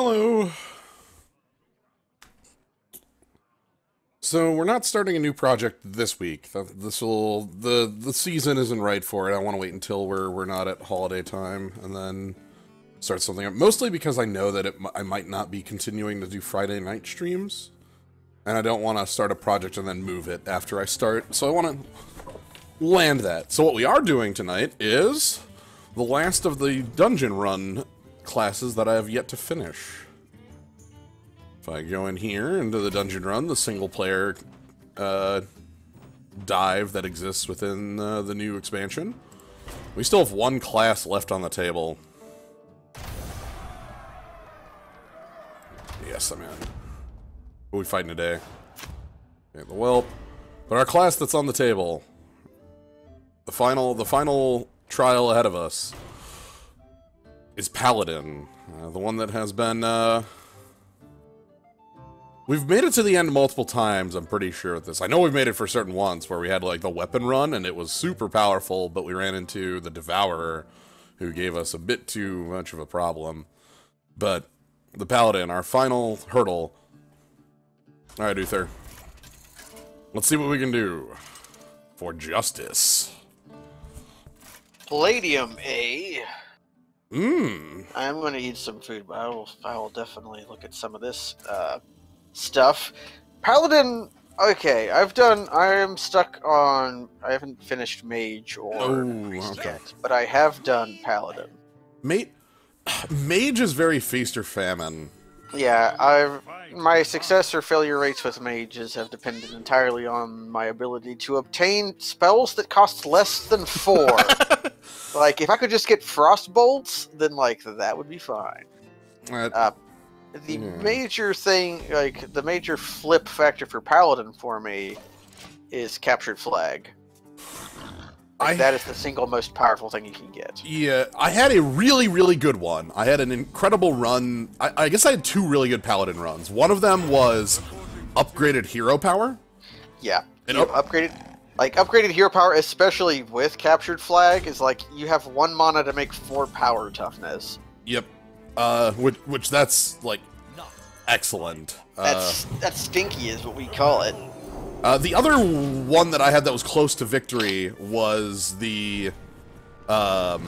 Hello. So we're not starting a new project this week. The season isn't right for it. I want to wait until we're not at holiday time and then start something up. Mostly because I know that I might not be continuing to do Friday night streams, and I don't want to start a project and then move it after I start. So I want to land that. So what we are doing tonight is the last of the dungeon run classes that I have yet to finish. If I go in here into the dungeon run, the single player dive that exists within the new expansion, we still have one class left on the table. Yes, I'm in. Who are we fighting today? Okay, the Whelp. But our class that's on the table, the final trial ahead of us, is Paladin. The one that has been, we've made it to the end multiple times, I'm pretty sure at this. I know we've made it for certain ones where we had, like, the weapon run, and it was super powerful, but we ran into the Devourer, who gave us a bit too much of a problem. But the Paladin, our final hurdle. Alright, Uther. Let's see what we can do for justice. Palladium, eh? Mmm. I'm gonna eat some food, but I will definitely look at some of this stuff. Paladin, okay, I haven't finished Mage or Priest yet, but I have done Paladin. Mage is very feast or famine. Yeah, my success or failure rates with mages have depended entirely on my ability to obtain spells that cost less than 4. Like, if I could just get frost bolts, then, like, that would be fine. The major thing, like, the major flip factor for Paladin for me is captured flag. That is the single most powerful thing you can get. Yeah, I had a really, really good one. I had an incredible run. I guess I had 2 really good Paladin runs. One of them was upgraded hero power. Yeah, upgraded hero power, especially with captured flag, is like you have 1 mana to make 4 power toughness. Yep. Which that's like excellent. That's stinky, is what we call it. The other one that I had that was close to victory was the, That's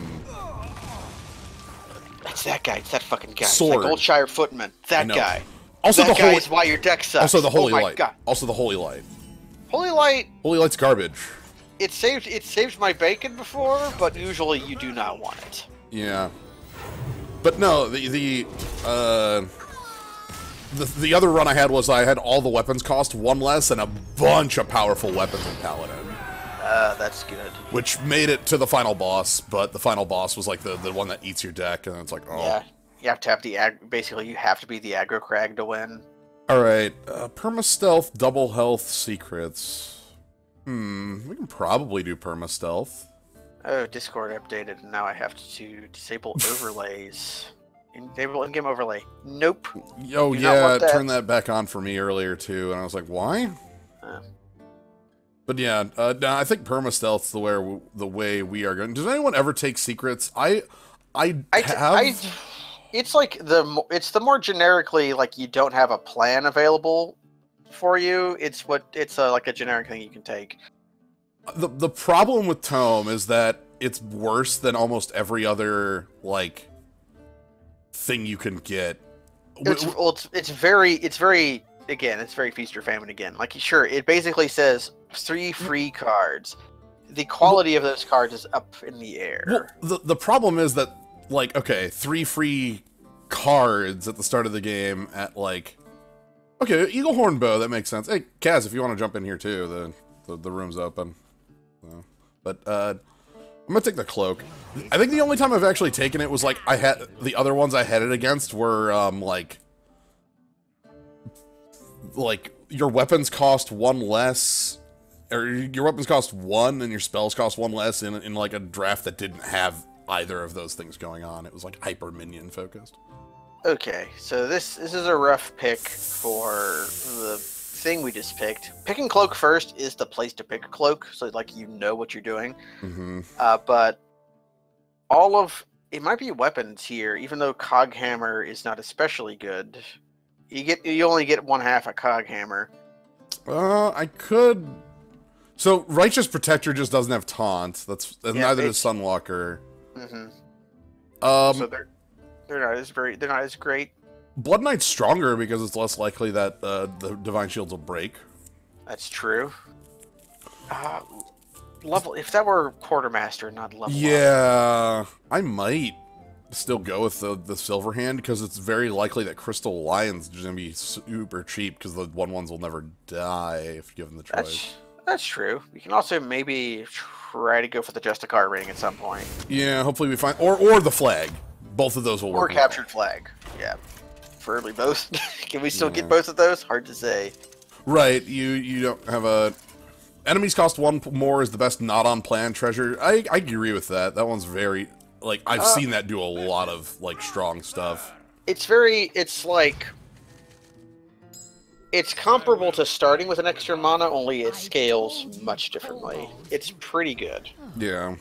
that guy. It's that fucking guy. Sword. It's like Goldshire Footman. That guy. Also, that guy is why your deck sucks. Also, the Holy Light. God. Also, the Holy Light. Holy Light. Holy Light's garbage. It saved my bacon before, but usually you do not want it. Yeah. But no, the other run I had was I had all the weapons cost 1 less and a bunch of powerful weapons in Paladin. That's good. Which made it to the final boss, but the final boss was like the one that eats your deck, and it's like, oh. Yeah, you have to have basically you have to be the aggro crag to win. Alright, perma-stealth, double health, secrets. We can probably do perma-stealth. Oh, Discord updated, and now I have to disable overlays. Enable in-game overlay. Nope. Oh yeah, turn that back on for me earlier too, and I was like, why? But yeah, no, I think perma-stealth's the way we are going. Does anyone ever take secrets? I have. It's like it's the more generically like you don't have a plan available for you. It's like a generic thing you can take. The problem with Tome is that it's worse than almost every other like thing you can get. It's very feast or famine again. Like, sure, it basically says 3 free cards. The quality of those cards is up in the air. Well, the problem is that, like, okay, 3 free cards at the start of the game at, like, okay, Eagle Horn Bow, that makes sense. Hey, Kaz, if you want to jump in here too, the room's open. So, but I'm gonna take the cloak. I think the only time I've actually taken it was like the other ones I had it against were like your weapons cost 1 less, or your weapons cost 1 and your spells cost 1 less in like a draft that didn't have either of those things going on. It was like hyper minion focused. Okay, so this is a rough pick for the thing we just picked. Picking cloak first is the place to pick a cloak, so like you know what you're doing. Mm-hmm. But all of It might be weapons here, even though Cog Hammer is not especially good. You only get 1/2 a Cog Hammer. I could. So Righteous Protector just doesn't have taunt. Neither does Sunwalker. Mm-hmm. So they're not as great. Blood Knight's stronger because it's less likely that the Divine Shields will break. That's true. If that were Quartermaster, not level up. Yeah, I might still go with the Silver Hand because it's very likely that Crystal Lion's just gonna be super cheap because the 1/1s will never die if given the choice. That's true. You can also maybe try to go for the Justicar ring at some point. Yeah, hopefully we find or the flag. Both of those will work. Or Captured Flag. Yeah, preferably both. Can we still get both of those? Hard to say. Right, you don't have a. Enemies cost 1 more is the best not on plan treasure. I agree with that. That one's very like I've seen that do a lot of like strong stuff. It's comparable to starting with an extra mana, only it scales much differently. It's pretty good. Yeah.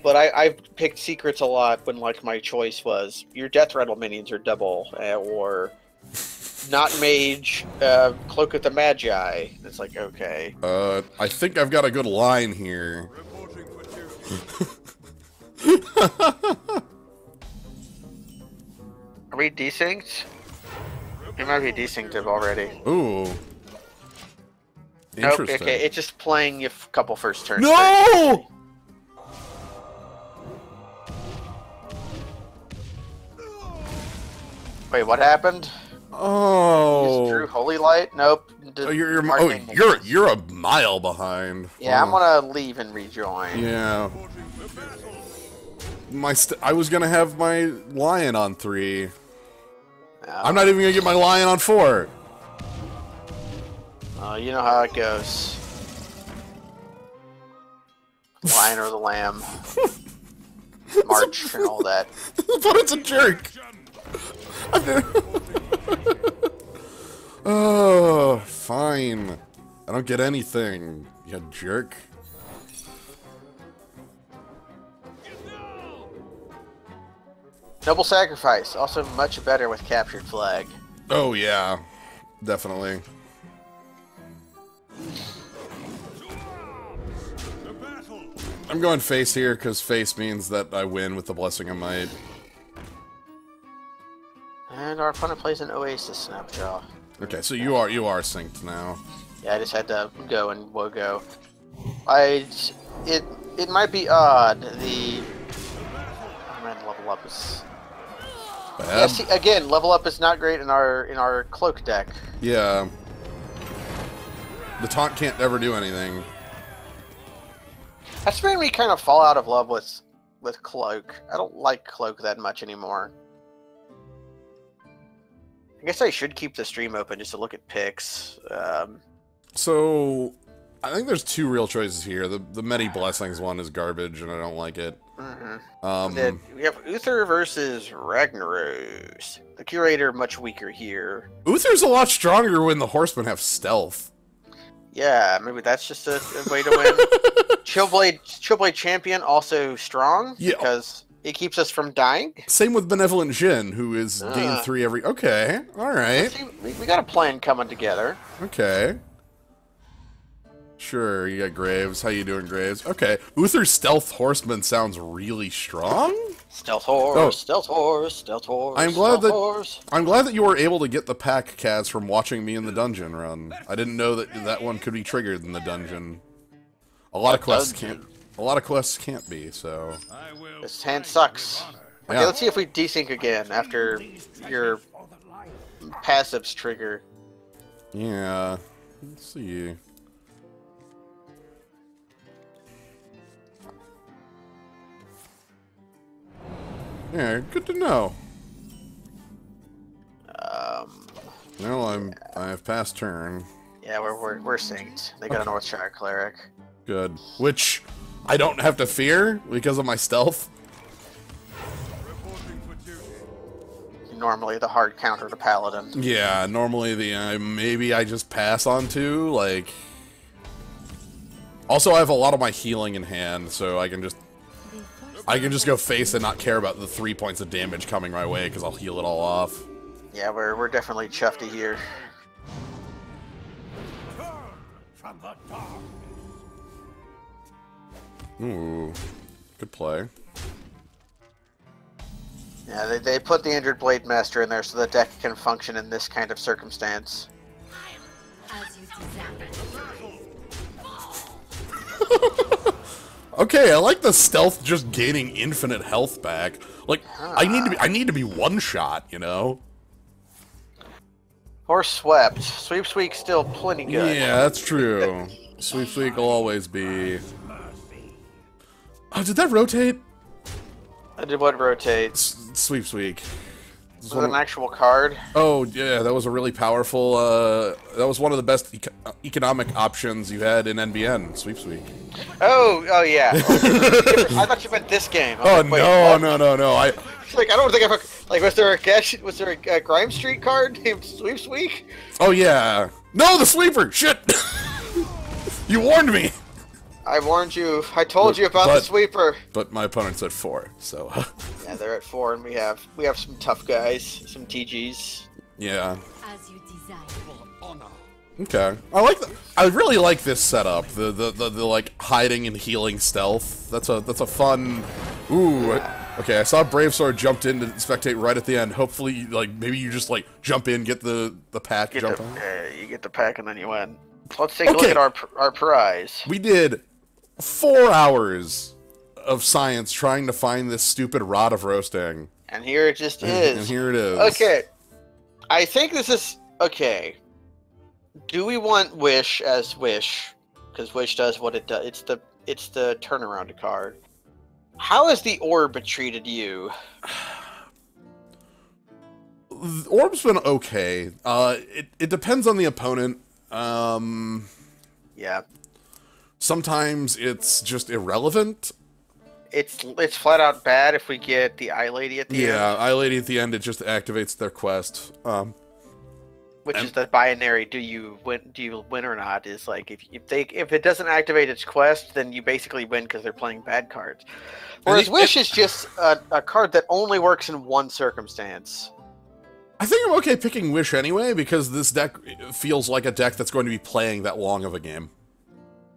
But I picked secrets a lot when like my choice was your Death Rattle minions are double or not Mage, Cloak of the Magi. It's like, okay. I think I've got a good line here. Are we desynced? We might be desynced already. Ooh. Nope, Interesting. okay, it's just playing you a couple first turns. No! Wait, what happened? Oh. You just drew Holy Light? Nope. You're a mile behind. Yeah, I'm gonna leave and rejoin. Yeah. I was gonna have my lion on 3. I'm not even gonna get my lion on 4. You know how it goes. Lion or the lamb. March and all that. But it's a jerk. Oh, fine. I don't get anything, you jerk. Noble Sacrifice, also much better with Captured Flag. Oh yeah, definitely. I'm going face here because face means that I win with the Blessing of Might. And our opponent plays an Oasis Snapjaw. Okay, so you are synced now. Yeah, I just had to go and we'll go. It might be odd. The level up is Bad. yeah, see, again, level up is not great in our cloak deck. Yeah. The taunt can't ever do anything. That's made me kind of fall out of love with cloak. I don't like cloak that much anymore. I guess I should keep the stream open just to look at picks. So, I think there's 2 real choices here. The Many Blessings one is garbage, and I don't like it. Then we have Uther versus Ragnaros. The Curator much weaker here. Uther's a lot stronger when the Horsemen have stealth. Yeah, maybe that's just a way to win. Chillblade Champion also strong because it keeps us from dying. Same with Benevolent Jin, who is gain 3 every. Okay, all right. We got a plan coming together. Okay. Sure, you got Graves. How you doing, Graves? Okay. Uther's Stealth Horseman sounds really strong. Stealth horse, stealth horse, stealth horse. I'm glad that you were able to get the pack, Kaz, from watching me in the dungeon run. I didn't know that one could be triggered in the dungeon. A lot of quests can't be, so. This hand sucks. Okay, Yeah. let's see if we desync again after your passives trigger. Yeah. Let's see. Yeah, good to know. Well, I have passed turn. Yeah, we're synced. They got a Northshire cleric. Good. Which I don't have to fear because of my stealth. Normally the hard counter to paladin. Yeah, normally the maybe I just pass on to like. Also, I have a lot of my healing in hand, so I can just I can just go face and not care about the 3 points of damage coming my way because I'll heal it all off. Yeah, we're definitely chuffy here. Ooh, good play. Yeah, they put the Injured Blade Master in there so the deck can function in this kind of circumstance. As you desire. Okay, I like the stealth just gaining infinite health back. Like, I need to be one shot, you know? Or swept. Sweep Sweep still plenty good. Yeah, that's true. Sweep Sweep will always be. Oh, did that rotate? I did what rotates? Sweep Sweep. Was it an actual card? Oh, yeah, that was a really powerful, that was one of the best economic options you had in NBN, Sweep Sweep. Oh, yeah. I thought you meant this game. Oh, like, wait, no. I don't think I've... was there a Grime Street card named Sweep Sweep? Oh, yeah. No, the Sweeper! Shit! You warned me! I warned you. I told you about the Sweeper. But my opponent's at 4, so... Yeah, they're at 4, and we have some tough guys, some TGs. Yeah. As you desire. Okay. I really like this setup. The like hiding and healing stealth. That's a fun. Ooh. Okay, I saw Brave Sword jumped in to spectate right at the end. Hopefully, like maybe you just like jump in, get the pack, jump on. You get the pack and then you win. Let's take a look at our prize. We did 4 hours of science trying to find this stupid rod of roasting. And here it just is. And here it is. Okay. I think this is okay. Do we want Wish as Wish? Because Wish does what it does. It's the turnaround card. How has the Orb treated you? The Orb's been okay. It depends on the opponent. Yeah. Sometimes it's just irrelevant. It's flat out bad if we get the Eye Lady at the end. Yeah, Eye Lady at the end, it just activates their quest. Which is the binary, do you win or not, is like if it doesn't activate its quest, then you basically win because they're playing bad cards. Whereas Wish is just a card that only works in one circumstance. I think I'm okay picking Wish anyway, because this deck feels like a deck that's going to be playing that long of a game.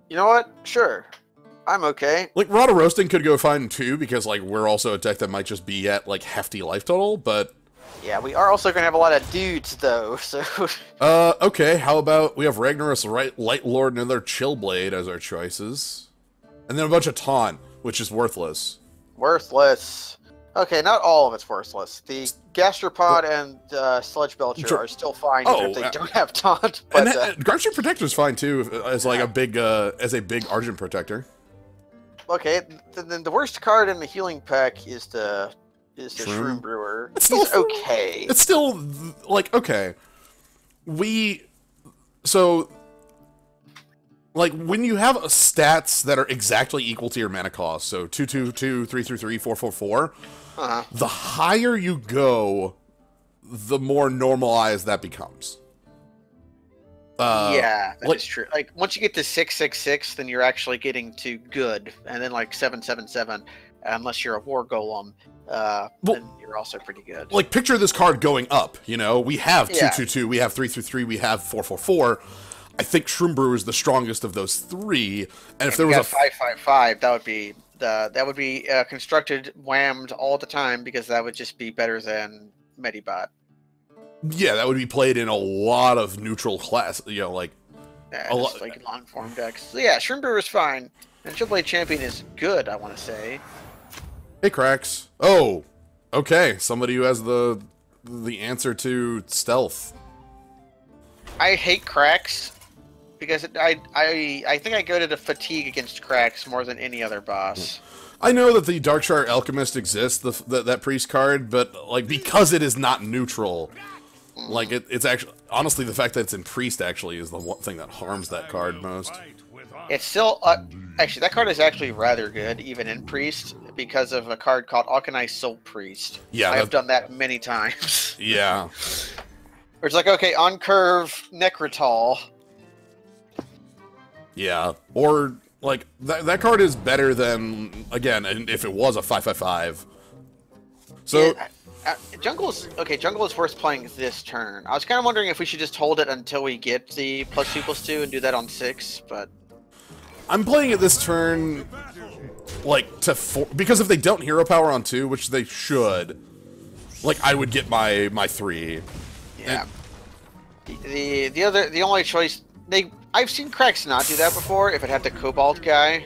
You know what? Sure. I'm okay. Like, Rod of Roasting could go fine too, because like we're also a deck that might just be at like hefty life total, but... Yeah, we are also going to have a lot of dudes, though, so... Okay, how about we have Ragnaros, Light Lord, and another Chillblade as our choices. And then a bunch of Taunt, which is worthless. Worthless. Okay, not all of it's worthless. The Gastropod and Sludge Belcher are still fine if they don't have Taunt. But, and Garching Protector's fine, too, as like a big Argent Protector. Okay, then the worst card in the healing pack is the Shroom Brewer. He's okay. It's still, like, okay. Like, when you have stats that are exactly equal to your mana cost, so 2/2/2, 3/3/3, 4/4/4, the higher you go, the more normalized that becomes. Yeah, that is true. Like, once you get to 6/6/6, then you're actually getting to good, and then like 7/7/7, unless you're a War Golem, then you're also pretty good. Like, picture this card going up, you know? We have 2/2/2, we have 3/3/3, we have 4/4/4. I think Shroom Brewer is the strongest of those three, and if there was a 5/5/5, that would be constructed whammed all the time, because that would just be better than Medibot. Yeah, that would be played in a lot of neutral class, you know, like... like long-form decks. So yeah, Shroom Brewer is fine, and Chillblade Champion is good, I want to say. Hey, Cracks. Oh, okay, somebody who has the answer to stealth. I hate Cracks, because I think I go to the fatigue against Cracks more than any other boss. I know that the Darkshire Alchemist exists, that priest card, but like because it is not neutral, like it's actually honestly the fact that it's in priest actually is the one thing that harms that card most. It's still actually that card is actually rather good even in priest because of a card called Alkanized Soul Priest. Yeah, I've done that many times. Yeah. Where it's like, okay, on curve Necrotal. Yeah, or Like, that card is better than, again, and if it was a 5/5. So... Yeah, Jungle is worth playing this turn. I was kind of wondering if we should just hold it until we get the +2/+2 and do that on 6, but... I'm playing it this turn, like, because if they don't hero power on 2, which they should, like, I would get my 3. Yeah. The only choice... I've seen Cracks not do that before, if it had the Cobalt guy.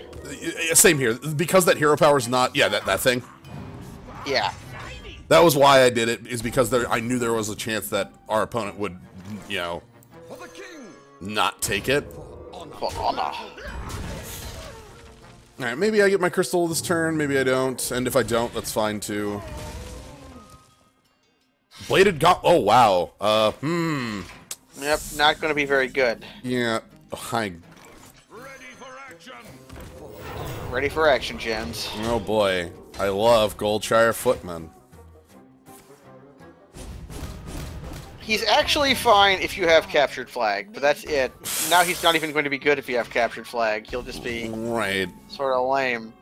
Same here. Because that hero power's not... Yeah, that thing. Yeah. That was why I did it, is because I knew there was a chance that our opponent would, you know, not take it. For honor. Alright, maybe I get my crystal this turn, maybe I don't. And if I don't, that's fine too. Bladed oh wow. Yep, not going to be very good. Yeah. Ready for action, gens. Oh boy. I love Goldshire Footman. He's actually fine if you have Captured Flag, but that's it. Now he's not even going to be good if you have Captured Flag. He'll just be right. Sort of lame.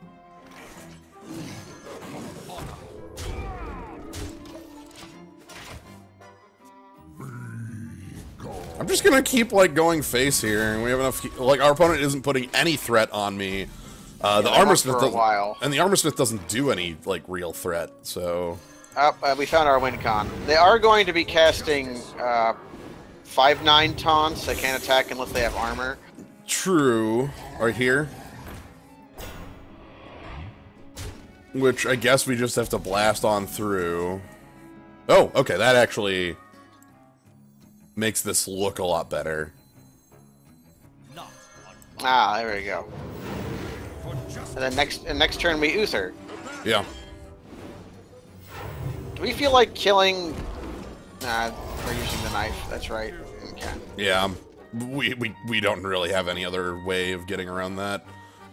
I'm just gonna keep, like, going face here, and we have enough... Like, our opponent isn't putting any threat on me. The Armorsmith doesn't... And the Armorsmith doesn't do any, like, real threat, so... We found our win con. They are going to be casting 5/9 taunts. They can't attack unless they have armor. True. Right here. Which I guess we just have to blast on through. Oh, okay, that actually makes this look a lot better. Ah, there we go. And then next turn we Uther. Yeah. Do we feel like killing? Nah, we're using the knife. That's right. Okay. Yeah. We don't really have any other way of getting around that.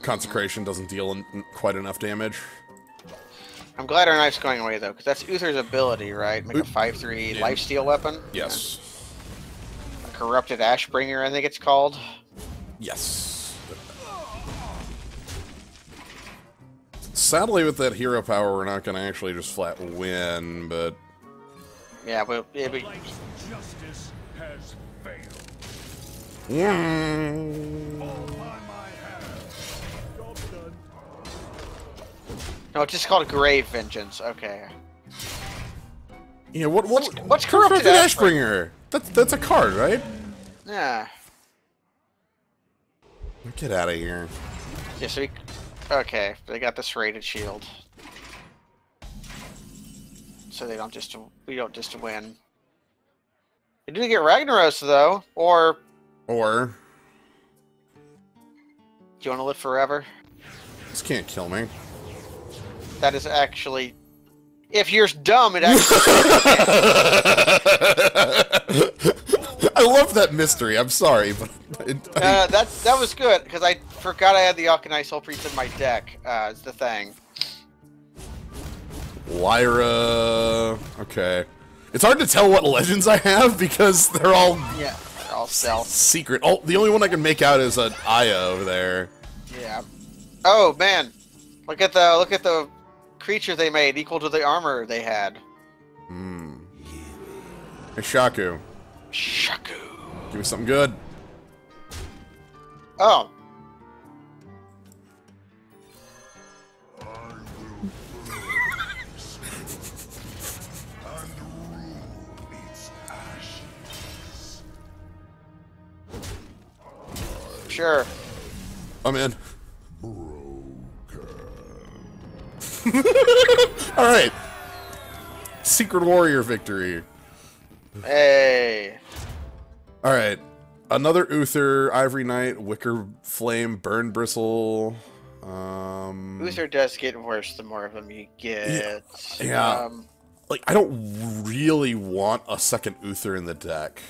Consecration doesn't deal quite enough damage. I'm glad our knife's going away though, because that's Uther's ability, right? Make a 5/3 lifesteal weapon. Yes. A corrupted Ashbringer, I think it's called. Yes. Sadly, with that hero power, we're not going to actually just flat win, but... Yeah, but... Justice has failed. No, it's just called Grave Vengeance. Okay. Yeah, what's Corrupted Ashbringer? That's a card, right? Yeah. Get out of here. Yeah, so okay, they got this rated shield. So we don't just win. We didn't get Ragnaros though, or Or... do you want to live forever? This can't kill me. That is actually... If you're dumb, it actually... I love that mystery, I'm sorry, but... that was good, because I forgot I had the Alkanite Soul Priest in my deck, is the thing. Lyra... Okay. It's hard to tell what legends I have, because they're all... Yeah, they're all stealth. Secret. Oh, the only one I can make out is an Aya over there. Yeah. Oh, man. Look at the creature they made, equal to the armor they had. Hmm. Hey, Shaku. Shaku. Give me something good. Oh. Sure. I'm in. Alright. Secret Warrior victory. Hey. Alright. Another Uther, Ivory Knight, Wicker Flame, Burn Bristle. Uther does get worse the more of them you get. Yeah. Like, I don't really want a second Uther in the deck.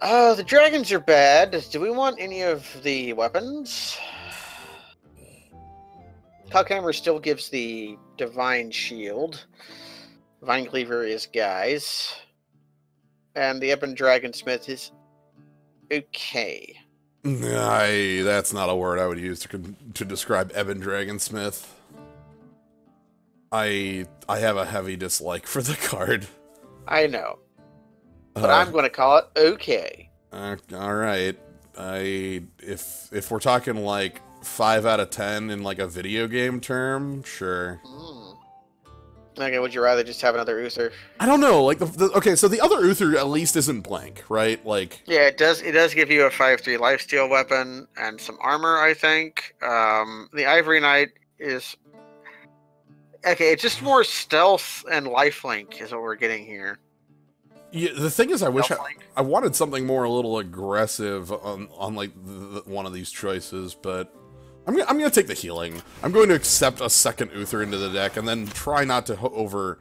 The dragons are bad. Do we want any of the weapons? Cloudhammer still gives the Divine Shield. Vine Cleaver is guys. And the Ebon Dragonsmith is okay. That's not a word I would use to describe Ebon Dragonsmith. I have a heavy dislike for the card. I know. But I'm going to call it okay. All right. If we're talking like 5 out of 10 in like a video game term, sure. Okay, would you rather just have another Uther? I don't know. Like okay, so the other Uther at least isn't blank, right? Like yeah, it does. It does give you a 5/3 lifesteal weapon and some armor, I think. The Ivory Knight is okay. It's just more stealth and lifelink is what we're getting here. Yeah, the thing is, I wish I wanted something more a little aggressive on like one of these choices, but I'm gonna take the healing. I'm going to accept a second Uther into the deck and then try not to over.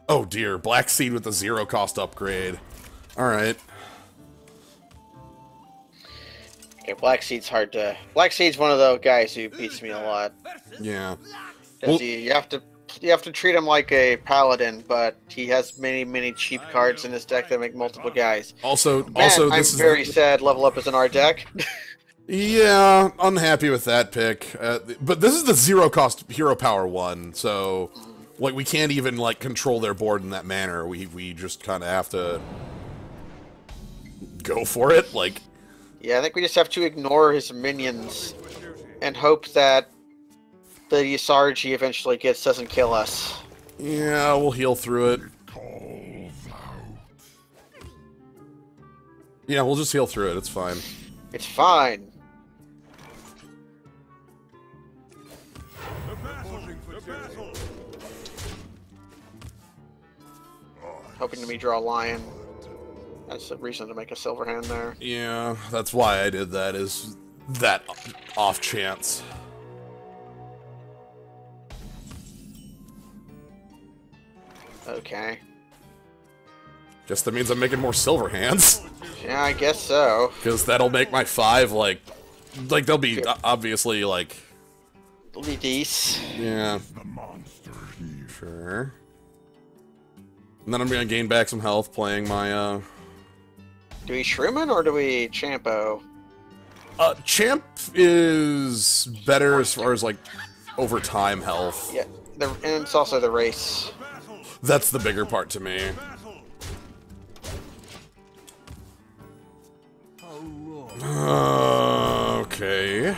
Oh dear, Black Seed with the 0 cost upgrade. All right. Okay, Black Seed's hard to. Black Seed's one of those guys who beats me a lot. Yeah. Well, you have to treat him like a paladin, but he has many cheap cards in his deck that make multiple guys. Also, I'm very sad. Level Up is in our deck. Yeah, unhappy with that pick. But this is the 0 cost hero power one, so like we can't even like control their board in that manner. We just kind of have to go for it. Like, yeah, I think we just have to ignore his minions and hope that the Yasarj he eventually gets doesn't kill us. Yeah, we'll heal through it. Yeah, we'll just heal through it. It's fine. It's fine. Hoping to me draw a lion. That's a reason to make a silver hand there. Yeah, that's why I did that, is that off chance. Okay. Guess that means I'm making more silver hands. Yeah, I guess so. Because that'll make my 5, like they'll be obviously, like... It'll be decent. Yeah. Sure. And then I'm gonna gain back some health playing my, Do we Shroomin or do we Champo? Champ is better as far as, like, over time health. Yeah, and it's also the race. That's the bigger part to me. Okay.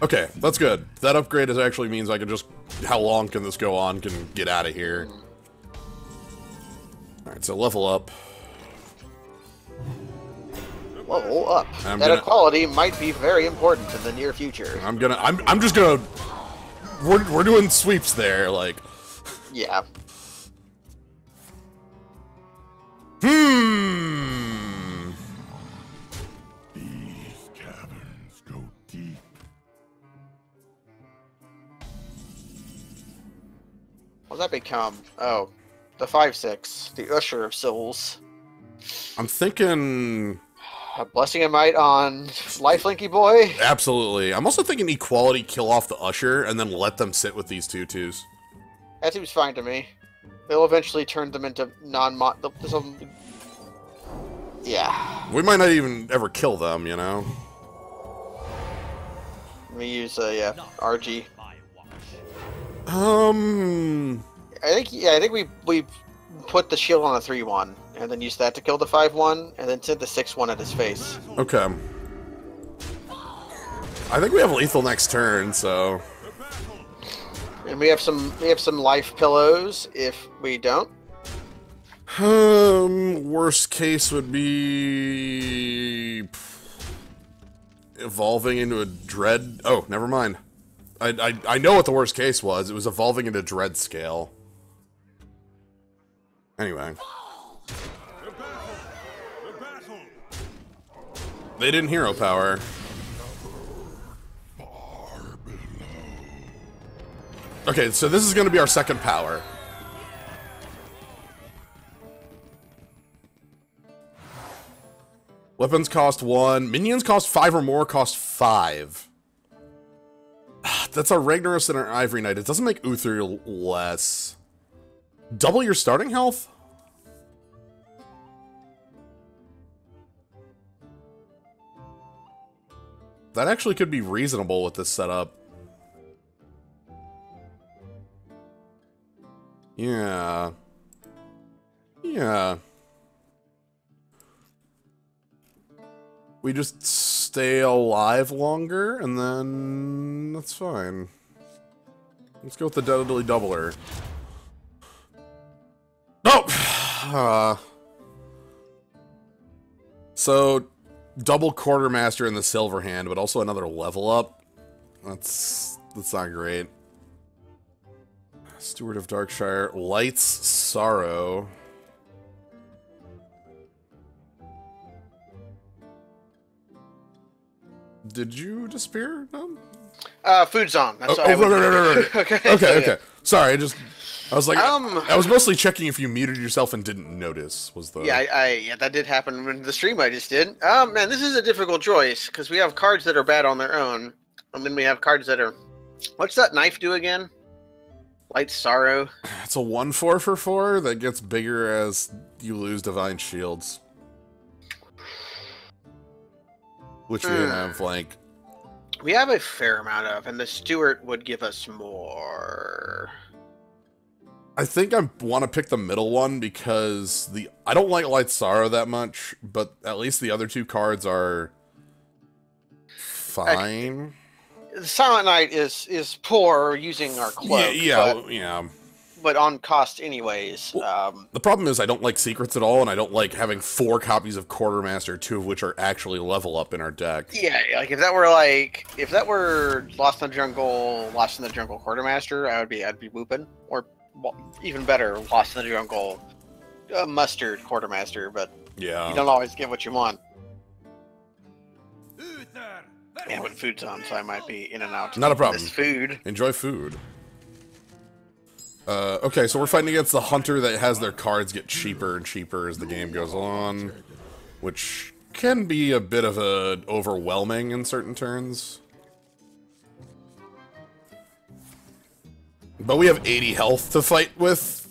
Okay, that's good. That upgrade actually means I can just... How long can this go on? Can get out of here. Alright, so level up. Level up. That equality might be very important in the near future. I'm just gonna... We're doing sweeps there, like... Yeah. These caverns go deep. What's that become? Oh, the 5/6, the Usher of Souls. I'm thinking... A Blessing of Might on Lifelinky Boy? Absolutely. I'm also thinking equality, kill off the Usher, and then let them sit with these 2/2s. That seems fine to me. They'll eventually turn them into non-mod... Yeah. We might not even ever kill them, you know? Let me use a RG. I think we put the shield on a 3/1, and then use that to kill the 5/1, and then send the 6/1 at his face. Okay. I think we have lethal next turn, so... And we have some life pillows if we don't. Worst case would be... Evolving into a Dread... Oh, never mind. I know what the worst case was. It was evolving into Dread Scale. Anyway. They didn't hero power. Okay, so this is going to be our second power. Weapons cost 1. Minions cost 5 or more, cost 5. That's our Ragnaros and our Ivory Knight. It doesn't make Uther less. Double your starting health? That actually could be reasonable with this setup. Yeah. Yeah. We just stay alive longer, and then that's fine. Let's go with the deadly doubler. Oh! So, double quartermaster in the silver hand, but also another level up. That's not great. Steward of Darkshire, Light's Sorrow. Did you disappear? No? Food zone. That's right. Okay. Okay. Sorry, I was like, I was mostly checking if you muted yourself and didn't notice. Was the Yeah, that did happen in the stream I just did. Oh man, this is a difficult choice because we have cards that are bad on their own, and then we have cards that are. What's that knife do again? Light Sorrow. It's a 1/4 for 4 that gets bigger as you lose Divine Shields. Which we have, like... We have a fair amount of, and the Steward would give us more. I think I want to pick the middle one because I don't like Light Sorrow that much, but at least the other two cards are fine. The Silent Knight is poor using our cloak. Yeah. But on cost anyways. Well, the problem is I don't like secrets at all, and I don't like having 4 copies of Quartermaster, 2 of which are actually level up in our deck. Yeah, like if that were Lost in the Jungle Quartermaster, I'd be whooping. Or even better, Lost in the Jungle Mustard Quartermaster, but yeah, you don't always get what you want. And with food's on, so I might be in and out. Not a problem. This food. Enjoy food. Okay, so we're fighting against the hunter that has their cards get cheaper and cheaper as the game goes on, which can be a bit of overwhelming in certain turns. But we have 80 health to fight with,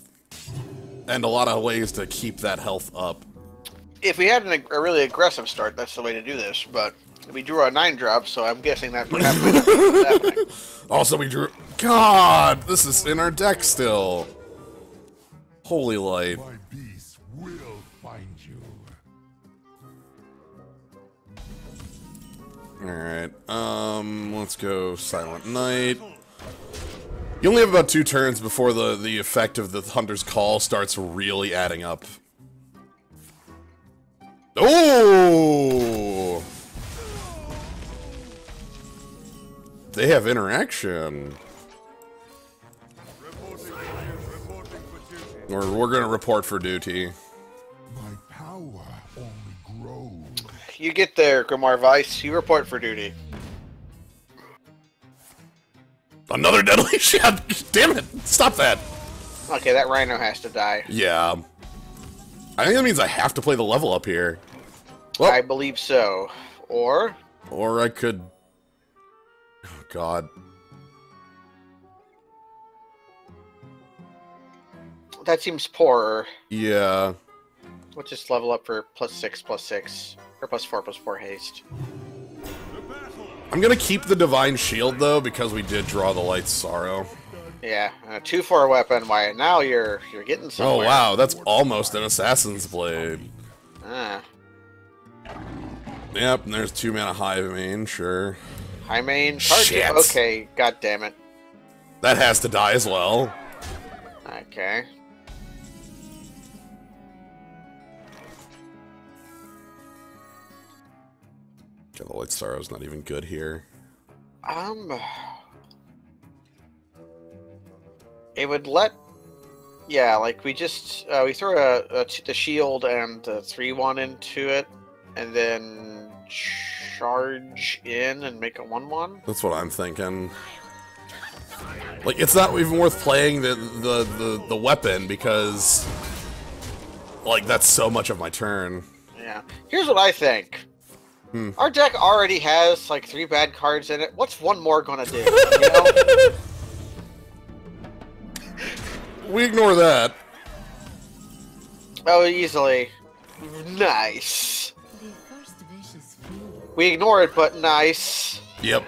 and a lot of ways to keep that health up. If we had a really aggressive start, that's the way to do this, but we drew a 9-drop, so I'm guessing that perhaps is happening. Also, we drew... God! This is in our deck still. Holy light. My beast will find you. Alright, let's go Silent Knight. You only have about 2 turns before the effect of the Hunter's Call starts really adding up. Oh! They have interaction. Or we're gonna report for duty. My power only grows. You get there, Grimoire Vice. You report for duty. Another deadly shot! Damn it! Stop that! Okay, that Rhino has to die. Yeah. I think that means I have to play the level up here. Well, I believe so. Or I could... Oh, God. that seems poorer. Yeah. Let's just level up for +6/+6. Or +4/+4 haste. I'm gonna keep the Divine Shield, though, because we did draw the Light Sorrow. Yeah, 2 for a weapon. Why, now you're getting somewhere. Oh, wow, that's almost an Assassin's Blade. Ah. Yep, and there's 2 mana Hive Mane, sure. High main? Shit. Okay, god damn it. That has to die as well. Okay. Yeah, the Light Sorrow's not even good here. It would let... Yeah, like, we just... we throw the shield and the 3/1 into it, and then charge in and make a 1/1? That's what I'm thinking. Like, it's not even worth playing the weapon, because... Like, that's so much of my turn. Yeah. Here's what I think. Our deck already has, like, 3 bad cards in it. What's one more gonna do? You know? We ignore that. Oh, easily. Nice. The first vision precious fuel. We ignore it, but nice. Yep.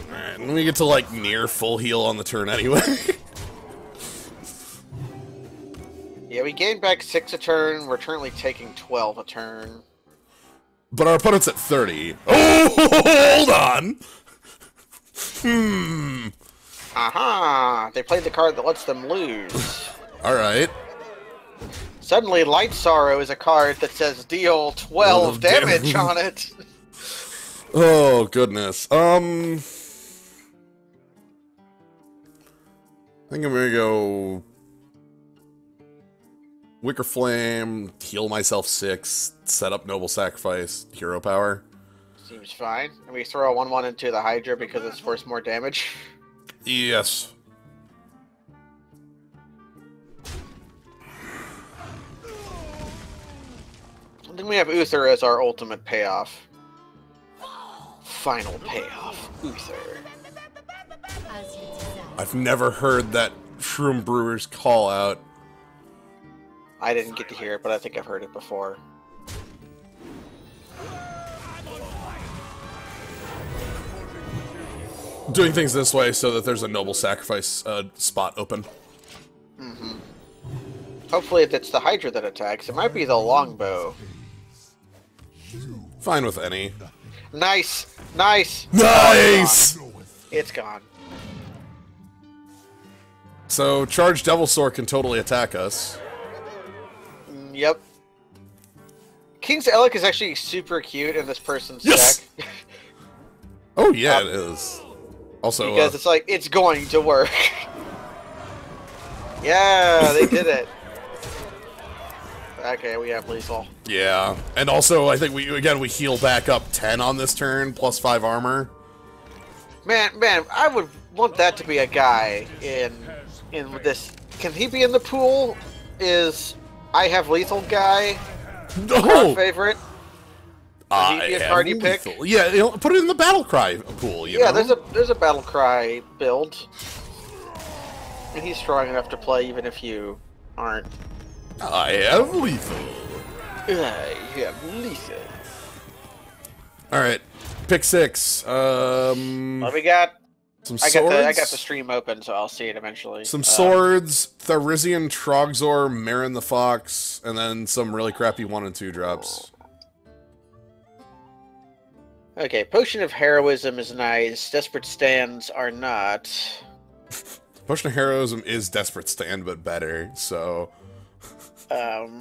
Alright, and we get to, like, near full heal on the turn anyway. Yeah, we gained back 6 a turn. We're currently taking 12 a turn. But our opponent's at 30. Oh, hold on! Aha! They played the card that lets them lose. Alright. Suddenly, Light Sorrow is a card that says deal 12 damage on it. Oh, goodness. I think I'm gonna go... Wicker Flame, heal myself 6, set up Noble Sacrifice, Hero Power. Seems fine. And we throw a 1/1 into the Hydra because it's worth more damage. Yes. I think we have Uther as our ultimate payoff. Final payoff, Uther. As you desire. I've never heard that Shroom Brewer's call out. I didn't get to hear it, but I think I've heard it before. Doing things this way so that there's a Noble Sacrifice spot open. Mm-hmm. Hopefully it's the Hydra that attacks. It might be the longbow. Fine with any. Nice! Nice! Nice! Oh, it's gone. So, Charged Devilsaur can totally attack us. Yep. King's Elec is actually super cute in this person's Yes! deck. Oh yeah, it is. Also, Because it's like, it's going to work. Yeah, they did it. Okay, we have lethal. yeah. And also, I think we heal back up 10 on this turn, plus 5 armor. Man, I would want that to be a guy in this. Can he be in the pool? Is I have lethal guy No! our favorite? Would he be a card you pick? Yeah, put it in the battle cry pool. You Yeah, know? there's a battle cry build, and he's strong enough to play even if you aren't. I have lethal. I have lethal. All right, pick 6. What we got? Some I swords. got the stream open, so I'll see it eventually. Some swords, Tharisian Trogzor, Marin the Fox, and then some really crappy 1 and 2 drops. Okay, Potion of Heroism is nice. Desperate Stands are not. Potion of Heroism is Desperate Stand, but better, so... I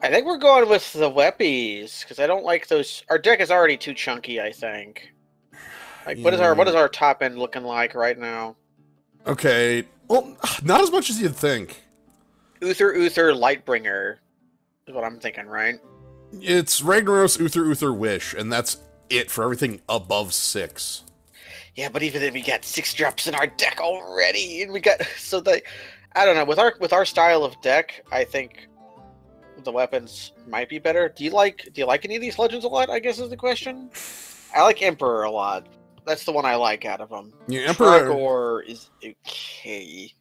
think we're going with the Weppies, because I don't like those... Our deck is already too chunky, I think. Like, what is our top end looking like right now? Okay, well, not as much as you'd think. Uther, Lightbringer is what I'm thinking, right? It's Ragnaros, Uther, Wish, and that's it for everything above 6. Yeah, but even then we got 6 drops in our deck already, and we got... So, I don't know, with our style of deck, I think the weapons might be better. Do you like any of these legends a lot, I guess is the question? I like Emperor a lot. That's the one I like out of them. Yeah, Emperor Trogor is okay.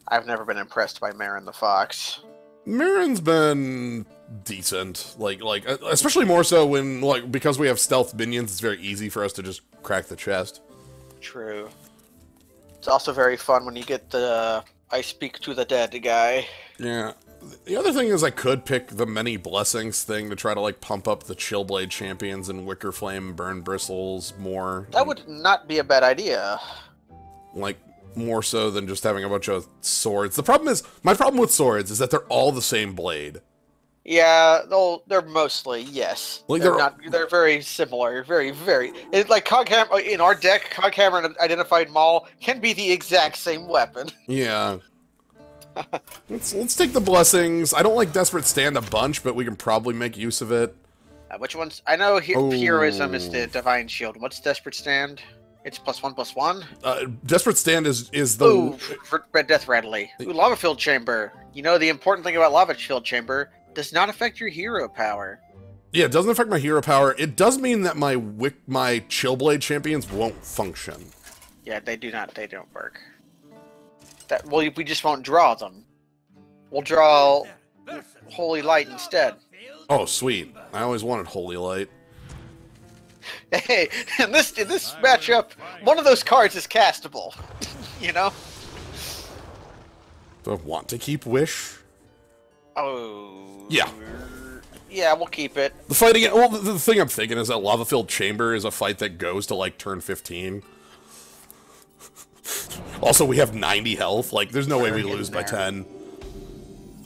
I've never been impressed by Marin the Fox. Marin's been decent, like especially more so when because we have stealth minions, it's very easy for us to just crack the chest. True. It's also very fun when you get the I speak to the dead guy. Yeah. The other thing is I could pick the Many Blessings thing to try to pump up the Chillblade champions and Wicker Flame Burn Bristles more. That would not be a bad idea. More so than just having a bunch of swords. My problem with swords is that they're all the same blade. Yeah, they're mostly, yes. They're very similar, very. It's like Coghammer, in our deck, Coghammer and Identified Maul can be the exact same weapon. Yeah. Let's take the blessings. I don't like Desperate Stand a bunch, but we can probably make use of it. Which ones? I know Heroism is the Divine Shield. What's Desperate Stand? It's +1/+1? Desperate Stand is the... Ooh, for Red Death Radley. Ooh, Lava Field Chamber. You know, the important thing about Lava Field Chamber does not affect your hero power. Yeah, it doesn't affect my hero power. It does mean that my Chillblade champions won't function. Yeah, they do not. They don't work. We just won't draw them. we'll draw Holy Light instead. Oh, sweet. I always wanted Holy Light. Hey, in this matchup, one of those cards is castable. You know? Do I want to keep Wish? Oh. Yeah. Yeah, we'll keep it. The fight again. Well, the thing I'm thinking is that Lava-Filled Chamber is a fight that goes to like turn 15. Also, we have 90 health. Like, there's no way we lose by 10.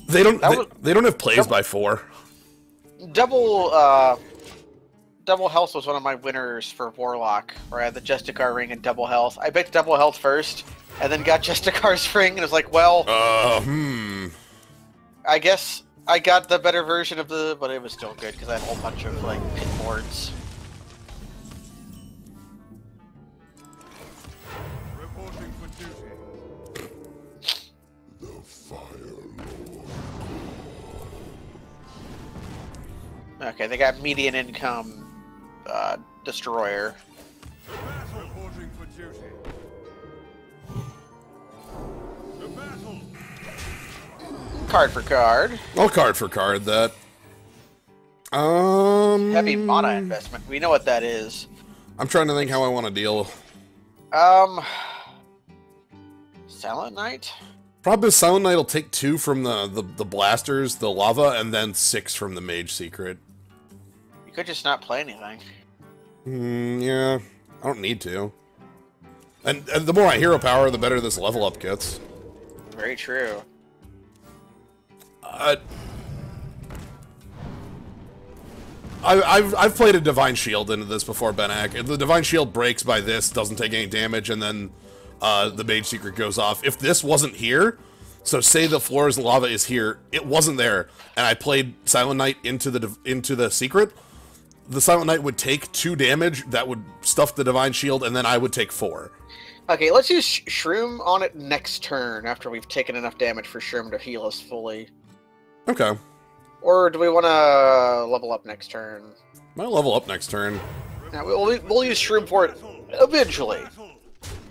They don't. They don't have plays by 4. Double health was one of my winners for Warlock, where I had the Justicar ring and double health. I picked double health first, and then got Justicar's ring, and it was like, well, I guess I got the better version of but it was still good because I had a whole bunch of like pin boards. Reporting for duty. The Fire Lord. Okay, they got median income destroyer. Reporting for duty. The battle. Card for card. I'll card for card that. Heavy mana investment. We know what that is. I'm trying to think how I want to deal. Silent Knight? Probably Silent Knight will take 2 from the blasters, the lava, and then 6 from the Mage Secret. You could just not play anything. Yeah. I don't need to. And the more I hero power, the better this level up gets. Very true. I've played a Divine Shield into this before, Benak. If the Divine Shield breaks by this, doesn't take any damage, and then the Mage Secret goes off. If this wasn't here, so say the floor's lava is here, it wasn't there, and I played Silent Knight into the Secret, the Silent Knight would take 2 damage, that would stuff the Divine Shield, and then I would take 4. Okay, let's use Shroom on it next turn after we've taken enough damage for Shroom to heal us fully. Okay. Or do we want to level up next turn? Might level up next turn. Yeah, we'll use Shroom for it eventually.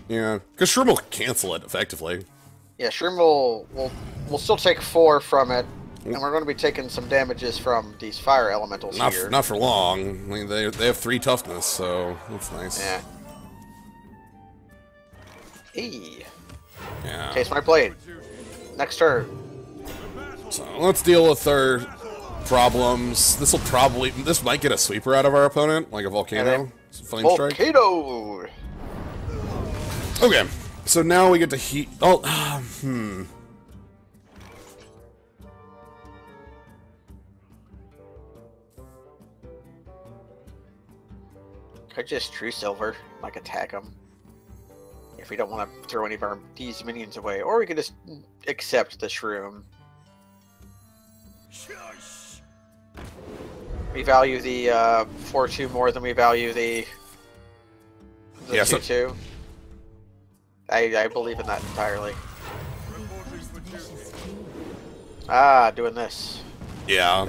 Yeah, because Shroom will cancel it, effectively. Yeah, Shroom will still take 4 from it, and we're going to be taking some damages from these fire elementals here. Not for long. I mean, they have 3 toughness, so that's nice. Yeah. Hey. Yeah. Case my blade. Next turn. So let's deal with their problems. This might get a sweeper out of our opponent, like a volcano. Flame strike. Volcano! Okay, so now we get to heat. Oh, Could just True Silver, like attack them. If we don't want to throw any of these minions away. Or we could just accept the Shroom. We value the 4-2 more than we value the 2-2. I believe in that entirely. Ah, doing this. yeah.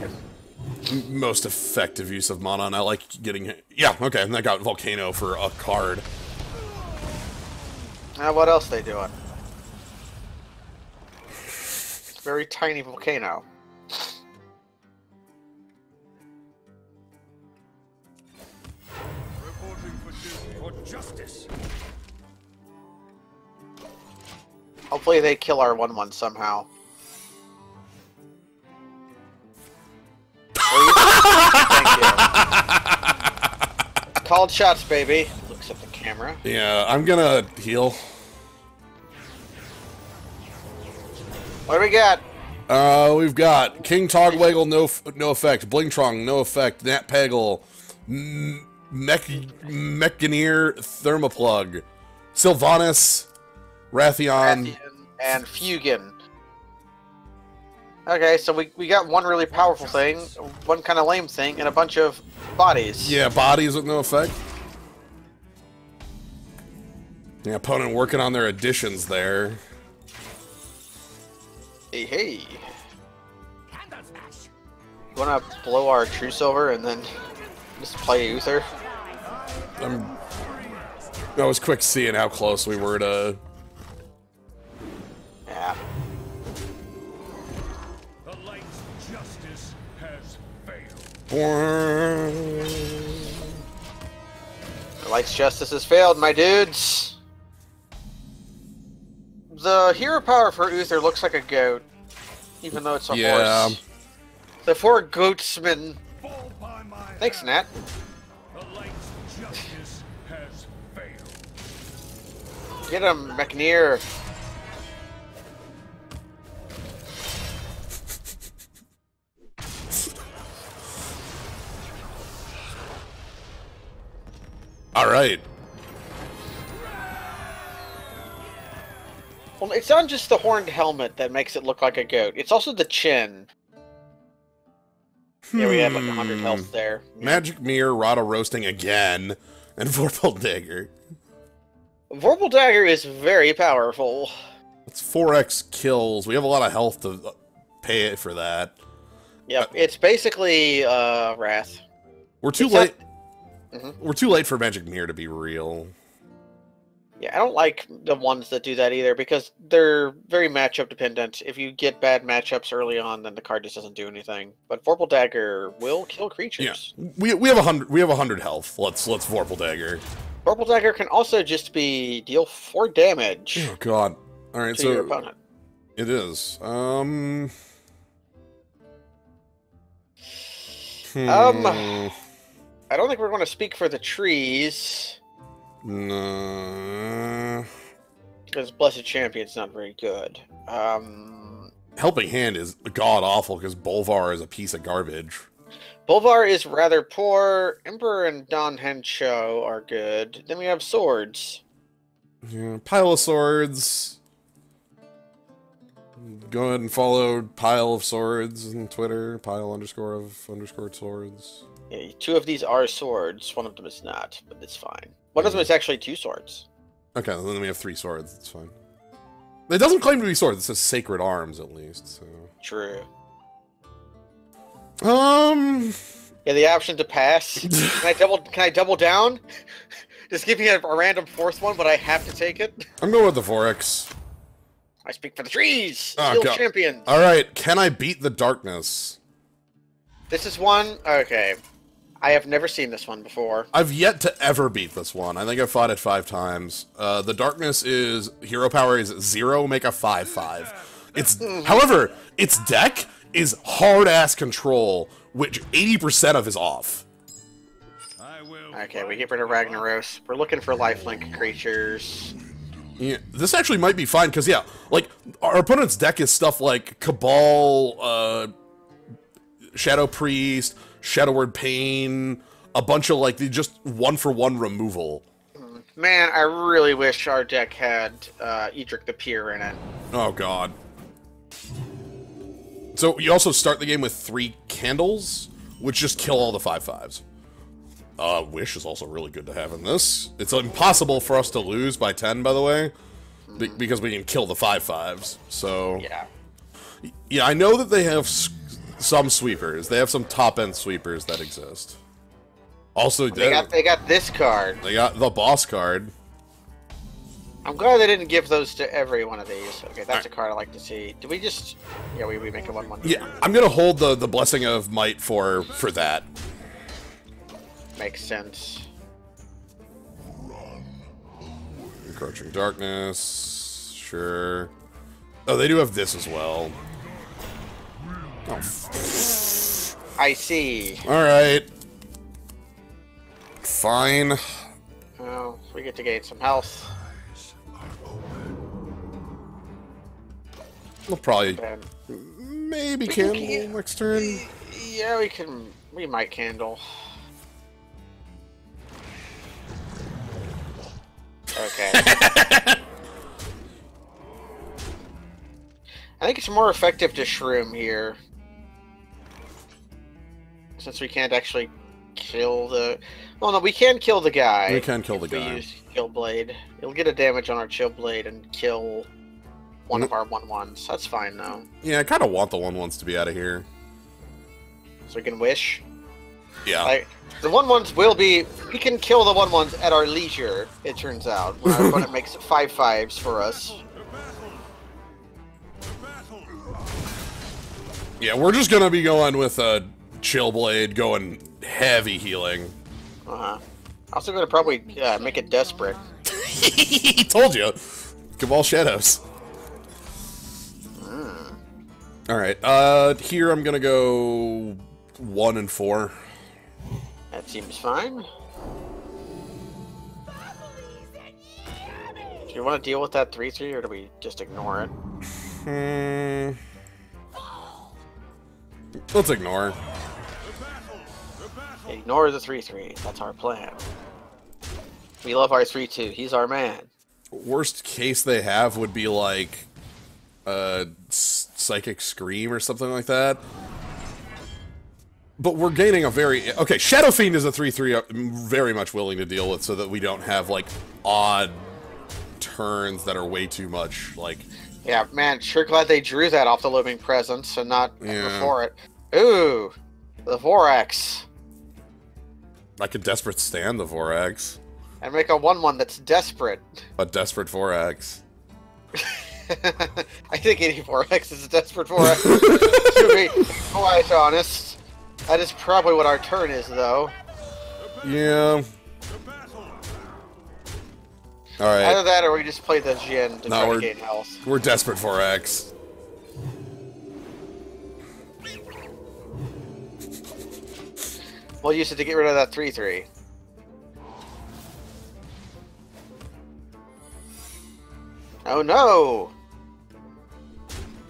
Most effective use of mana, and I like getting... Yeah, okay, and I got Volcano for a card. What else they doing? Very tiny volcano. For justice. Hopefully they kill our 1/1 somehow. Thank you. Called shots, baby. Looks at the camera. Yeah, I'm gonna heal. What do we got? We've got King Togwaggle, no effect. Blingtrong, no effect. Nat Peggle, Mechanier, Thermoplug, Sylvanas, Rathian, and Fugin. Okay, so we got one really powerful thing, one kind of lame thing, and a bunch of bodies. Yeah, bodies with no effect. The opponent working on their additions there. Hey, hey. You wanna blow our True Silver and then just play Uther? I was quick seeing how close we were to... Yeah. Life's justice has failed, my dudes. The hero power for Uther looks like a goat, even though it's a horse. The four goatsmen. Fall by my Thanks, Nat. The light's justice has failed. Get him, McNear. All right. Well, it's not just the horned helmet that makes it look like a goat. It's also the chin. Yeah, we have like 100 health there. Magic Mirror, Rada Roasting again, and Vorpal Dagger. Vorpal Dagger is very powerful. It's 4x kills. We have a lot of health to pay for that. Yep, it's basically Wrath. We're too It's late. not- We're too late for Magic Mirror to be real. Yeah, I don't like the ones that do that either because they're very matchup dependent. If you get bad matchups early on, then the card just doesn't do anything. But Vorpal Dagger will kill creatures. Yeah, we have 100. We have 100 health. Let's Vorpal Dagger. Vorpal Dagger can also just be deal 4 damage Oh God! All right, to so your opponent. it is. I don't think we're going to speak for the trees No. because Blessed Champion's not very good. Helping Hand is god awful because Bolvar is a piece of garbage. Bolvar is rather poor. Emperor and Don Hencho are good. Then we have swords. Yeah, Pile of Swords. Go ahead and follow Pile of Swords on Twitter. Pile_of_swords. Yeah, 2 of these are swords. 1 of them is not, but it's fine. One of them is actually 2 swords. Okay, then we have 3 swords. That's fine. It doesn't claim to be swords. It says Sacred Arms at least. So. True. Yeah, Yeah, the option to pass. Can I double down? Just give me a random 4th one, but I have to take it. I'm going with the 4x. I speak for the trees. Oh, Still God. champions. All right, can I beat the darkness? This is one. Okay, I have never seen this one before. I've yet to ever beat this one. I think I've fought it 5 times. The darkness is hero power is 0, make a 5/5. It's however, its deck is hard ass control, which 80% of is off. I will. Okay, we get rid of Ragnaros. We're looking for lifelink creatures. Yeah, this actually might be fine because yeah, like our opponent's deck is stuff like Cabal, Shadow Priest, Shadow Word Pain, a bunch of like the just 1-for-1 removal. Man, I really wish our deck had Edric the Peer in it. Oh God. So you also start the game with 3 candles, which just kill all the 5/5s. Wish is also really good to have in this. It's impossible for us to lose by 10, by the way, because we can kill the 5/5s. So Yeah. yeah, I know that they have some sweepers. They have some top-end sweepers that exist. Also, They got this card. they got the boss card. I'm glad they didn't give those to every one of these. Okay, that's a card I like to see. Do we just... Yeah, we make a 1/1. Yeah, I'm gonna hold the Blessing of Might for that. Makes sense. Encroaching Darkness, sure. Oh, they do have this as well. Oh, I see. all right. Fine. Oh, we get to gain some health. We'll probably Then, maybe can- candle next turn. yeah, we might candle. Okay. I think it's more effective to shroom here. Since we can't actually kill the... Well, no, we can kill the guy. We can kill the if we guy. use Chill Blade. It'll get a damage on our Chill Blade and kill one of our 1/1s. That's fine, though. Yeah, I kind of want the 1/1s to be out of here. So we can wish. Yeah. Like, the 1/1s will be... We can kill the 1/1s at our leisure, it turns out. When our opponent makes 5/5s for us. Yeah, we're just gonna be going with Chill Blade going heavy healing. Also gonna probably make it desperate. He told you. Cabal Shadows. Alright, here I'm gonna go 1 and 4. That seems fine. Do you want to deal with that 3/3, or do we just ignore it? Let's ignore. Ignore the 3/3. That's our plan. We love our 3/2. He's our man. Worst case they have would be like Psychic Scream or something like that. But we're gaining a very... Okay, Shadow Fiend is a 3/3 I'm very much willing to deal with so that we don't have, like, odd turns that are way too much, like... Yeah, man, sure glad they drew that off the Looming Presence and not before it. Ooh, the Vorax. I could Desperate Stand the Vorax. And make a 1/1 that's desperate. A Desperate Vorax. I think any Vorax is a desperate Vorax. To be quite honest. That is probably what our turn is, though. Yeah. Alright. Either that or we just play the Jin to try to gain health. We're Desperate Vorax. We'll use it to get rid of that 3/3. Oh no!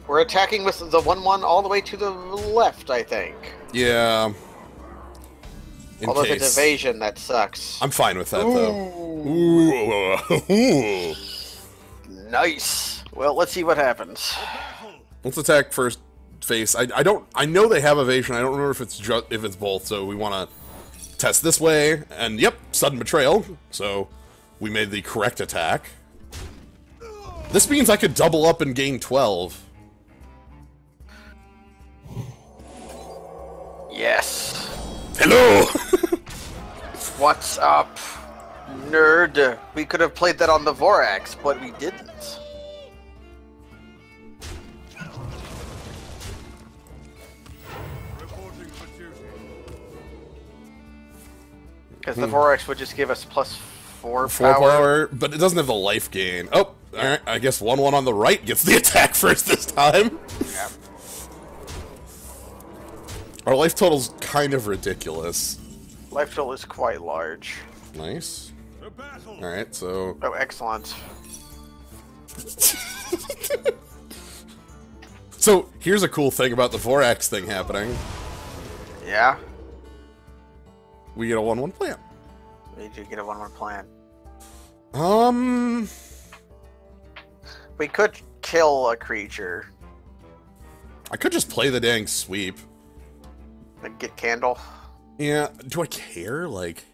We're attacking with the 1/1 all the way to the left, I think. Yeah. Although if it's evasion, that sucks. I'm fine with that, though. Ooh. Nice. Well, let's see what happens. Let's attack first face. I know they have evasion. I don't remember if it's both. So we want to test this way. And yep, sudden betrayal. So we made the correct attack. This means I could double up and gain 12. Yes. Hello. What's up, nerd? We could have played that on the Vorax, but we didn't. Because the Vorax would just give us +4 power, but it doesn't have the life gain. Oh, alright, I guess 1/1 on the right gets the attack first this time. Yeah. Our life total's kind of ridiculous. Life total is quite large. Nice. Alright, so... Oh, excellent. So, here's a cool thing about the Vorax thing happening. Yeah? We get a 1/1 plant. We do get a 1/1 plant. We could kill a creature. I could just play the dang sweep. And get Candle. Yeah, do I care? Like...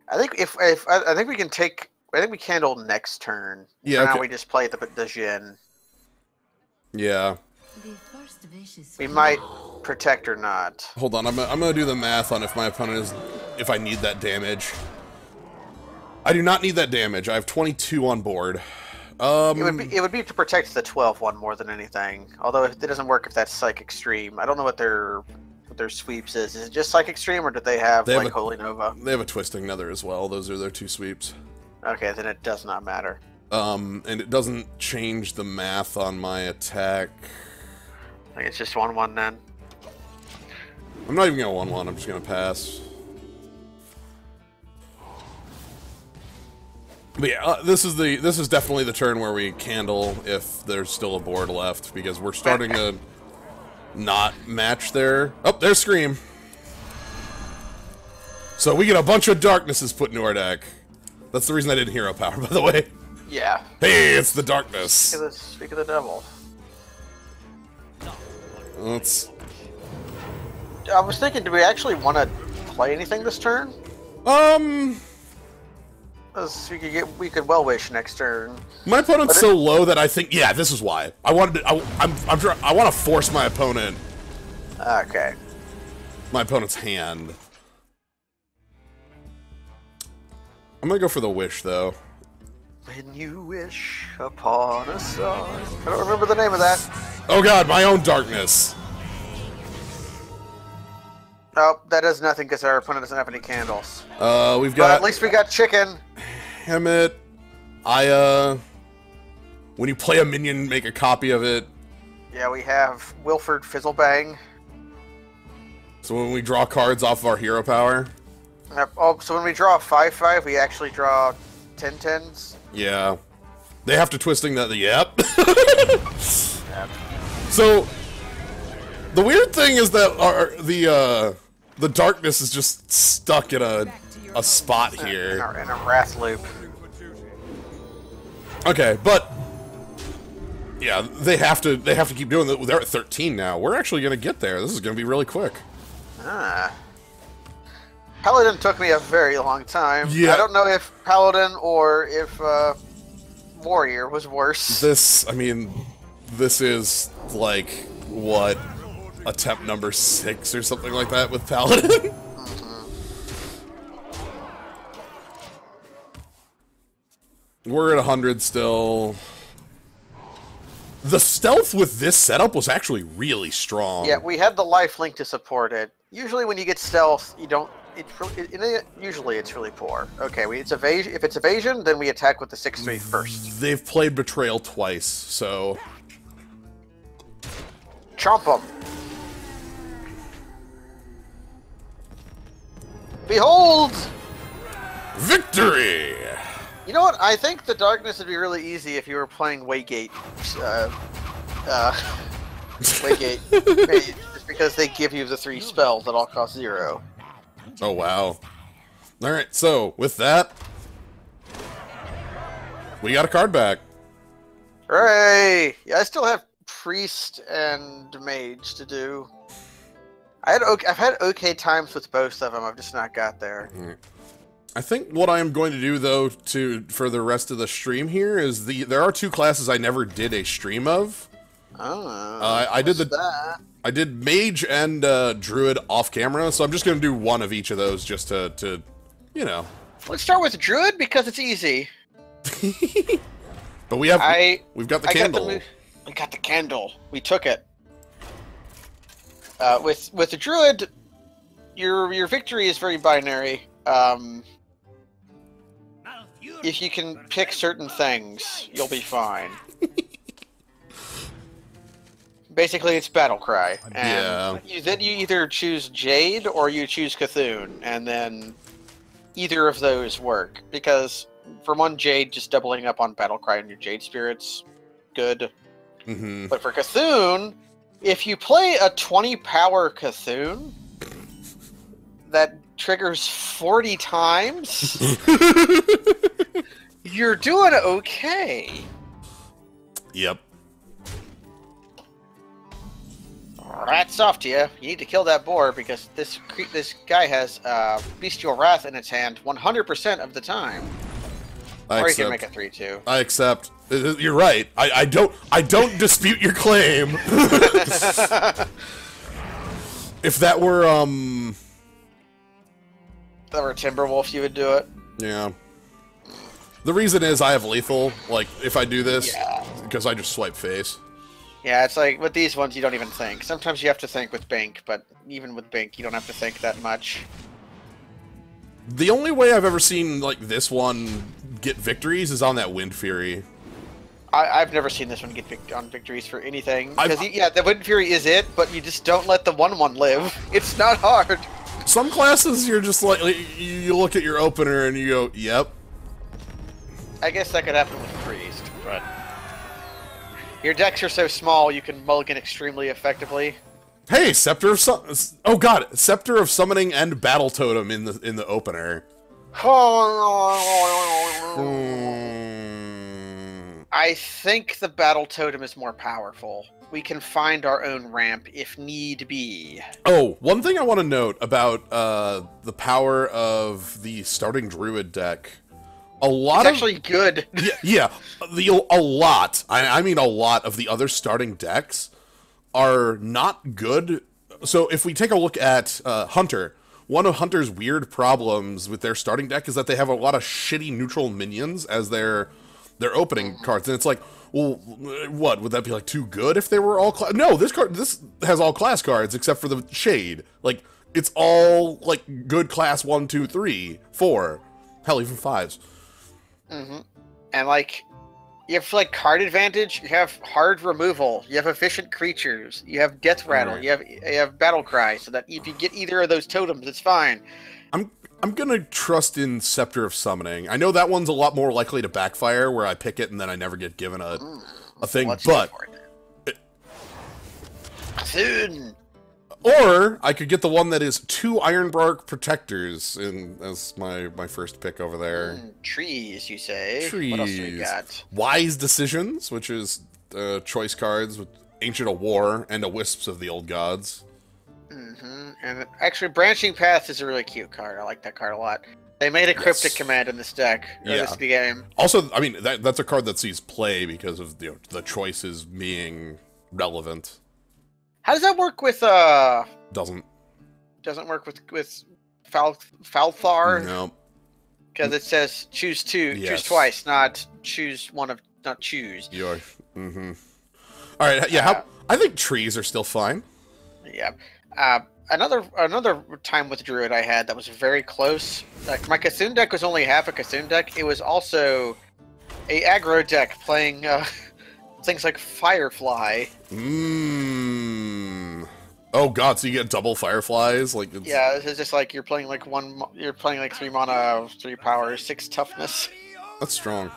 I think I think we can take... I think we Candle next turn. Yeah, now okay. we just play the Jin. Yeah. We might protect or not. Hold on, I'm gonna do the math on if my opponent is... if I need that damage. I do not need that damage. I have 22 on board. It would be to protect the 12/1 more than anything. Although it doesn't work if that's Psychic Extreme. I don't know what their sweeps is. Is it just Psychic Extreme, or do they have like Holy Nova? They have a Twisting Nether as well. Those are their 2 sweeps. Okay, then it does not matter. And it doesn't change the math on my attack. I think it's just 1/1 then. I'm not even gonna 1/1. I'm just gonna pass. But yeah, this is definitely the turn where we Candle if there's still a board left, because we're starting to not match there. Oh, there's Scream. So we get a bunch of darknesses put into our deck. That's the reason I didn't hero power, by the way. Yeah. Hey, it's the darkness. Speak of the devil. Let's... I was thinking, do we actually want to play anything this turn? We could well wish next turn. My opponent's so low that I think, yeah, this is why. I wanted to, I want to force my opponent. Okay. My opponent's hand. I'm gonna go for the wish, though. When you wish upon a star. I don't remember the name of that. Oh god, my own darkness. Oh, that does nothing because our opponent doesn't have any candles. We've But got at least we got chicken. Hemet, when you play a minion, make a copy of it. Yeah, we have Wilford Fizzlebang. So when we draw cards off of our hero power. Oh, so when we draw a 5/5, we actually draw 10/10s. Yeah. They have to twisting that. Yep. Yep. So the weird thing is that the darkness is just stuck in a spot here. In a wrath loop. Okay, but yeah, they have to keep doing that. They're at 13 now. We're actually gonna get there. This is gonna be really quick. Ah. Paladin took me a very long time. Yeah. I don't know if Paladin or if Warrior was worse. This is like what, attempt number 6 or something like that with Paladin. We're at 100 still. The stealth with this setup was actually really strong. Yeah, we had the life link to support it. Usually when you get stealth, you don't... usually it's really poor. Okay, it's evasion. If it's evasion, then we attack with the 6/3 first. They've played Betrayal twice, so... Chomp them! Behold! Victory! You know what? I think the darkness would be really easy if you were playing Waygate. Waygate. Just because they give you the 3 spells that all cost 0. Oh, wow. Alright, so, with that... we got a card back. Hooray! Yeah, I still have Priest and Mage to do. I've had okay times with both of them, I've just not got there. I think what I am going to do, though, for the rest of the stream here is there are 2 classes I never did a stream of. Oh, I did Mage and Druid off camera, so I'm just going to do one of each of those just to you know. Let's start with Druid because it's easy. But we've got the candle. We got the candle. We took it. With the Druid, your victory is very binary. If you can pick certain things, you'll be fine. Basically, it's Battle Cry. And then you either choose Jade or you choose Cthulhu, and then either of those work. Because for one, Jade, just doubling up on Battle Cry and your Jade Spirits, good. Mm-hmm. But for Cthulhu, if you play a 20 power Cthulhu that triggers 40 times, you're doing okay. Yep. Rats off to you. You need to kill that boar because this guy has Bestial Wrath in its hand 100% of the time. Or you can make a 3/2. I accept. You're right. I don't dispute your claim. If that were Timberwolf, you would do it. Yeah. The reason is I have lethal. Like if I do this, because I just swipe face. Yeah, it's like with these ones you don't even think. Sometimes you have to think with Bink, but even with Bink you don't have to think that much. The only way I've ever seen like this one get victories is on that Wind Fury. I've never seen this one get on victories for anything. Because yeah, the Wind Fury is it, but you just don't let the 1/1 live. It's not hard. Some classes you're just like you look at your opener and you go, yep. I guess that could happen with Priest, but your decks are so small you can mulligan extremely effectively. Hey, Scepter of Scepter of Summoning and Battle Totem in the opener. I think the Battle Totem is more powerful. We can find our own ramp if need be. Oh, one thing I want to note about the power of the starting Druid deck. It's actually good. Yeah, a lot. I mean a lot of the other starting decks are not good. So if we take a look at Hunter, one of Hunter's weird problems with their starting deck is that they have a lot of shitty neutral minions as their opening cards, and it's like, well, what would that be like too good if they were all class? No, this has all class cards except for the Shade. Like It's all like good class 1, 2, 3, 4, hell, even 5s. And like, you have like card advantage. You have hard removal. You have efficient creatures. You have death rattle. Right. You have battle cry. So that if you get either of those totems, it's fine. I'm gonna trust in Scepter of Summoning. I know that one's a lot more likely to backfire, where I pick it and then I never get given a thing. Let's But go for it. Soon. or I could get the one that is 2 Ironbark Protectors as my first pick over there. Trees, you say? Trees. What else do we got? Wise Decisions, which is choice cards with Ancient of War and a Wisps of the Old Gods. And actually, Branching Path is a really cute card. I like that card a lot. They made a cryptic command in this deck. Or Yeah. this game. Also, I mean, that's a card that sees play because of the choices being relevant. How does that work with Doesn't work with Falthar? no. Because it says choose two, Yes. choose twice, not choose one of, not choose. You're. All right. Yeah. I think trees are still fine. Yeah. Another time with Druid I had that was very close. Like my Cthulhu deck was only half a Cthulhu deck. It was also a aggro deck playing things like Firefly. Oh god, so you get double fireflies? Like it's... Yeah, it's just like you're playing like 3 mana, 3 power, 6 toughness. That's strong.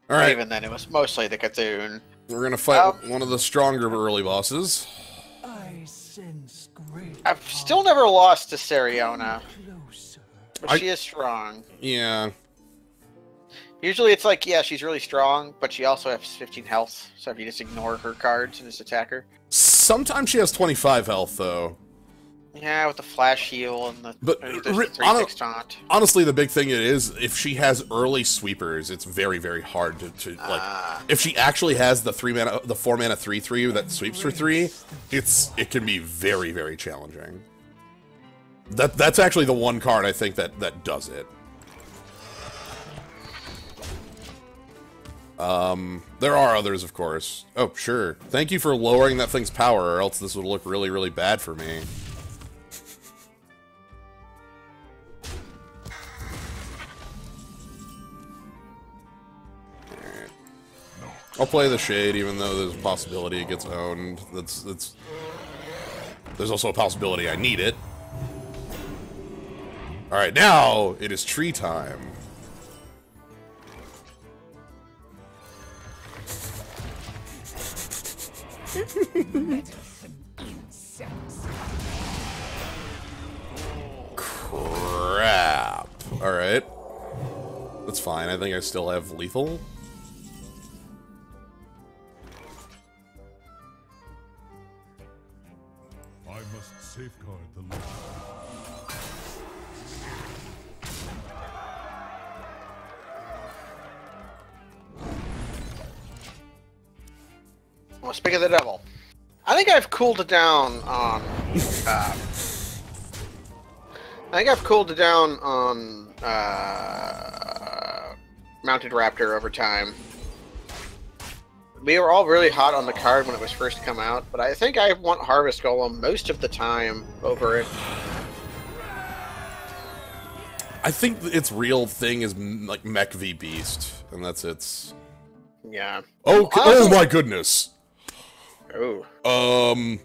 But Alright, even then, it was mostly the Cthulhu. we're gonna fight one of the stronger early bosses. I sense great I've still never lost to Sariona, closer. but she is strong. Yeah. Usually it's like, yeah, she's really strong, but she also has 15 health, so if you just ignore her cards and just attack her. Sometimes she has 25 health, though. Yeah, with the flash heal and the, But, the re- 3/6 taunt. Honestly, the big thing is, if she has early sweepers, it's very, very hard to like... If she actually has the 4 mana 3/3 that sweeps for 3, it can be very, very challenging. That's actually the one card I think that does it. There are others, of course. Oh, sure. Thank you for lowering that thing's power, or else this would look really, really bad for me. Alright. I'll play the Shade, even though there's a possibility it gets owned. There's also a possibility I need it. Alright, now it is tree time. Crap. Alright. That's fine. I think I still have lethal. I must safeguard the land. Well, speak of the devil. I think I've cooled it down on. Mounted Raptor over time. We were all really hot on the card when it was first come out, but I think I want Harvest Golem most of the time over it. I think its real thing is like Mech v Beast, and that's its... Yeah. Okay. Oh my goodness! Oh.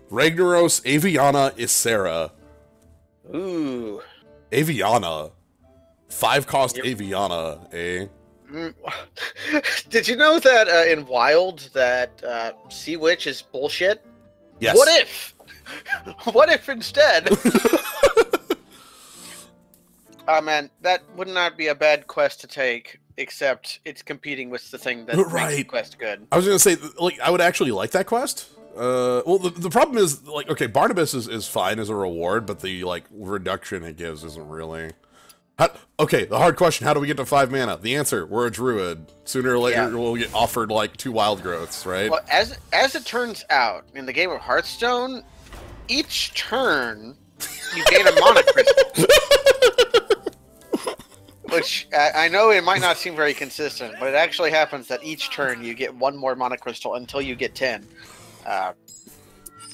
Ragnaros Aviana Isera. Ooh. Aviana. 5-cost Aviana, eh? Did you know that in Wild that Sea Witch is bullshit? Yes. What if? What if instead? Man, that would not be a bad quest to take, except it's competing with the thing that makes the quest good. I was gonna say, like, I would actually like that quest. Well, the problem is, like, okay, Barnabas is fine as a reward, but the, like, reduction it gives isn't really... Okay, the hard question, how do we get to 5 mana? The answer, we're a druid. Sooner or later, we'll get offered, like, 2 wild growths, right? Well, as it turns out, in the game of Hearthstone, each turn, you gain a mana crystal. Which, I know it might not seem very consistent, but it actually happens that each turn you get 1 more mana crystal until you get 10.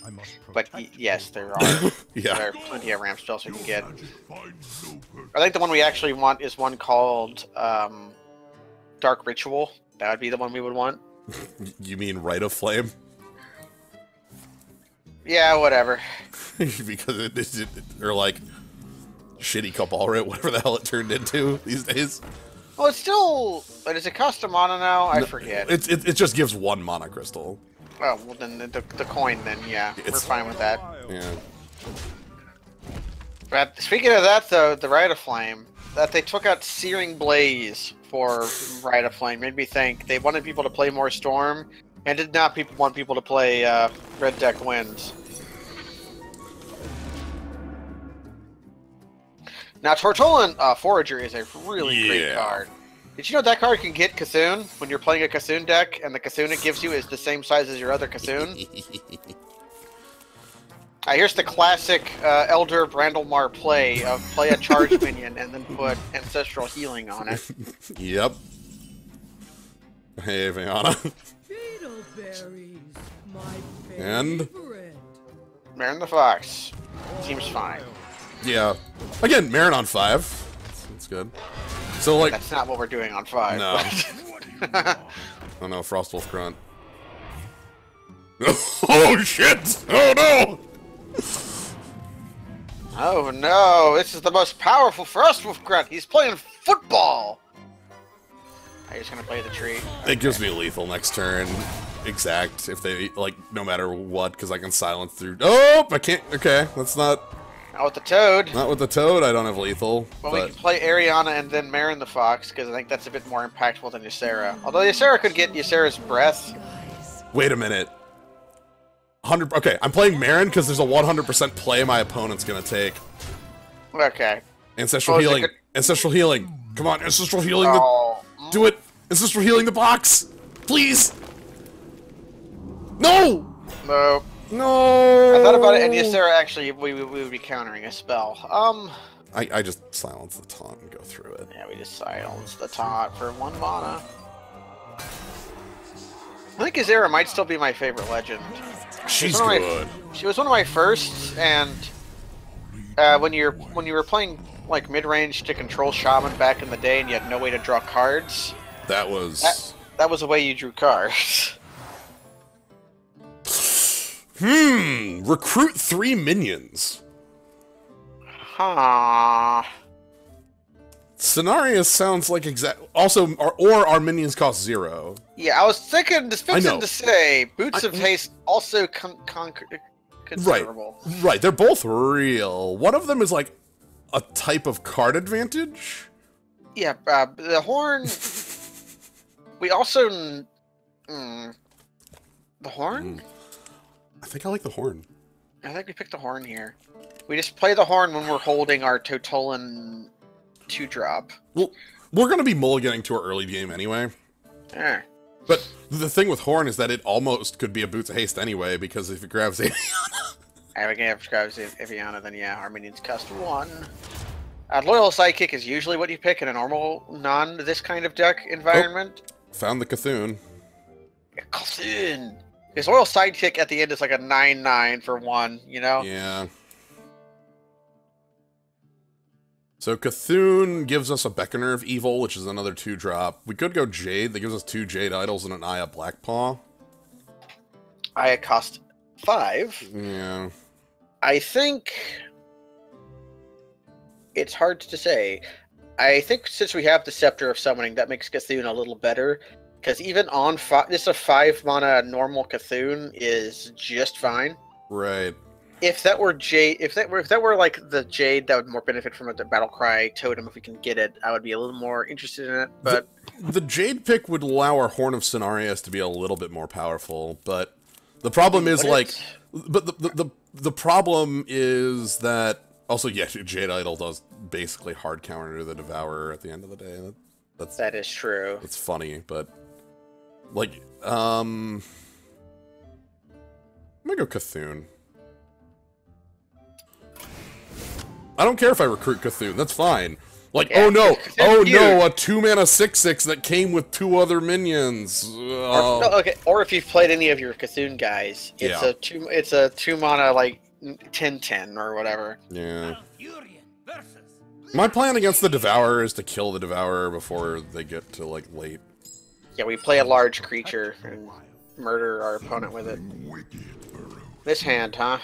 I must But protect yes, there are Yeah. plenty of ramp spells you can get. I think the one we actually want is one called Dark Ritual. That would be the one we would want. You mean Rite of Flame? Yeah, whatever. Because or like shitty Cabalrit, whatever the hell it turned into these days. Well, it's still... But is it custom mana now? I forget. It just gives 1 mana crystal. Oh, well then the coin then, yeah. We're fine with that. Yeah. But speaking of that though, the Rite of Flame, that they took out Searing Blaze for Rite of Flame made me think they wanted people to play more Storm, and did not want people to play Red Deck Winds. Now, Tortolan Forager is a really great card. Did you know that card can get Cthulhu when you're playing a Cthulhu deck, and the Cthulhu it gives you is the same size as your other Cthulhu? Here's the classic Elder Brandlemar play of play a charge minion and then put Ancestral Healing on it. Yep. Hey, Viana. Beetleberries, my And? favorite. Marin the Fox. Seems fine. Yeah. Again, Marin on 5. That's good. So, like... That's not what we're doing on 5. No. But... Oh no, Frostwolf Grunt. Oh shit! Oh no! Oh no, this is the most powerful Frostwolf Grunt. He's playing football. Are you just gonna play the tree? It gives me lethal next turn. Exact, if they, like, no matter what, because I can silence through... Oh! I can't... Okay, that's not... Not with the Toad. Not with the Toad, I don't have lethal. Well, but... we can play Ariana and then Marin the Fox, because I think that's a bit more impactful than Ysera. Although Ysera could get Ysera's Breath. Wait a minute. 100... Okay, I'm playing Marin because there's a 100% play my opponent's gonna take. Okay. Ancestral Oh, is it Healing. good? Ancestral Healing. Come on, Ancestral Healing Oh. the... Do it! Ancestral Healing the box! Please! No! No. No! I thought about it, and Ysera actually, we would be countering a spell. I just silence the taunt and go through it. Yeah, we just silence the taunt for 1 mana. I think Ysera might still be my favorite legend. She's one of good. She was one of my firsts, and when you were playing like mid-range to control Shaman back in the day, and you had no way to draw cards, That was... that was the way you drew cards. Recruit 3 minions. Huh. Cenarius sounds like exact... Also, or our minions cost 0. Yeah, I was thinking, this fits I know. in to say, Boots of Haste also considerable. Right, they're both real. One of them is like a type of card advantage. Yeah, the Horn... we also... the Horn? I think I like the Horn. I think we picked the Horn here. We just play the Horn when we're holding our Totolan 2-drop. Well, we're going to be mulliganing to our early game anyway. Eh. But the thing with Horn is that it almost could be a Boots of Haste anyway, because if it grabs Aviana... If we can have grabs Eviana, then yeah, our minions cost 1. Loyal Sidekick is usually what you pick in a normal, non-this kind of deck environment. Found the Cthulhu. Cthulhu! His Loyal Sidekick at the end is like a 9/9 for 1, you know? Yeah. So Cthulhu gives us a Beckoner of Evil, which is another 2-drop. We could go Jade. That gives us 2 Jade Idols and an Aya Blackpaw. Aya cost 5. Yeah. I think... It's hard to say. I think since we have the Scepter of Summoning, that makes Cthulhu a little better. Because even on this a 5-mana normal Cthulhu is just fine. Right. If that were Jade, if that were like the Jade, that would more benefit from the Battlecry totem. If we can get it, I would be a little more interested in it. But the Jade pick would allow our Horn of Cenarius to be a little bit more powerful. But the problem is the problem is that also Jade Idol does basically hard counter to the Devourer at the end of the day. That is true. It's funny, but like I'm gonna go Cthulhu. I don't care if I recruit Cthulhu, that's fine. Like, Yeah, oh no, oh huge. no, a 2-mana 6/6 that came with 2 other minions. Or, no, okay. Or if you've played any of your Cthulhu guys, it's Yeah. a 2 mana like 10/10 or whatever. Yeah. My plan against the Devourer is to kill the Devourer before they get to, like, late. Yeah, we play a large creature and murder our opponent with it. This hand, huh?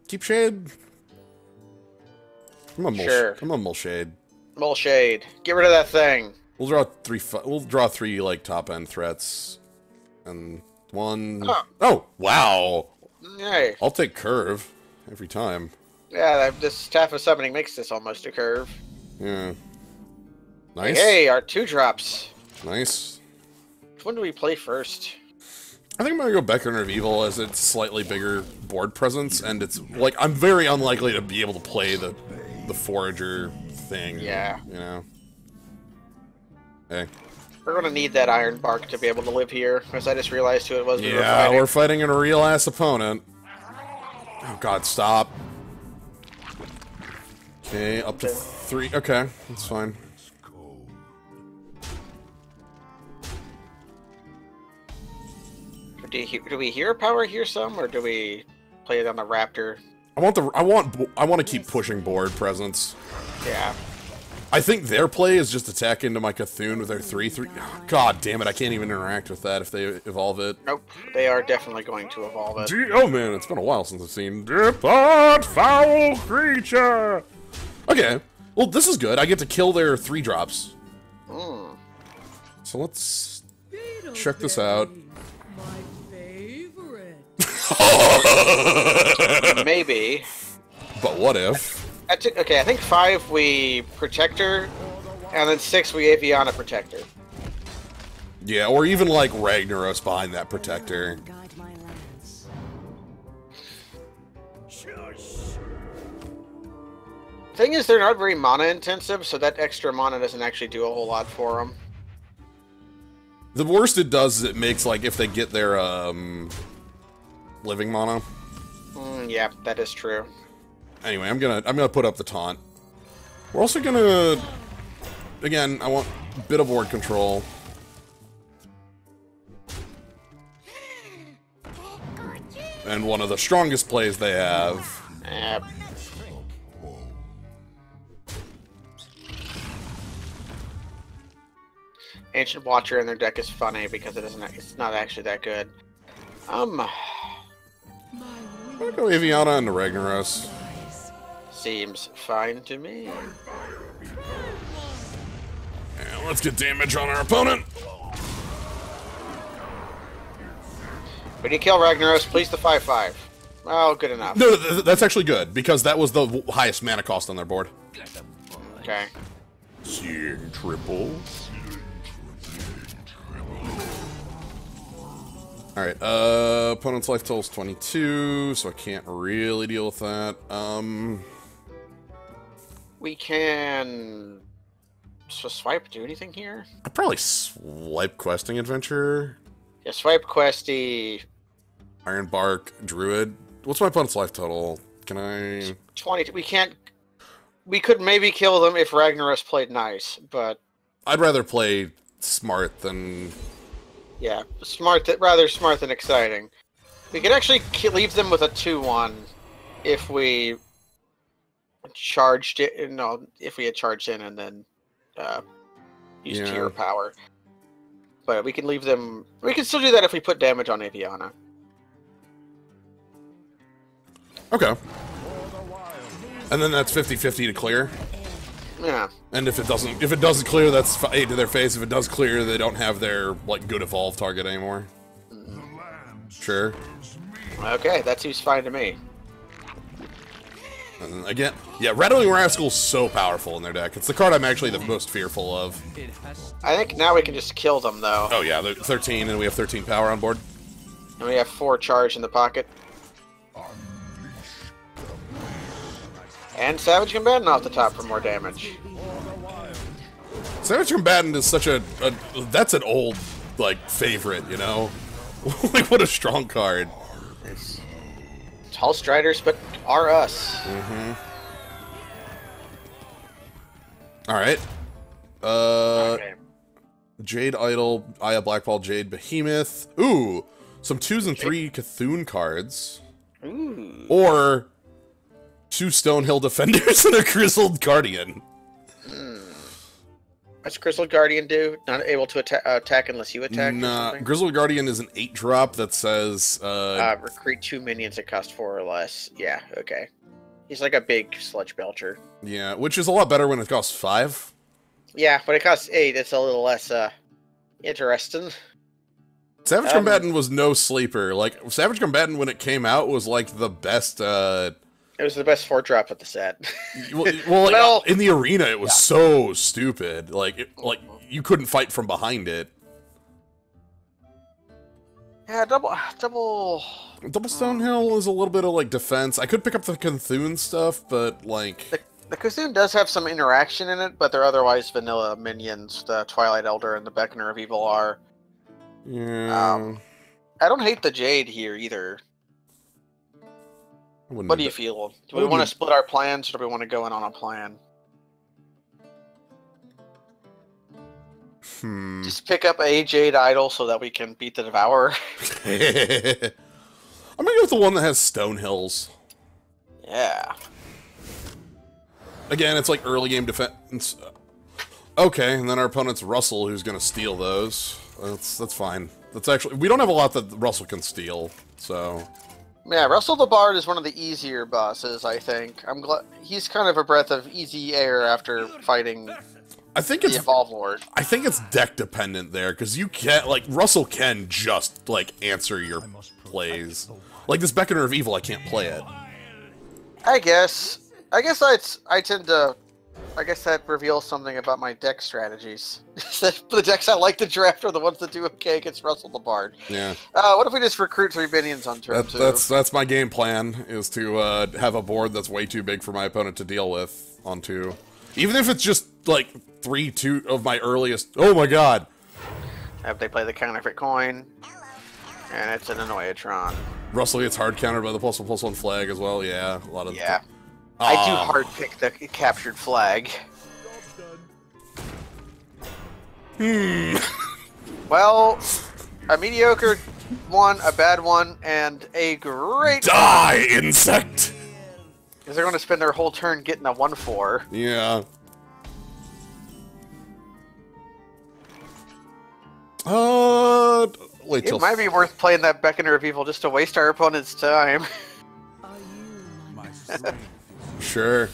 Keep Shade. Come on, Sure. Come on, Mulshade. Mulshade. Get rid of that thing. We'll draw 3. We'll draw 3 like top end threats, and 1. Huh. Oh wow! Hey. I'll take curve every time. Yeah, this Staff of Summoning makes this almost a curve. Yeah. Nice. Hey, our 2-drops. Nice. Which one do we play first? I think I'm gonna go Beckoner of Evil as it's slightly bigger board presence, and it's like I'm very unlikely to be able to play the Forager thing. Yeah. You know. Hey. We're gonna need that Iron Bark to be able to live here, because I just realized who it was we were Yeah, fighting. we're fighting a real ass opponent. Oh god, stop. Okay, up to 3. Okay, that's fine. Do we hear power here some, or do we play it on the Raptor? I want to keep pushing board presence. Yeah. I think their play is just attack into my Cthulhu with their 3/3. Oh, god damn it! I can't even interact with that if they evolve it. Nope. They are definitely going to evolve it. Oh man, it's been a while since I've seen Depart, foul creature. Okay, well this is good. I get to kill their 3-drops. Mm. So let's check this out. My favorite. Maybe. But what if? Okay, I think 5 we Protector, and then 6 we Aviana Protector. Yeah, or even like Ragnaros behind that Protector. Guide my lands. Thing is, they're not very mana intensive, so that extra mana doesn't actually do a whole lot for them. The worst it does is it makes, like, if they get their, living mana. Yeah, that is true. Anyway, I'm gonna put up the taunt. We're also gonna... Again, I want a bit of board control. And one of the strongest plays they have. Yep. Ancient Watcher in their deck is funny because it's not actually that good. I'll go Aviana and Ragnaros. Seems fine to me. And let's get damage on our opponent. When you kill Ragnaros, please the 5/5. Oh, good enough. No, that's actually good, because that was the highest mana cost on their board. Okay. Seeing triple. Alright, opponent's life total's 22, so I can't really deal with that. We can... So swipe do anything here? I'd probably swipe Questing Adventure, Yeah, swipe Questy... Iron Bark, Druid. What's my opponent's life total? Can I... 20... We can't... We could maybe kill them if Ragnaros played nice, but... I'd rather play smart than... Yeah, rather smart than exciting. We could actually leave them with a 2/1 if we charged it. No, if we had charged in and then used tier power. But we can leave them. We can still do that if we put damage on Aviana. Okay. And then that's 50-50 to clear. Yeah. And if it doesn't clear, that's 8 to their face. If it does clear, they don't have their, like, good evolve target anymore. Sure. Okay, that seems fine to me. And then again, yeah, Rattling Rascal's so powerful in their deck. It's the card I'm actually the most fearful of. I think now we can just kill them, though. Oh yeah, they're 13, and we have 13 power on board. And we have 4 charge in the pocket. And Savage Combatant off the top for more damage. Savage Combatant is such that's an old, like, favorite, you know? Like, what a strong card. It's Tall Striders, but are us. Mm-hmm. Alright. Okay. Jade Idol, Aya Blackball, Jade Behemoth. Ooh, some 2s and 3 Cthulhu cards. Ooh. Or 2 Stonehill Defenders and a Grizzled Guardian. What's Grizzled Guardian do? Not able to attack unless you attack or Nah, something? Grizzled Guardian is an 8-drop that says, Recruit 2 minions that cost 4 or less. Yeah, okay. He's like a big sludge belcher. yeah, which is a lot better when it costs 5. Yeah, but it costs 8. It's a little less, interesting. Savage Combatant was no sleeper. Like, Savage Combatant, when it came out, was, like, the best, It was the best 4-drop of the set. well, in the arena, it was so stupid. Like, you couldn't fight from behind it. Yeah, double... Double Stonehill is a little bit of, like, defense. I could pick up the Cthulhu stuff, but, like... The Cthulhu does have some interaction in it, but they're otherwise vanilla minions. The Twilight Elder and the Beckoner of Evil are. Yeah. I don't hate the Jade here either. What do you feel? Do we want to split our plans, or do we want to go in on a plan? Just pick up a Jade Idol so that we can beat the Devourer. I'm gonna go with the one that has Stonehills. Yeah. Again, it's like early game defense. Okay, and then our opponent's Russell, who's gonna steal those. That's fine. That's actually, we don't have a lot that Russell can steal, so. Yeah, Russell the Bard is one of the easier bosses, I think. I'm glad he's kind of a breath of easy air after fighting I think the it's Evolve Lord. I think it's deck dependent there, because you can't, like, Russell can just, like, answer your plays. Like this Beckoner of Evil, I can't play it. I guess I tend to. I guess that reveals something about my deck strategies. The decks I like to draft are the ones that do okay against Russell the Bard. Yeah. What if we just recruit 3 minions on turn 2? That's my game plan, is to have a board that's way too big for my opponent to deal with on 2. Even if it's just, like, 3-2 of my earliest... Oh my god! If they play the counterfeit coin, and it's an Annoyatron. Russell gets hard countered by the +1/+1 flag as well, yeah. A lot of... Yeah. I do hard pick the captured flag. Well, a mediocre one, a bad one, and a great Die, insect! because they're going to spend their whole turn getting a 1/4. Yeah. Wait till... It might be worth playing that Beckoner of Evil just to waste our opponent's time. Are you my slave? Sure.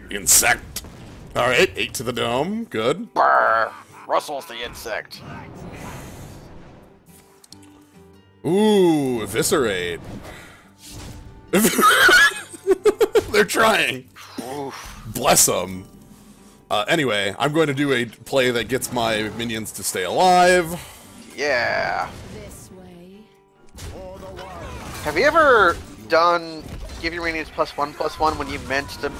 Insect. Alright, 8 to the dome. Good. Brr, Russell's the insect. Ooh, eviscerate. They're trying. Oof. Bless them. Anyway, I'm going to do a play that gets my minions to stay alive. Yeah. This way. Have you ever done give your minions +1/+1 when you meant to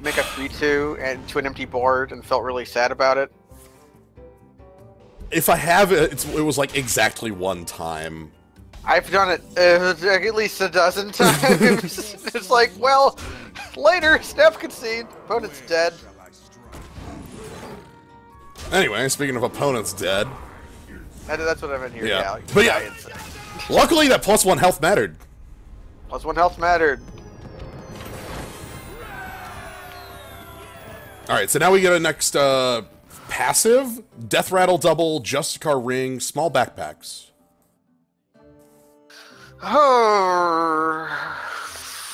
make a 3/2 and to an empty board and felt really sad about it? If I have it, it was like exactly one time. I've done it at least a dozen times. It's like, well, later, snap concede, opponent's dead. Anyway, speaking of opponents dead. That's what I meant here. Yeah. Yeah, But yeah. Luckily, that +1 health mattered. +1 health mattered. Alright, so now we get a next passive. Death Rattle Double, Justicar Ring, Small Backpacks.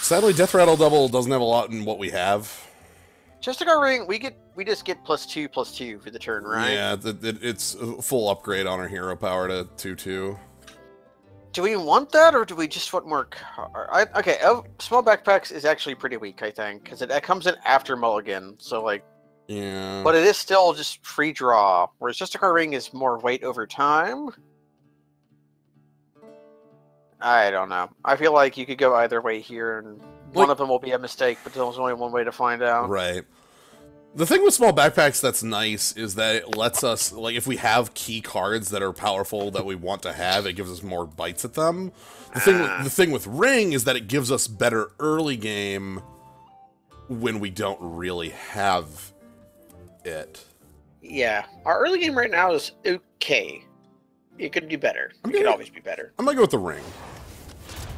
Sadly, Death Rattle Double doesn't have a lot in what we have. Justicar Ring, we just get +2/+2 for the turn, right? Yeah, it's a full upgrade on our hero power to 2/2. Do we want that, or do we just want more? Okay, Small Backpacks is actually pretty weak, I think, because it comes in after Mulligan, so like. Yeah. But it is still just free draw, whereas Justicar Ring is more weight over time. I don't know. I feel like you could go either way here, and one of them will be a mistake, but there's only one way to find out. Right. The thing with Small Backpacks that's nice is that it lets us, like, if we have key cards that are powerful that we want to have, it gives us more bites at them. The thing with Ring is that it gives us better early game when we don't really have it. Yeah, our early game right now is okay. It could be better. It could always be better. I'm gonna go with the ring.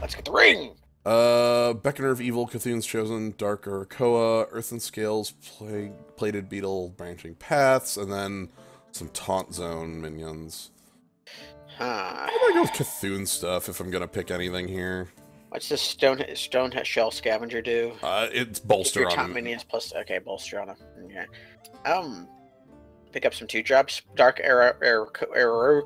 Let's get the ring! Beckoner of Evil, Cthulhu's Chosen, Dark Urakoa, Earthen Scales, Plated Beetle, Branching Paths, and then some Taunt Zone minions. Huh. I'm gonna go with Cthulhu stuff if I'm gonna pick anything here. What's this stone shell scavenger do? It's bolster Your on top him. minions plus bolster on them. Okay. Pick up some 2-drops. Dark Arakura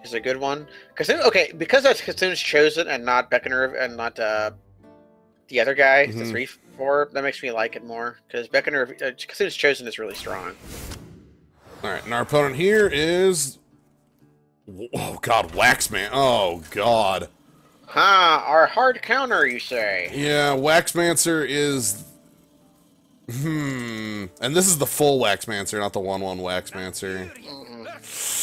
is a good one. Because that's Cthulhu's Chosen and not Beckoner and not the other guy, the 3/4. That makes me like it more because Cthulhu's Chosen is really strong. All right, and our opponent here is, oh god, Waxman. Oh god. Our hard counter, you say? Yeah, Waxmancer is. And this is the full Waxmancer, not the 1/1 Waxmancer.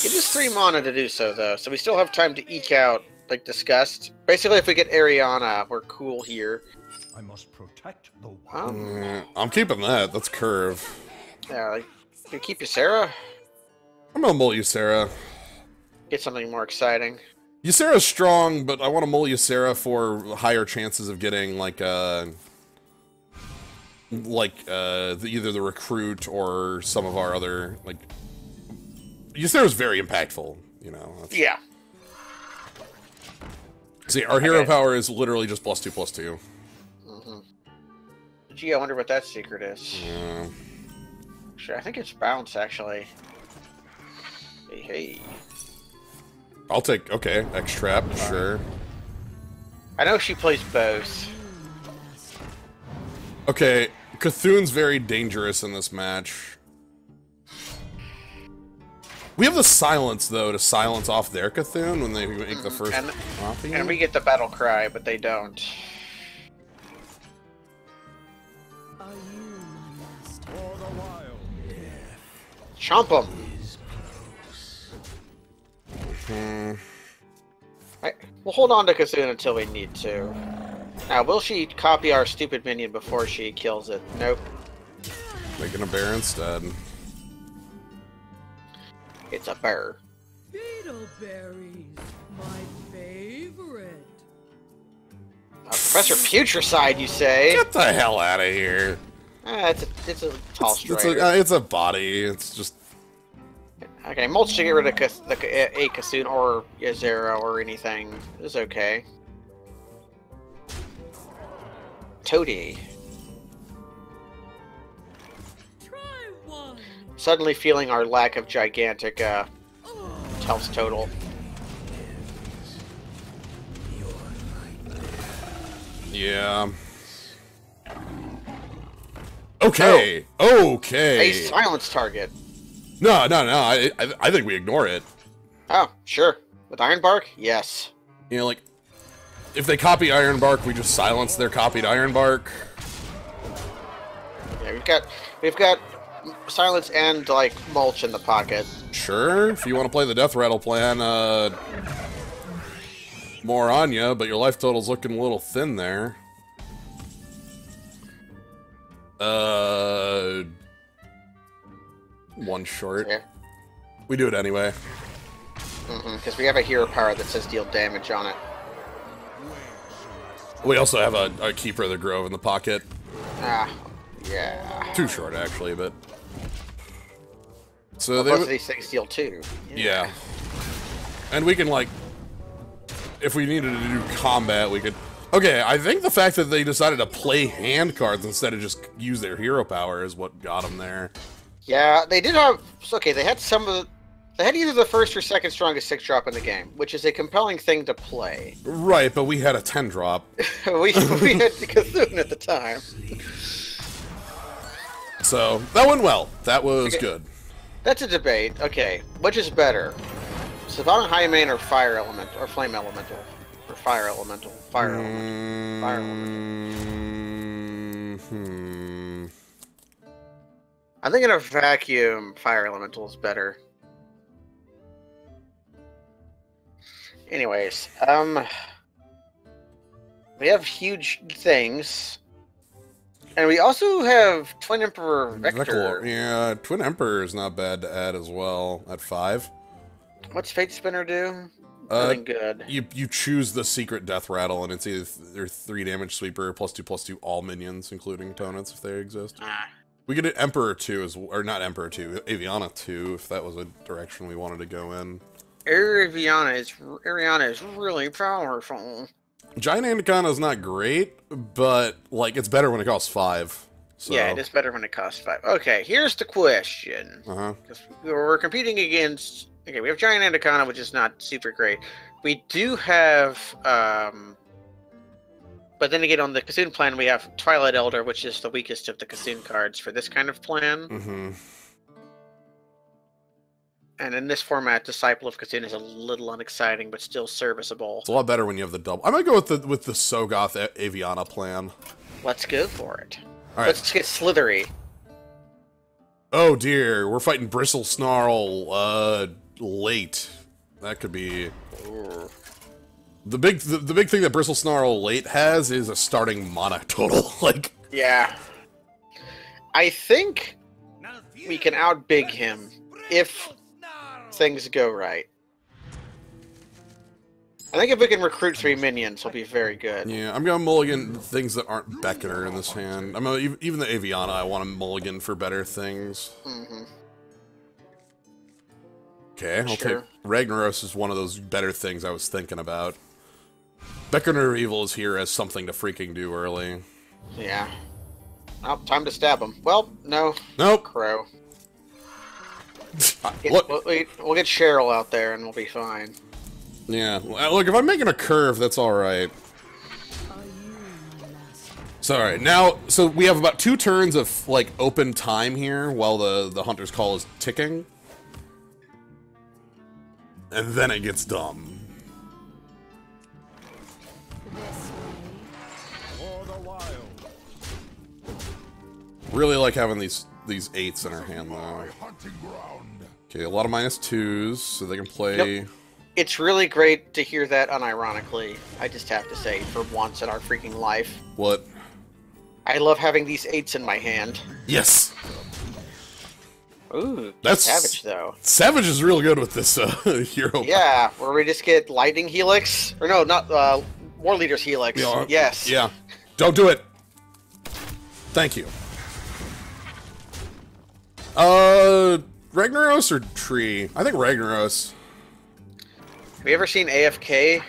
It is 3 mana to do so, though, so we still have time to eke out, like discussed. Basically, if we get Ariana, we're cool here. I must protect the wild. I'm keeping that. That's curve. Yeah, like, can you keep Ysera? I'm gonna mull Ysera. Get something more exciting. Ysera's strong, but I want to mull Ysera for higher chances of getting either the recruit or some of our other Ysera's very impactful, you know. Yeah. See, our hero power is literally just +2/+2. Gee, I wonder what that secret is. Yeah. Sure, I think it's bounce, actually. Hey. I'll take, X-Trap, sure. I know she plays both. Okay, Cthulhu's very dangerous in this match. We have the silence, though, to silence off their Cthulhu when they make the first copy. And we get the battle cry, but they don't. Are you my master? For the wild. Chomp them! We'll hold on to Cthulhu until we need to. Now, will she copy our stupid minion before she kills it? Nope. Making a bear instead. It's a bear. Beetleberries, my favorite. Professor Putricide, you say? Get the hell out of here. It's a tall strider. It's a body. It's just... Okay, mulch to get rid of a Kassoon or Ysera or anything is okay. Toady. Try one. Suddenly feeling our lack of gigantic health total. Yeah. Okay. Okay. A silence target. No. I think we ignore it. Oh, sure. With Ironbark? Yes. You know, like, if they copy Ironbark, we just silence their copied Ironbark. Yeah, we've got silence and like mulch in the pocket. Sure, if you want to play the Death Rattle plan, more on ya, but your life total's looking a little thin there. One short. Yeah. We do it anyway. Because we have a hero power that says deal damage on it. We also have a Keeper of the Grove in the pocket. Ah, yeah. Too short, actually, but... So Both of these things deal too. Yeah. And we can, like... If we needed to do combat, we could... Okay, I think the fact that they decided to play hand cards instead of just use their hero power is what got them there. Yeah, they did have... Okay, they had some of the... They had either the first or second strongest 6-drop in the game, which is a compelling thing to play. Right, but we had a 10-drop. we had Cthulhu at the time. So, that went well. That was good. That's a debate. Okay, which is better? Savannah Highmane or Fire Element? Or Flame Elemental? Or Fire Elemental? Fire Elemental. Fire Elemental. I think in a vacuum, Fire Elemental is better. Anyways, we have huge things. And we also have Twin Emperor Vector. Vector. Yeah, Twin Emperor is not bad to add as well at 5. What's Fate Spinner do? Nothing good. You choose the secret death rattle, and it's either 3 damage sweeper +2/+2 all minions, including opponents if they exist. We could do Emperor 2 or not Emperor 2, Aviana 2 if that was a direction we wanted to go in. Ariana is really powerful. Giant Anaconda is not great, but like it's better when it costs 5. So. Yeah, it is better when it costs 5. Okay, here's the question. We're competing against. Okay, we have Giant Anaconda, which is not super great. We do have. But then again, on the Kassoon plan, we have Twilight Elder, which is the weakest of the Kassoon cards for this kind of plan. And in this format, Disciple of Kassoon is a little unexciting, but still serviceable. It's a lot better when you have the double. I might go with the Sogoth Aviana plan. Let's go for it. All right. Let's get slithery. Oh dear, we're fighting Bristle Snarl late. That could be. Ooh. The big thing that Bristle Snarl late has is a starting mana total. Like. Yeah. I think we can outbig him if things go right. I think if we can recruit 3 minions, he'll be very good. Yeah, I'm gonna mulligan things that aren't Beckoner in this hand. I'm gonna, even the Aviana, I want to mulligan for better things. Okay, I'll take Ragnaros is one of those better things I was thinking about. Beckoner Evil is here as something to freaking do early. Yeah. Oh, time to stab him. Well, no. Nope. Crow. Look. We'll get Cheryl out there and we'll be fine. Yeah, look, if I'm making a curve, that's alright. Sorry, now, so we have about 2 turns of, like, open time here while the Hunter's Call is ticking. And then it gets dumb. Really like having these 8s in our hand, though. Okay, a lot of -2s, so they can play... Yep. It's really great to hear that unironically, I just have to say, for once in our freaking life. What? I love having these 8s in my hand. Yes! Ooh, that's Savage, though. Savage is real good with this hero. Yeah, where we just get Lightning Helix. Or no, not War Leader's Helix. Yeah, yes. Yeah. Don't do it! Thank you. Ragnaros or Tree? I think Ragnaros. Have you ever seen AFK?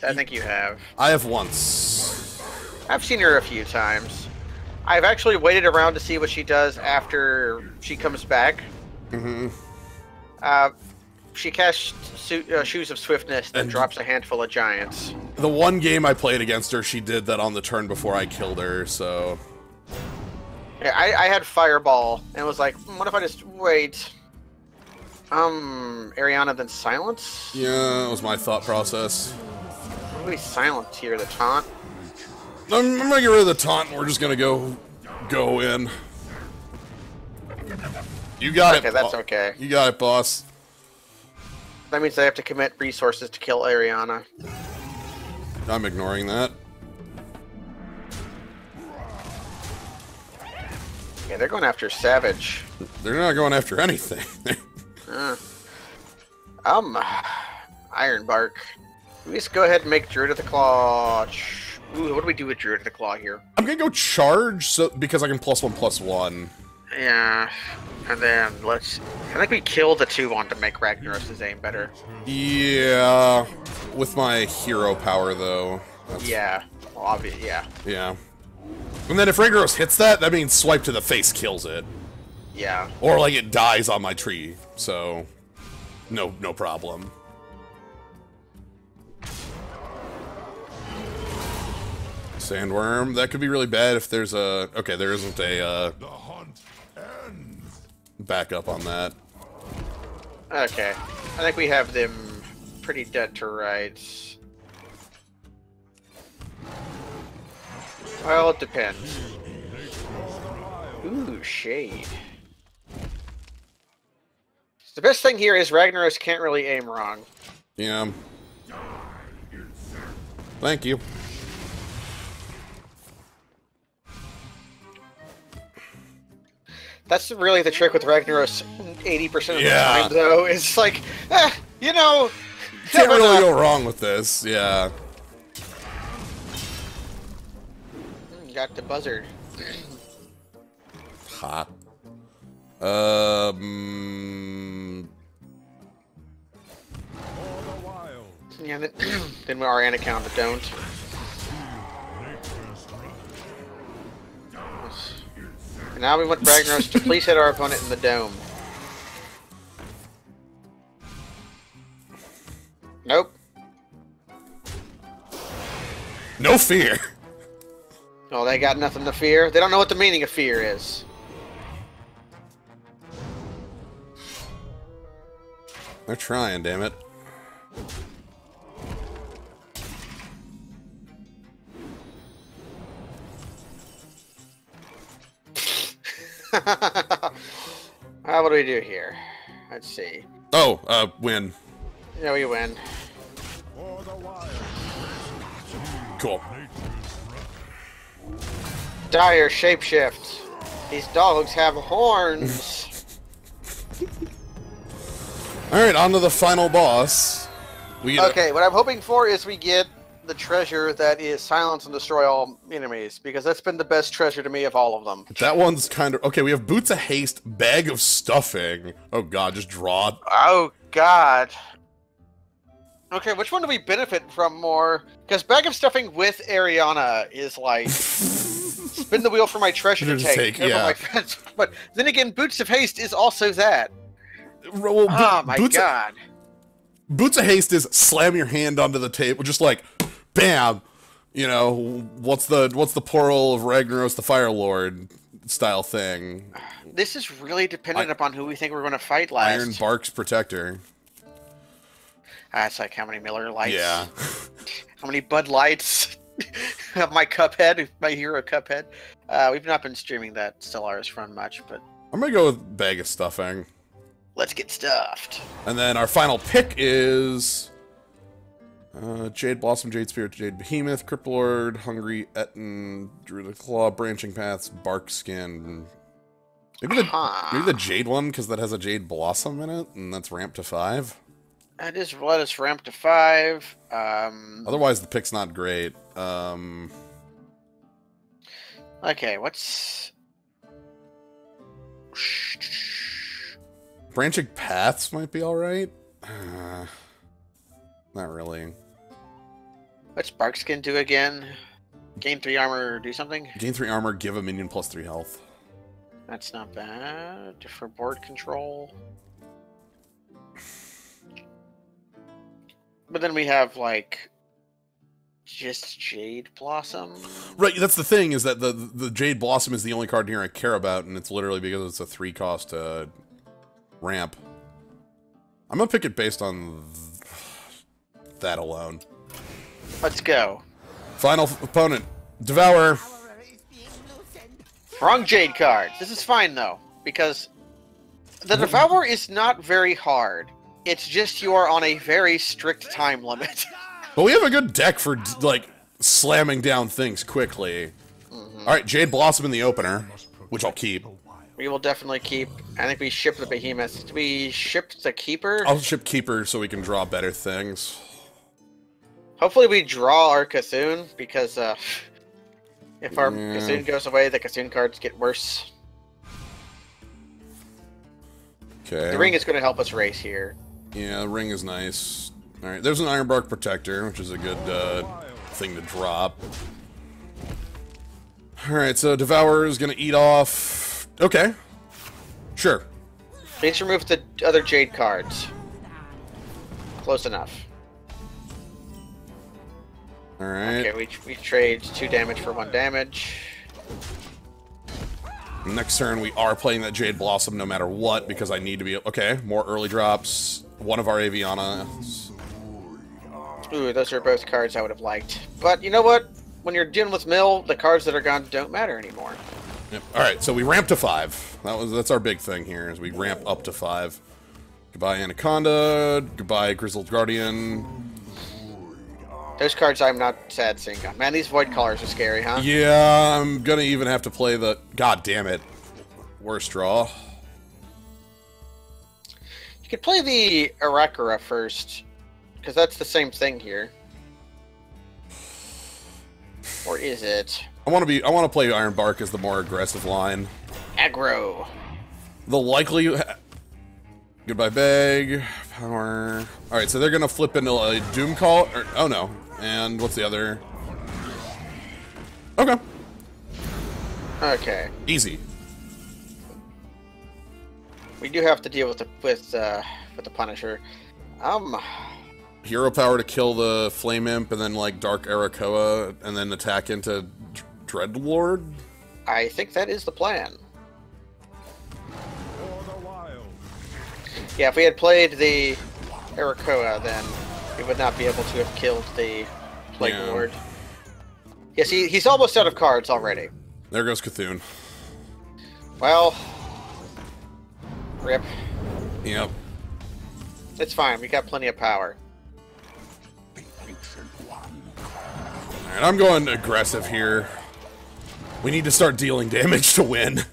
I think you have. I have once. I've seen her a few times. I've actually waited around to see what she does after she comes back. She casts Shoes of Swiftness and drops a handful of giants. The one game I played against her, she did that on the turn before I killed her, so... Yeah, I had Fireball, and was like, what if I just wait? Ariana, then Silence? Yeah, that was my thought process. I'm gonna be silent here, the taunt. I'm gonna get rid of the taunt, and we're just gonna go in. You got it. Okay, that's okay. You got it, boss. That means I have to commit resources to kill Ariana. I'm ignoring that. Yeah, they're going after Savage. They're not going after anything. Ironbark. We just go ahead and make Druid of the Claw. Ooh, what do we do with Druid of the Claw here? I'm gonna go charge because I can +1/+1. Yeah, and then I think we kill the 2-1 to make Ragnaros' aim better. Yeah, with my hero power though. Yeah, well, obviously, yeah. Yeah. And then if Ragnaros hits that means swipe to the face kills it. Yeah. Or like it dies on my tree, so no problem. Sandworm, that could be really bad if there's a... Okay, there isn't a backup on that. Okay. I think we have them pretty dead to rights. Well, it depends. Ooh, Shade. The best thing here is Ragnaros can't really aim wrong. Yeah. Thank you. That's really the trick with Ragnaros 80% of the Yeah. time, though. It's like, you know... Can't really go wrong with this, yeah. Got the buzzard. Ha. For the wild. Yeah, then our anaconda don't. Nature's right. And now we want Ragnaros to please hit our opponent in the dome. Nope. No fear. Oh, they got nothing to fear. They don't know what the meaning of fear is. They're trying, damn it. What do we do here? Let's see. Oh, win. Yeah, we win. For the wild. Cool. Dire shapeshift. These dogs have horns. Alright, on to the final boss. We get Okay, what I'm hoping for is we get the treasure that is silence and destroy all enemies, because that's been the best treasure to me of all of them. that one's kind of... Okay, we have Boots of Haste, Bag of Stuffing. Oh god, just draw. Oh, God. Okay, which one do we benefit from more? Because Bag of Stuffing with Ariana is like... spin the wheel for my treasure to take. Never yeah. my friends. But then again, Boots of Haste is also that. Well, Oh, my Boots God. Boots of Haste is slam your hand onto the table, just like, bam! You know, what's the Portal of Ragnaros the Fire Lord style thing. This is really dependent upon who we think we're going to fight last. Iron Bark's Protector. That's like how many Miller Lights? Yeah. How many Bud Lights? My Cuphead, my hero Cuphead. We've not been streaming that Stellaris run much, but I'm gonna go with Bag of Stuffing. let's get stuffed. And then our final pick is... Jade Blossom, Jade Spirit, Jade Behemoth, Cripplord, Hungry Etten, Druid Claw, Branching Paths, Bark Skin. Maybe the Jade one, because that has a Jade Blossom in it, and that's ramped to 5. That is let us ramp to 5. Otherwise, the pick's not great. Okay, what's... Branching Paths might be alright. Not really. What's Barkskin do again? Gain 3 armor or do something? Gain 3 armor, give a minion plus 3 health. That's not bad. For board control. But then we have, like, just Jade Blossom. Right, that's the thing, is that the Jade Blossom is the only card here I care about, and it's literally because it's a 3 cost ramp. I'm gonna pick it based on that alone. Let's go. Final opponent, Devour. Wrong Jade card. This is fine, though, because the Devour is not very hard. It's just you are on a very strict time limit. But we have a good deck for, like, slamming down things quickly. Alright, Jade Blossom in the opener, which I'll keep. We will definitely keep. I think we ship the Behemoth. Do we ship the Keeper? I'll ship Keeper so we can draw better things. Hopefully we draw our Cthulhu, because if our Cthulhu goes away, the Cthulhu cards get worse. Okay. The ring is going to help us race here. Yeah, the ring is nice. Alright, there's an Ironbark Protector, which is a good thing to drop. Alright, so Devourer is going to eat off... Okay. Sure. Please remove the other Jade cards. Close enough. Alright. Okay, we trade 2 damage for 1 damage. Next turn, we are playing that Jade Blossom no matter what, because I need to be... Okay, more early drops. One of our Avianas. Ooh, those are both cards I would have liked. But you know what? When you're dealing with Mill, the cards that are gone don't matter anymore. Yep. Alright, so we ramp to 5. That's our big thing here, is we ramp up to 5. Goodbye, Anaconda. Goodbye, Grizzled Guardian. Those cards I'm not sad seeing. Man, these Void Callers are scary, huh? Yeah, I'm gonna even have to play the... God damn it. Worst draw. You could play the Arakara first, because that's the same thing here. Or is it? I want to play Ironbark as the more aggressive line. Aggro. The likely... Goodbye, Beg. Power... Alright, so they're gonna flip into a Doom Call... Or, oh, no. And what's the other... Okay. Okay. Easy. We do have to deal with the Punisher. Hero power to kill the Flame Imp, and then, like, Dark Arakoa, and then attack into Dreadlord? I think that is the plan. For the wild. Yeah, if we had played the Arakoa, then we would not be able to have killed the Plague Yeah. Lord. Yes, he's almost out of cards already. There goes Cthulhu. Well, rip. Yep. It's fine. We got plenty of power. Alright, I'm going aggressive here. We need to start dealing damage to win.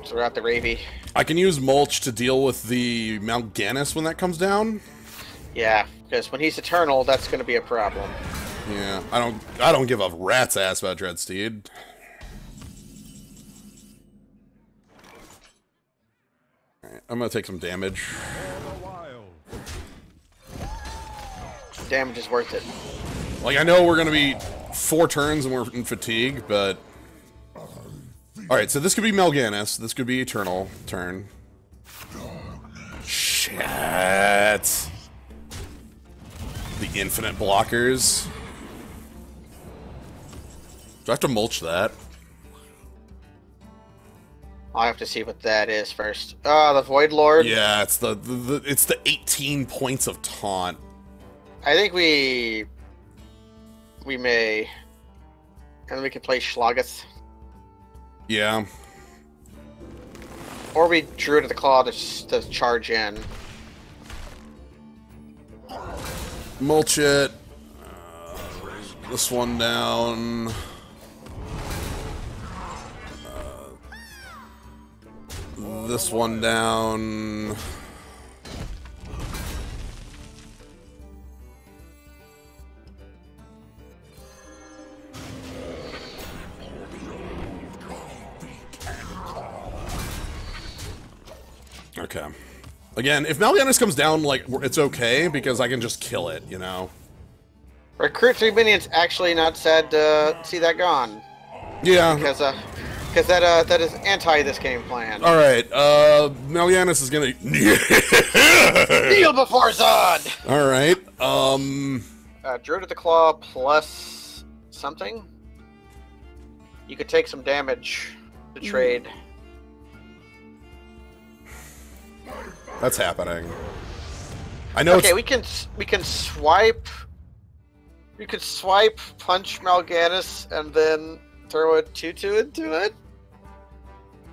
So we're at the Ravy. I can use Mulch to deal with the Mal'Ganis when that comes down. Yeah, because when he's eternal, that's going to be a problem. Yeah, I don't give a rat's ass about Dreadsteed. Alright, I'm gonna take some damage. For the wild. Damage is worth it. Like, I know we're gonna be 4 turns and we're in fatigue, but... Alright, so this could be Mal'Ganis, this could be Eternal turn. Shit. The infinite blockers. Do I have to mulch that? I'll have to see what that is first. The Void Lord. Yeah, it's it's the 18 points of taunt. I think we may, and we can play Schlagath, Yeah. or we Druid of the Claw to charge in. Mulch it. This one down. This one down. Okay. Again, if Mal'Ganis comes down, like, it's okay, because I can just kill it, you know? Recruit 3 minions. Actually, not sad to see that gone, Yeah. because that is anti this game plan. Alright, Mal'Ganis is gonna... Kneel before Zod. Alright, Druid of the Claw plus something. You could take some damage to trade. that's happening. I know Okay, it's... we can swipe. We could swipe, punch Mal'Ganis, and then throw a 2/2 into it.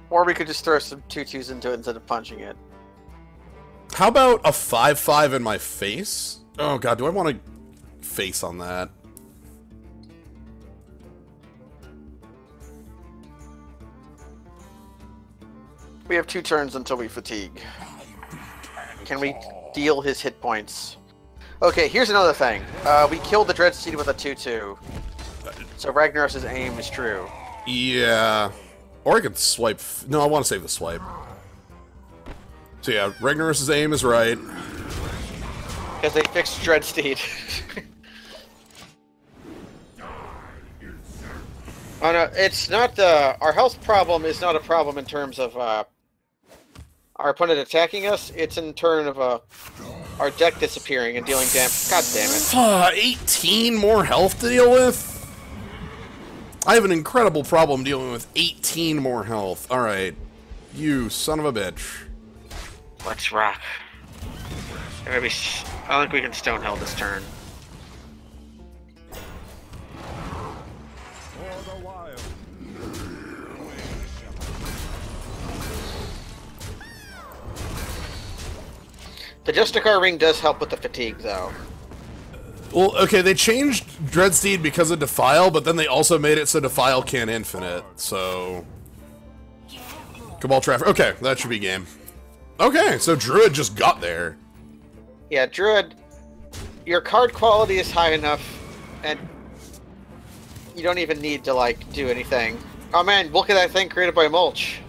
Or we could just throw some 2/2s into it instead of punching it. How about a 5/5 in my face? Oh god, do I want to face on that? We have 2 turns until we fatigue. Can we deal his hit points? Okay, here's another thing. We killed the Dreadsteed with a 2/2. So Ragnaros's aim is true. Yeah. Or I could swipe... No, I want to save the swipe. So yeah, Ragnaros's aim is right. Because they fixed Dreadsteed. Oh no, it's not our health problem is not a problem in terms of our opponent attacking us. It's in turn of our deck disappearing and dealing damage. God damn it! 18 more health to deal with? I have an incredible problem dealing with 18 more health. Alright. You son of a bitch. Let's rock. Maybe I don't think we can Stonehell this turn. For the wild. The Justicar Ring does help with the fatigue, though. Well, okay, they changed Dreadsteed because of Defile, but then they also made it so Defile can't infinite, so... Cabal traffic. Okay, that should be game. Okay, so Druid just got there. Yeah, Druid, your card quality is high enough, and you don't even need to, like, do anything. Oh man, look at that thing created by Mulch.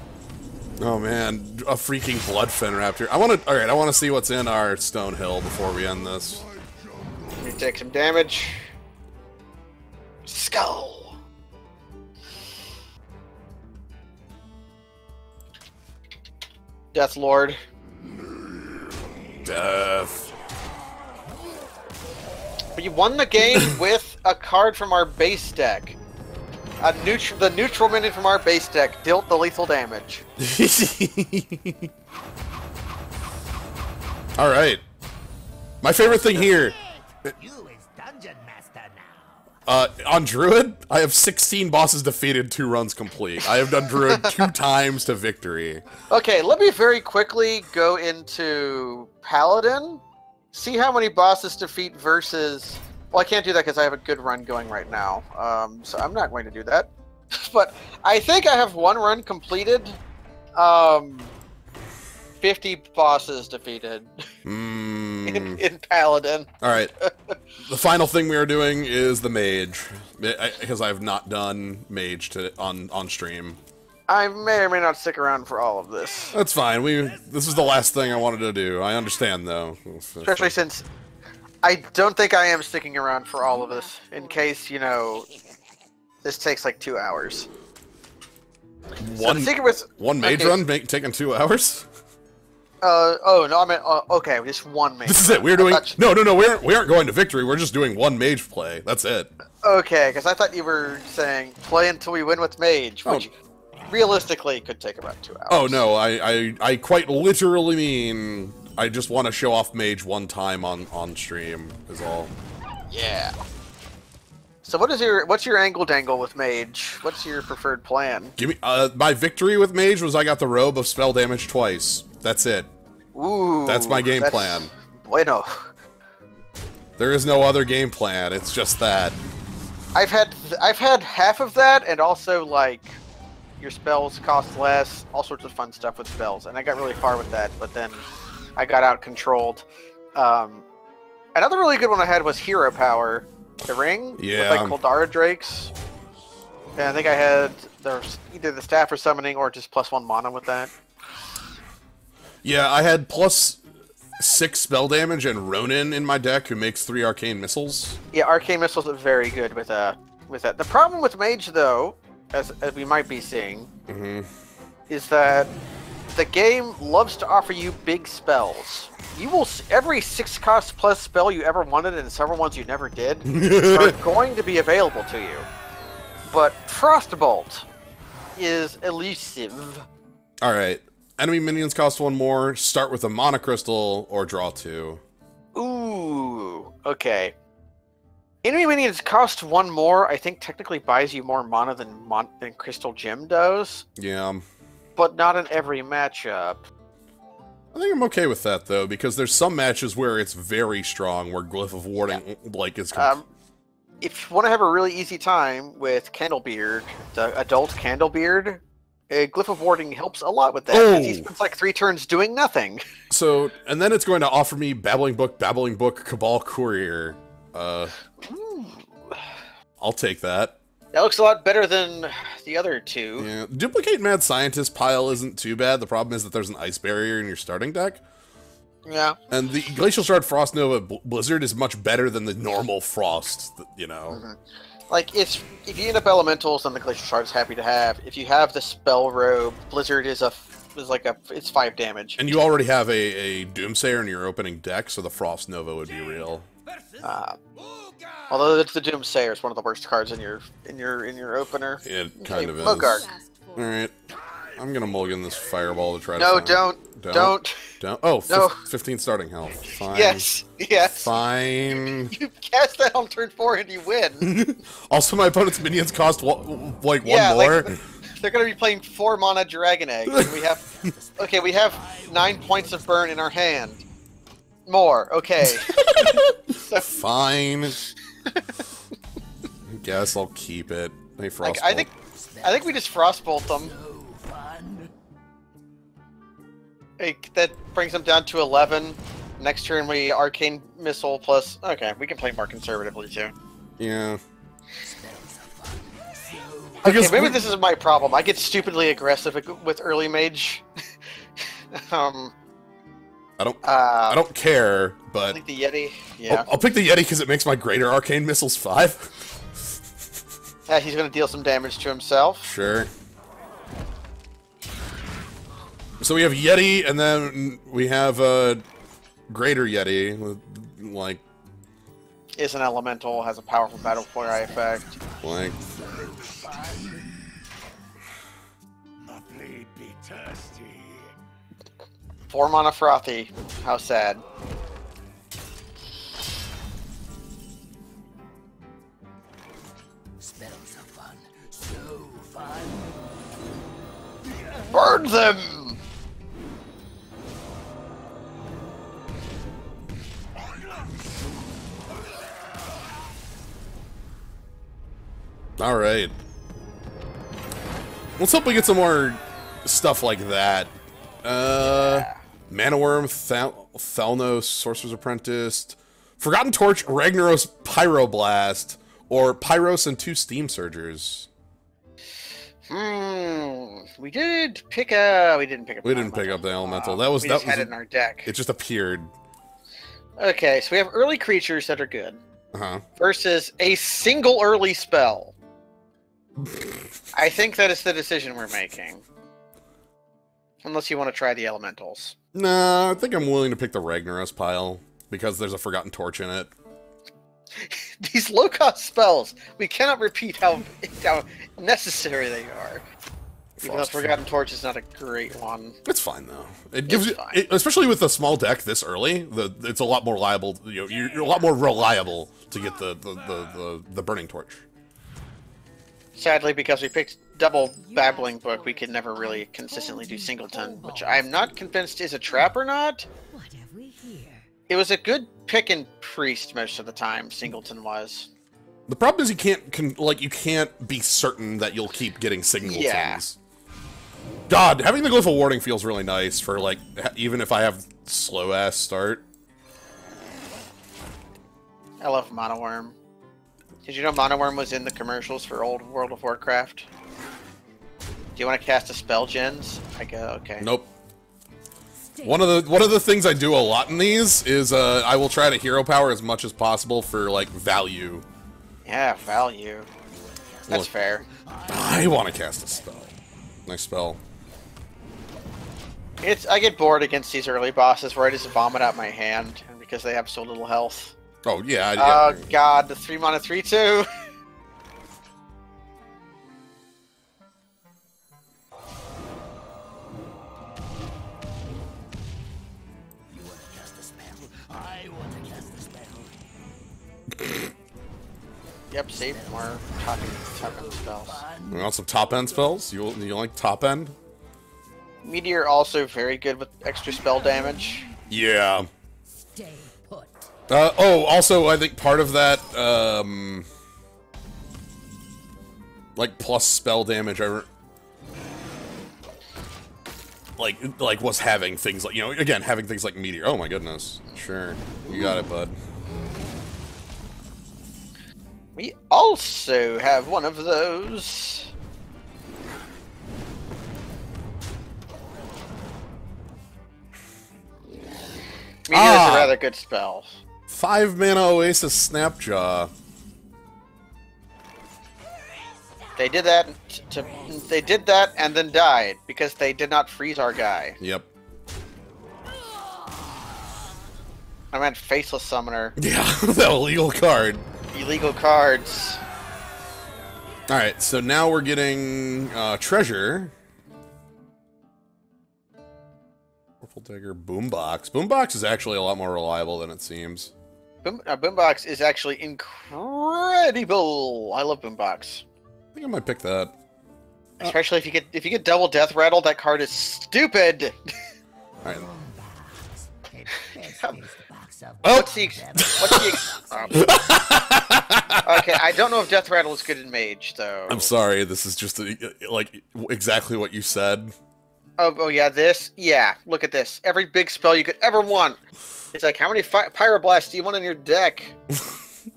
Oh man, a freaking Bloodfen Raptor. Alright, I want to see what's in our Stone Hill before we end this. Let me take some damage. Skull. Death Lord. Death. We won the game with a card from our base deck. The neutral minion from our base deck dealt the lethal damage. Alright. My favorite thing here. You is Dungeon Master now. On Druid, I have 16 bosses defeated, 2 runs complete. I have done Druid 2 times to victory. Okay, let me very quickly go into Paladin. See how many bosses defeat versus... Well, I can't do that because I have a good run going right now. So I'm not going to do that. But I think I have 1 run completed. 50 bosses defeated in Paladin. Alright. The final thing we are doing is the Mage. Because I have not done Mage on stream. I may or may not stick around for all of this. That's fine. This is the last thing I wanted to do. I understand, though. Especially since I don't think I am sticking around for all of this, in case, you know, this takes like 2 hours. One, so the secret was, one Mage run taking 2 hours? Oh, no, I meant, okay, just one Mage. This is it. We're doing... No, we aren't going to victory. We're just doing 1 Mage play. That's it. Okay, because I thought you were saying play until we win with Mage, which realistically could take about 2 hours. Oh, no, I quite literally mean... I just want to show off Mage 1 time on stream, is all. Yeah. So what's your angle dangle with Mage? What's your preferred plan? Give me my victory with Mage was I got the robe of spell damage twice. That's it. Ooh. That's my game plan. Bueno. There is no other game plan. It's just that. I've had half of that, and also like your spells cost less, all sorts of fun stuff with spells, and I got really far with that, but then I got out controlled. Another really good one I had was Hero Power, the ring with like Koldara Drakes. And I think I had either the Staff for Summoning or just +1 mana with that. Yeah, I had +6 spell damage and Ronin in my deck, who makes 3 arcane missiles. Yeah, arcane missiles are very good with that. The problem with Mage, though, as we might be seeing, is that the game loves to offer you big spells. You will every 6-cost plus spell you ever wanted and several ones you never did are going to be available to you. But Frostbolt is elusive. All right, enemy minions cost 1 more. Start with a mana crystal or draw 2. Ooh, okay. Enemy minions cost 1 more. I think technically buys you more mana than Crystal Gem does. Yeah. But not in every matchup. I think I'm okay with that, though, because there's some matches where it's very strong, where Glyph of Warding, like, is... If you want to have a really easy time with Candlebeard, the adult Candlebeard, Glyph of Warding helps a lot with that. Oh. He spends like 3 turns doing nothing. So, and then it's going to offer me Babbling Book, Cabal Courier. I'll take that. That looks a lot better than the other 2. Yeah, Duplicate Mad Scientist pile isn't too bad. The problem is that there's an Ice Barrier in your starting deck. Yeah. And the Glacial Shard Frost Nova Blizzard is much better than the normal Frost, you know. Like, if you end up Elementals, then the Glacial Shard is happy to have. If you have the Spell Robe, Blizzard it's 5 damage. And you already have a Doomsayer in your opening deck, so the Frost Nova would be real. Although the Doomsayer is one of the worst cards in your opener. It kind of is. Mogart. Alright. I'm gonna mulligan this Fireball to try to No, find... don't. Oh, No. 15 starting health. Fine. Yes. Fine. You cast that on turn 4 and you win. Also, my opponent's minions cost, one more? Like, they're going to be playing 4 mana Dragon Egg. We have 9 points of burn in our hand. More. Okay. Fine. I guess I'll keep it. Hey, Frostbolt. I think we just Frostbolt them. That brings them down to 11. Next turn we Arcane Missile plus... Okay, we can play more conservatively too. Yeah. Okay, maybe this is my problem. I get stupidly aggressive with early Mage. I don't care, but... I think the Yeti, yeah. I'll pick the Yeti because it makes my Greater Arcane Missiles 5. Yeah, he's going to deal some damage to himself. Sure. So we have Yeti, and then we have Greater Yeti, with, like... Is an elemental, has a powerful battle cry effect. Like... Lovely be thirsty. 4 mana Frothy. How sad. Spells are fun. So fun. Burn them! Alright. Let's hope we get some more stuff like that. Mana Worm, Thalnos, Sorcerer's Apprentice, Forgotten Torch, Ragnaros, Pyroblast, or Pyros and 2 Steam Surgers. We did pick a... We didn't pick up. We didn't pick up the Elemental. That was... We just had it in our deck. It just appeared. Okay, so we have early creatures that are good. Uh-huh. Versus a single early spell. I think that is the decision we're making. Unless you want to try the elementals. Nah, I think I'm willing to pick the Ragnaros pile, because there's a Forgotten Torch in it. These low-cost spells, we cannot repeat how necessary they are. Even though Forgotten Torch is not a great one. It's fine, though. It gives you, especially with a small deck this early, it's a lot more liable, you know, you're a lot more reliable to get the Burning Torch. Sadly, because we picked double Babbling Book, we can never really consistently do Singleton, which I'm not convinced is a trap or not. What have we here? It was a good pick in Priest most of the time, Singleton was. The problem is you can't be certain that you'll keep getting Singletons. Yeah. God, having the Glyph of Warding feels really nice for, like, even if I have slow-ass start. I love Mana Worm. Did you know Mana Worm was in the commercials for old World of Warcraft? Do you want to cast a spell, Jens? I go, okay. Nope. One of the things I do a lot in these is I will try to hero power as much as possible for, like, value. Yeah, value. That's fair. I want to cast a spell. Nice spell. I get bored against these early bosses where I just vomit out my hand, and because they have so little health. Oh, yeah. Oh, God, the 3 mana 3/2. You want to cast a spell? I want to cast a spell. Yep, save more top-end spells. You want some top-end spells? You like top-end? Meteor also very good with extra spell damage. Yeah. Stay put. Also, I think part of that, like, plus spell damage, like, was having things like, you know, again, having things like Meteor. Oh my goodness. Sure. You got it, bud. We also have one of those. Meteor is a rather good spell. 5 mana Oasis Snapjaw. They did that. They did that and then died because they did not freeze our guy. Yep. I meant Faceless Summoner. Yeah, that illegal card. Illegal cards. Alright, so now we're getting Treasure. Purple Dagger, Boombox. Boombox is actually a lot more reliable than it seems. Boombox is actually incredible. I love Boombox. I think I might pick that. Especially if you get double Death Rattle, that card is stupid. Alright. What's the okay, I don't know if Death Rattle is good in Mage, though. I'm sorry, this is just, like, exactly what you said. Oh yeah, this. Yeah, look at this. Every big spell you could ever want. It's like, how many Pyroblasts do you want in your deck?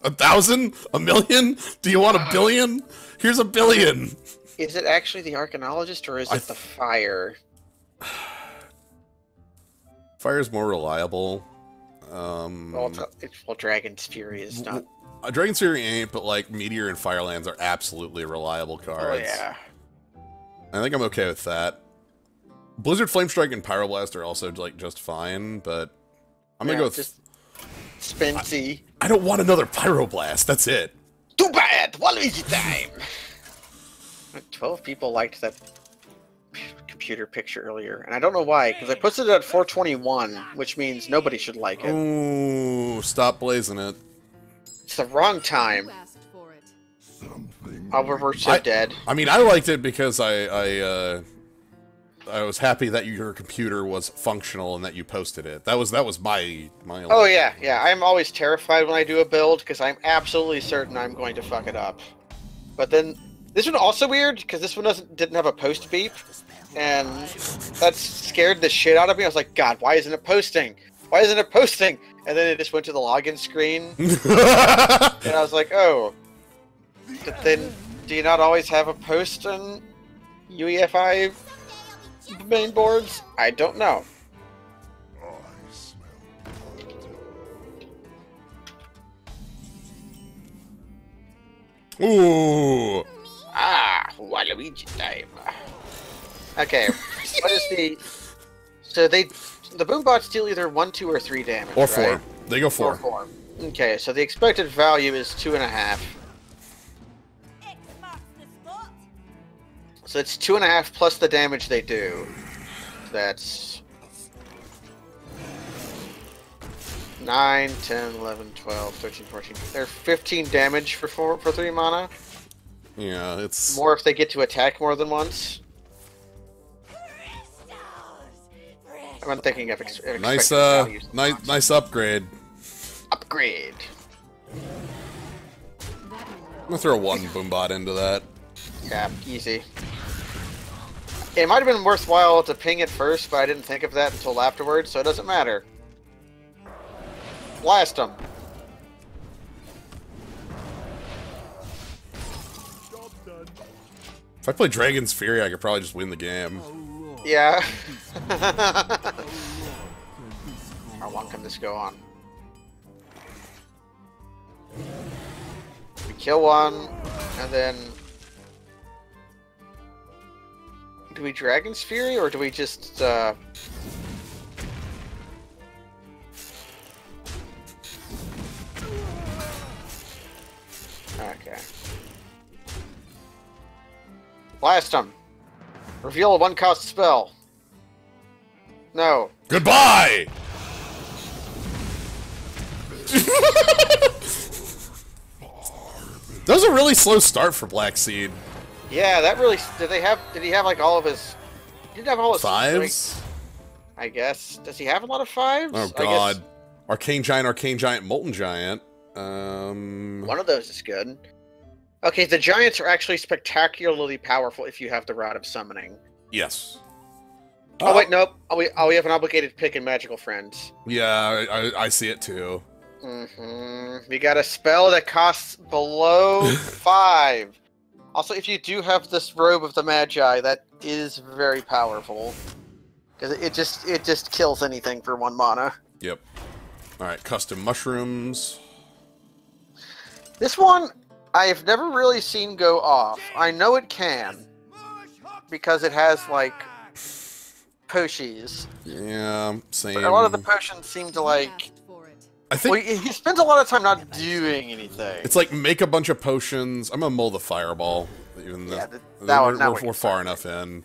1,000? A million? Do you want a billion? Here's a billion. Is it actually the Arcanologist, or is it the Fire? Fire's more reliable. Well, Dragon's Fury is not. Dragon's Fury ain't, but like Meteor and Firelands are absolutely reliable cards. Oh yeah. I think I'm okay with that. Blizzard Flamestrike and Pyroblast are also like just fine, but I'm gonna go with just Spency. I don't want another Pyroblast. That's it. Too bad. One easy time. 12 people liked that computer picture earlier, and I don't know why, because I posted it at 421, which means nobody should like it. Ooh, stop blazing it. It's the wrong time. However, so dead. I mean, I liked it because I was happy that your computer was functional and that you posted it. That was my only... Oh yeah, yeah. I'm always terrified when I do a build because I'm absolutely certain I'm going to fuck it up. But then this one also weird because this one didn't have a post beep, and that scared the shit out of me. I was like, God, why isn't it posting? Why isn't it posting? And then it just went to the login screen, and I was like, oh. But then, do you not always have a post on UEFI main boards? I don't know. Ooh. Ah, Waluigi time. Okay, what is the... So the boombots deal either 1, 2, or 3 damage, Or 4. right? They go 4. Or 4. Okay, so the expected value is 2.5. So it's 2.5 plus the damage they do. That's 9, 10, 11, 12, 13, 14. They're 15 damage for 3 mana. Yeah, it's More if they get to attack more than once. I'm thinking of nice. Nice upgrade. Upgrade. I'm gonna throw 1 boombot into that. Yeah, easy. It might have been worthwhile to ping it first, but I didn't think of that until afterwards, so it doesn't matter. Blast them. If I play Dragon's Fury, I could probably just win the game. Yeah. How long can this go on? We kill one, and then... Do we Dragon's Fury, or do we just, Okay. Blast him! Reveal a 1-cost spell! No. Goodbye! That was a really slow start for Black Seed. Yeah, that really... Did he have like all of his... He didn't have all his... 5s? I guess. Does he have a lot of 5s? Oh god. Arcane Giant, Molten Giant. One of those is good. Okay, the giants are actually spectacularly powerful if you have the Rod of Summoning. Yes. Oh wait, nope. We have an obligated pick in Magical Friends. Yeah, I see it too. We got a spell that costs below 5. Also, if you do have this Robe of the Magi, that is very powerful. Because it just kills anything for 1 mana. Yep. Alright, custom mushrooms. This one, I've never really seen go off. I know it can. Because it has, like, potions. Yeah, same. But a lot of the potions seem to, like... I think... Well, he spends a lot of time not doing anything. It's like, make a bunch of potions. I'm gonna mull the fireball. Even yeah, we're far enough in.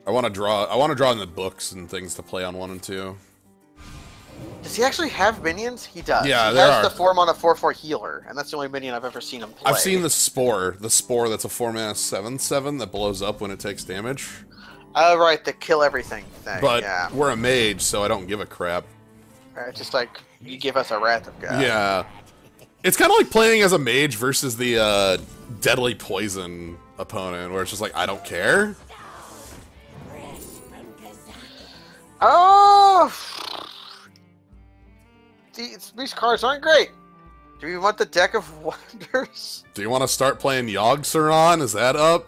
I want to draw in the books and things to play on 1 and 2. Does he actually have minions? He does. Yeah, he there has are. the 4-mana 4/4 healer, and that's the only minion I've ever seen him play. I've seen the spore. The spore that's a 4-mana 7/7 that blows up when it takes damage. Oh, right, the kill everything thing. But yeah. we're a mage, so I don't give a crap. Just like, you give us a Wrath of God. Yeah. It's kind of like playing as a mage versus the deadly poison opponent, where it's just like, I don't care. Oh! These cards aren't great. Do you want the Deck of Wonders? Do you want to start playing Yogg-Saron? Is that up?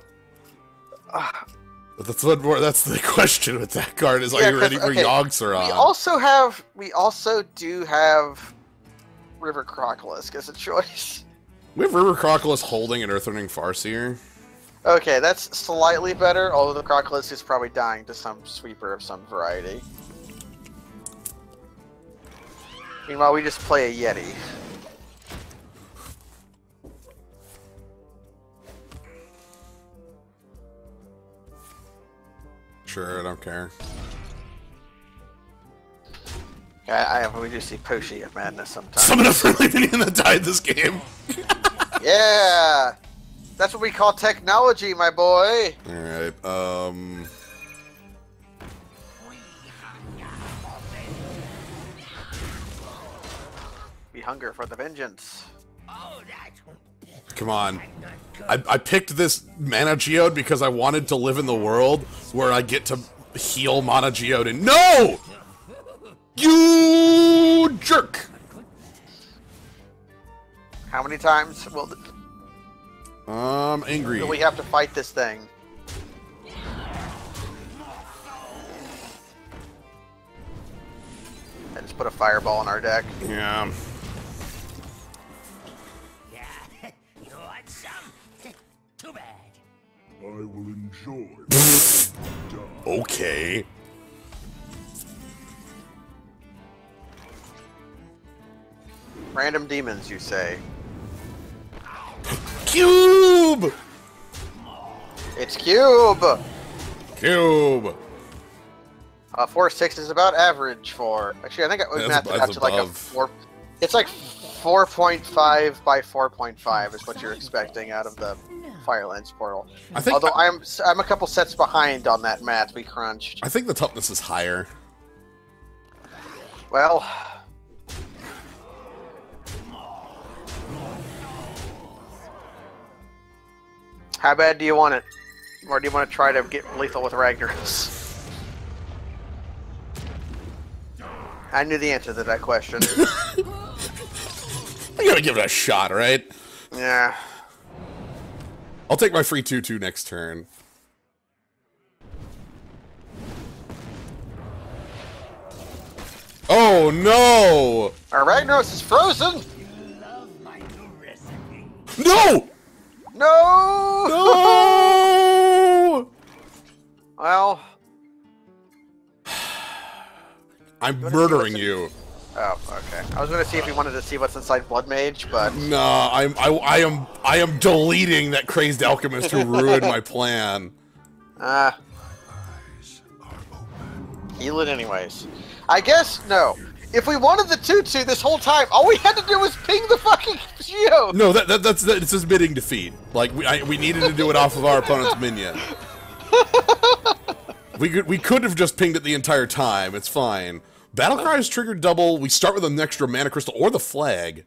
That's the question with that card. Is are you ready for Yogg-Saron? We also do have River Crocolisk as a choice. We have River Crocolisk holding an Earthring Farseer. Okay, that's slightly better, although the Crocolisk is probably dying to some sweeper of some variety. Meanwhile, we just play a Yeti. Sure, I don't care. We do see Poshi of Madness sometimes. Summon a friendly minion that died this game. Yeah! That's what we call technology, my boy! Alright, We hunger for the vengeance. come on. I picked this Mana Geode because I wanted to live in the world where I get to heal Mana Geode and no! You jerk! How many times will Angry. we have to fight this thing? I just put a fireball in our deck. Yeah. Yeah, you want some? Too bad. I will enjoy. Okay. Random demons, you say? Cube! It's Cube! Cube! 4/6 is about average for... Actually, I think I That's- mapped it out that's to like a above. 4... It's like 4.5 by 4.5 is what you're expecting out of the Firelands portal. I think Although I'm a couple sets behind on that math we crunched. I think the toughness is higher. Well... How bad do you want it? Or do you want to try to get lethal with Ragnaros? I knew the answer to that question. I gotta give it a shot, right? Yeah. I'll take my free 2/2 next turn. Oh no! Our Ragnaros is frozen! No! No! No! Well... I'm murdering you. Oh, okay. I was gonna see if we wanted to see what's inside Blood Mage, but... No, I am deleting that crazed alchemist who ruined my plan. Heal it anyways. I guess, no. If we wanted the 2/2 this whole time, all we had to do was ping the fucking Geo! No, that's it's admitting defeat. Like we needed to do it off of our opponent's minion. We could have just pinged it the entire time. It's fine. Battlecry is triggered double. We start with an extra mana crystal or the flag.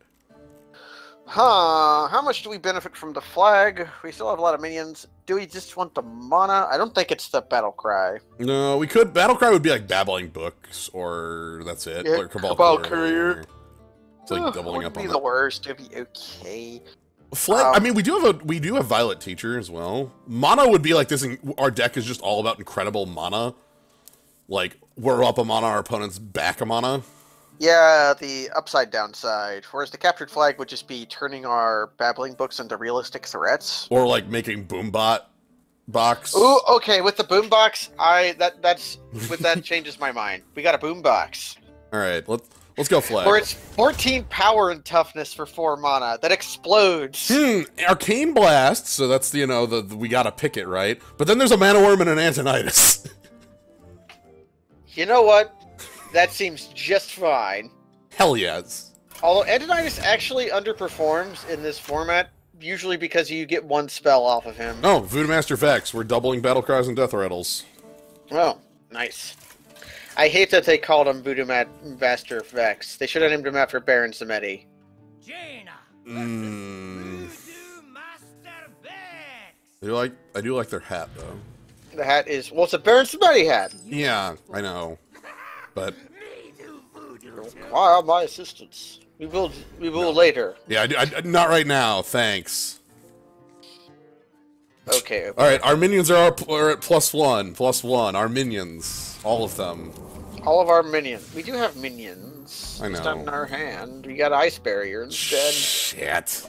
Huh, how much do we benefit from the flag? We still have a lot of minions. Do we just want the mana? I don't think it's the battle cry. No, we could. Battlecry would be like Babbling Books, or that's it. Yeah, or Cabal Courier. It's like doubling up on It'd be that. the worst. It'd be okay. Flag. I mean, we do have Violet Teacher as well. Mana would be like this. Our deck is just all about incredible mana. Like we're up a mana, our opponent's back a mana. Yeah, the upside downside. Whereas the captured flag would just be turning our babbling books into realistic threats. Or like making Boombot box. Ooh, okay, with the boombox, that changes my mind. We got a boombox. Alright, let's go flag. Where it's 14 power and toughness for 4 mana that explodes. Arcane Blast, so that's we gotta pick it, right? But then there's a Mana Worm and an Antonitis. You know what? That seems just fine. Hell yes. Although Antonitis actually underperforms in this format, usually because you get 1 spell off of him. Oh, Voodoo Master Vex. We're doubling Battle Cries and Death Rattles. Oh, nice. I hate that they called him Voodoo Master Vex. They should have named him after Baron Samedi. Jaina. Mmm. Voodoo Master Vex. I do like their hat though. The hat is, well, it's a Baron Samedi hat. Yeah, I know. But Require my assistance. We will later. yeah, not right now. Thanks. Okay. All right, our minions are at +1. +1. Our minions, all of them. All of our minions. We do have minions. I know. It's not in our hand. We got Ice Barrier instead. Shit.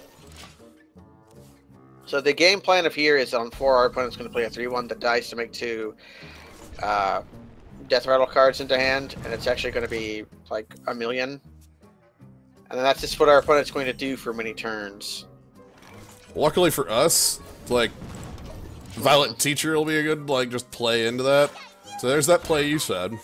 So the game plan of here is on 4, our opponent's going to play a 3-1 the dice to make 2 Death Rattle cards into hand, and it's actually going to be like 1,000,000. And then that's just what our opponent's going to do for many turns. Luckily for us, like, Violet Teacher will be a good, like, just play into that. So there's that play you said.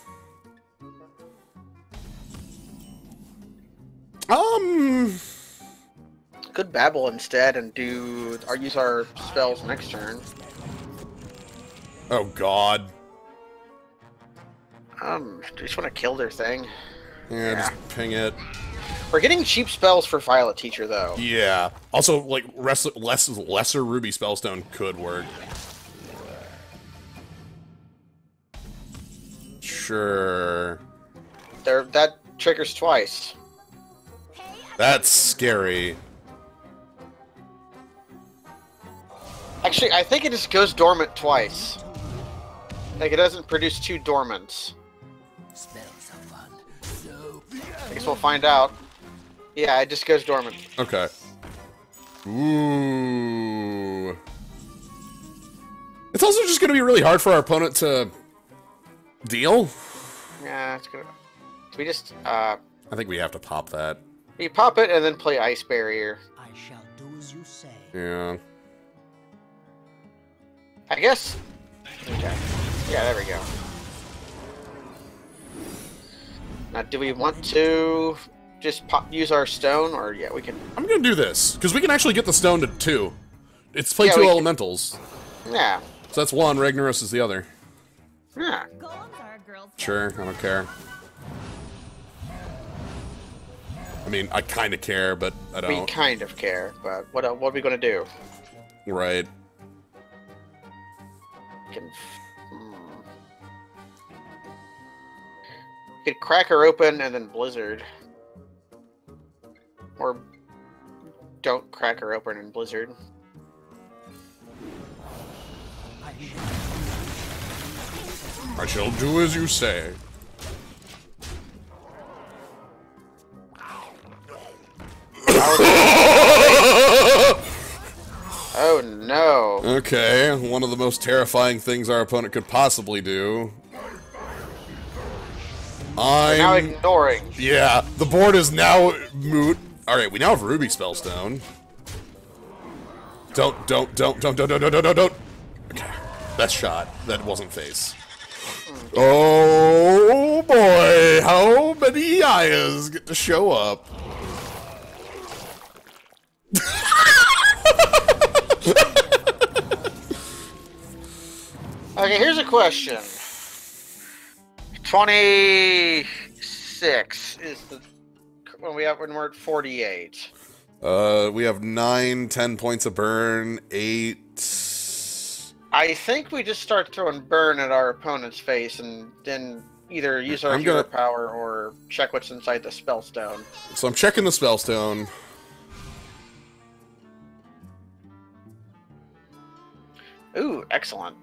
Could babble instead and do or use our spells next turn. Oh god. Just want to kill their thing. Yeah, just ping it. We're getting cheap spells for Violet Teacher though. Yeah. Also, like, lesser Ruby Spellstone could work. Sure. That triggers twice. That's scary. Actually, I think it just goes dormant twice. Like, it doesn't produce 2 dormants. Spells are fun. So I guess we'll find out. Yeah, it just goes dormant. Okay. Ooh. It's also just going to be really hard for our opponent to deal. Yeah, it's gonna... We just, I think we have to pop that. you pop it and then play Ice Barrier. I shall do as you say. Yeah. I guess... Okay. Yeah, there we go. Now, do we want to just use our stone, or yeah, we can... I'm going to do this, because we can actually get the stone to 2. It's play Yeah, 2 we can- elementals. Yeah. So that's 1, Ragnaros is the other. Yeah. Golems are a girl's Sure, I don't care. I mean, I kind of care, but I We don't. kind of care, but what are we going to do? Right. Can... We could crack her open and then blizzard. Or don't crack her open and blizzard. I shall do as you say. Oh no. Okay, one of the most terrifying things our opponent could possibly do. Now ignoring. Yeah, the board is now moot. Alright, we now have Ruby Spellstone. Don't. Okay, best shot. That wasn't face. Oh boy, how many eyes get to show up? Okay, here's a question. 26 is the when we're at 48. We have 9, 10 points of burn, 8. I think we just start throwing burn at our opponent's face and then either use our hero power or check what's inside the spellstone. So I'm checking the Spellstone. Ooh, excellent.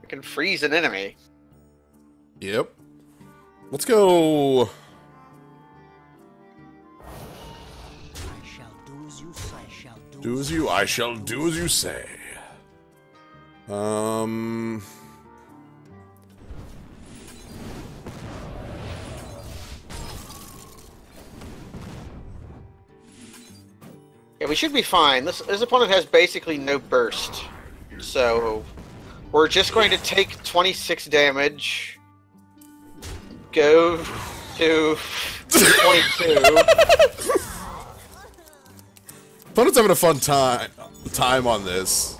We can freeze an enemy. Yep. Let's go. I shall do as you say. I shall do as you say. Yeah, we should be fine. This opponent has basically no burst. So we're just going to take 26 damage. Go to 22. Opponent's having a fun time on this.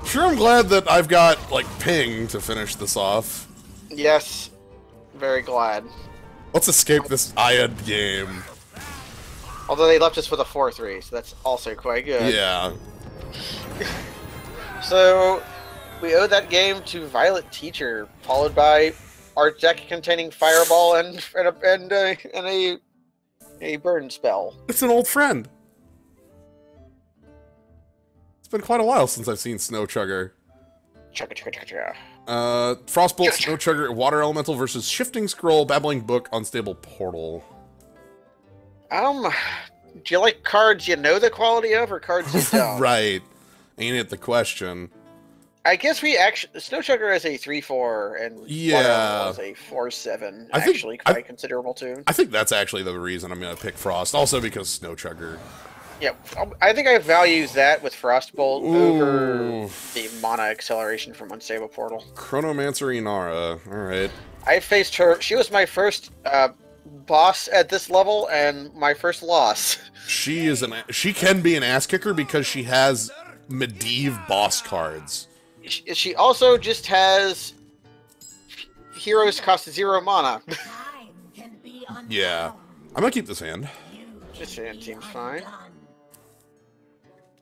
Sure, I'm glad that I've got, like, ping to finish this off. Yes. Very glad. Let's escape this Iad game. Although they left us with a 4-3, so that's also quite good. Yeah. So, we owe that game to Violet Teacher, followed by our deck containing Fireball and a burn spell. It's an old friend. It's been quite a while since I've seen Snow Chugger. Chugga chugga chugga chugga. Frostbolt, Snow Chugger, Water Elemental versus Shifting Scroll, Babbling Book, Unstable Portal. Do you like cards you know the quality of, or cards you don't? Right. Ain't it the question? I guess we actually... Snow Chugger is a 3/4, and Yeah. Water is a 4/7. I think- Actually, quite considerable, too. I think that's actually the reason I'm going to pick Frost. Also because Snow Chugger. Yeah, I think I value that with Frostbolt over Ooh. the mana acceleration from Unstable Portal. Chronomancer Inara. Alright. I faced her. She was my first boss at this level, and my first loss. She can be an ass kicker because she has Medivh boss cards. She also just has heroes cost 0 mana. Time can be Yeah. I'm going to keep this hand. This hand seems fine.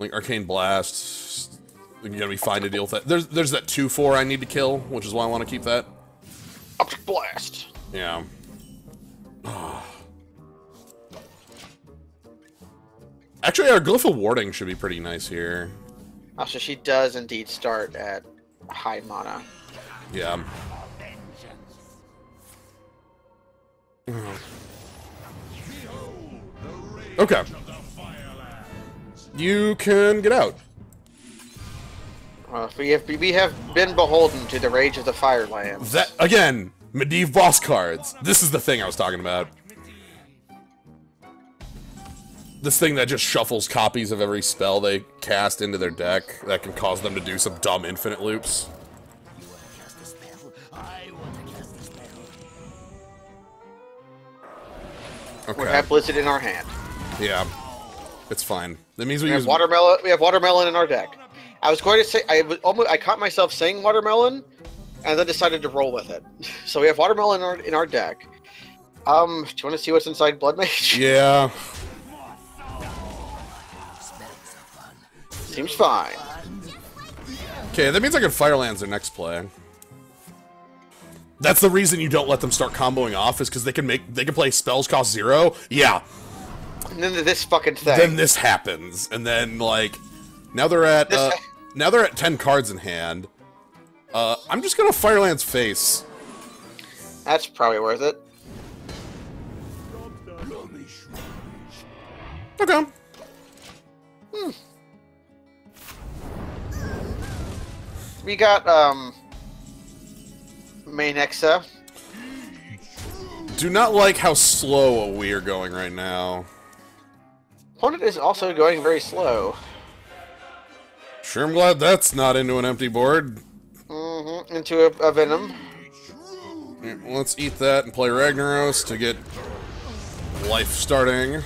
Like Arcane Blast. You're going to be fine to deal with that. There's that 2/4 I need to kill, which is why I want to keep that. Optic Blast. Yeah. Actually, our Glyph of Warding should be pretty nice here. Also, she does indeed start at high mana. Yeah. Okay. You can get out. We have been beholden to the rage of the Firelands. That again, Medivh boss cards. This is the thing I was talking about. This thing that just shuffles copies of every spell they cast into their deck that can cause them to do some dumb infinite loops. You want to cast a spell? I want to cast a spell. Okay. We have Blizzard in our hand. Yeah. It's fine. That means we We have use watermelon. We have watermelon in our deck. I was going to say I caught myself saying watermelon, and then decided to roll with it. So we have watermelon in our deck. Do you want to see what's inside Blood Mage? Yeah. Seems fine. Okay, that means I can Firelands their next play. That's the reason you don't let them start comboing off, is because they can play spells cost 0. Yeah. And then this fucking thing. Then this happens, and then like now they're at 10 cards in hand. I'm just gonna Firelands face. That's probably worth it. Okay. We got main Exa. Do not like how slow we are going right now. Opponent is also going very slow. Sure, I'm glad that's not into an empty board. Into a Venom. Yeah, let's eat that and play Ragnaros to get life starting.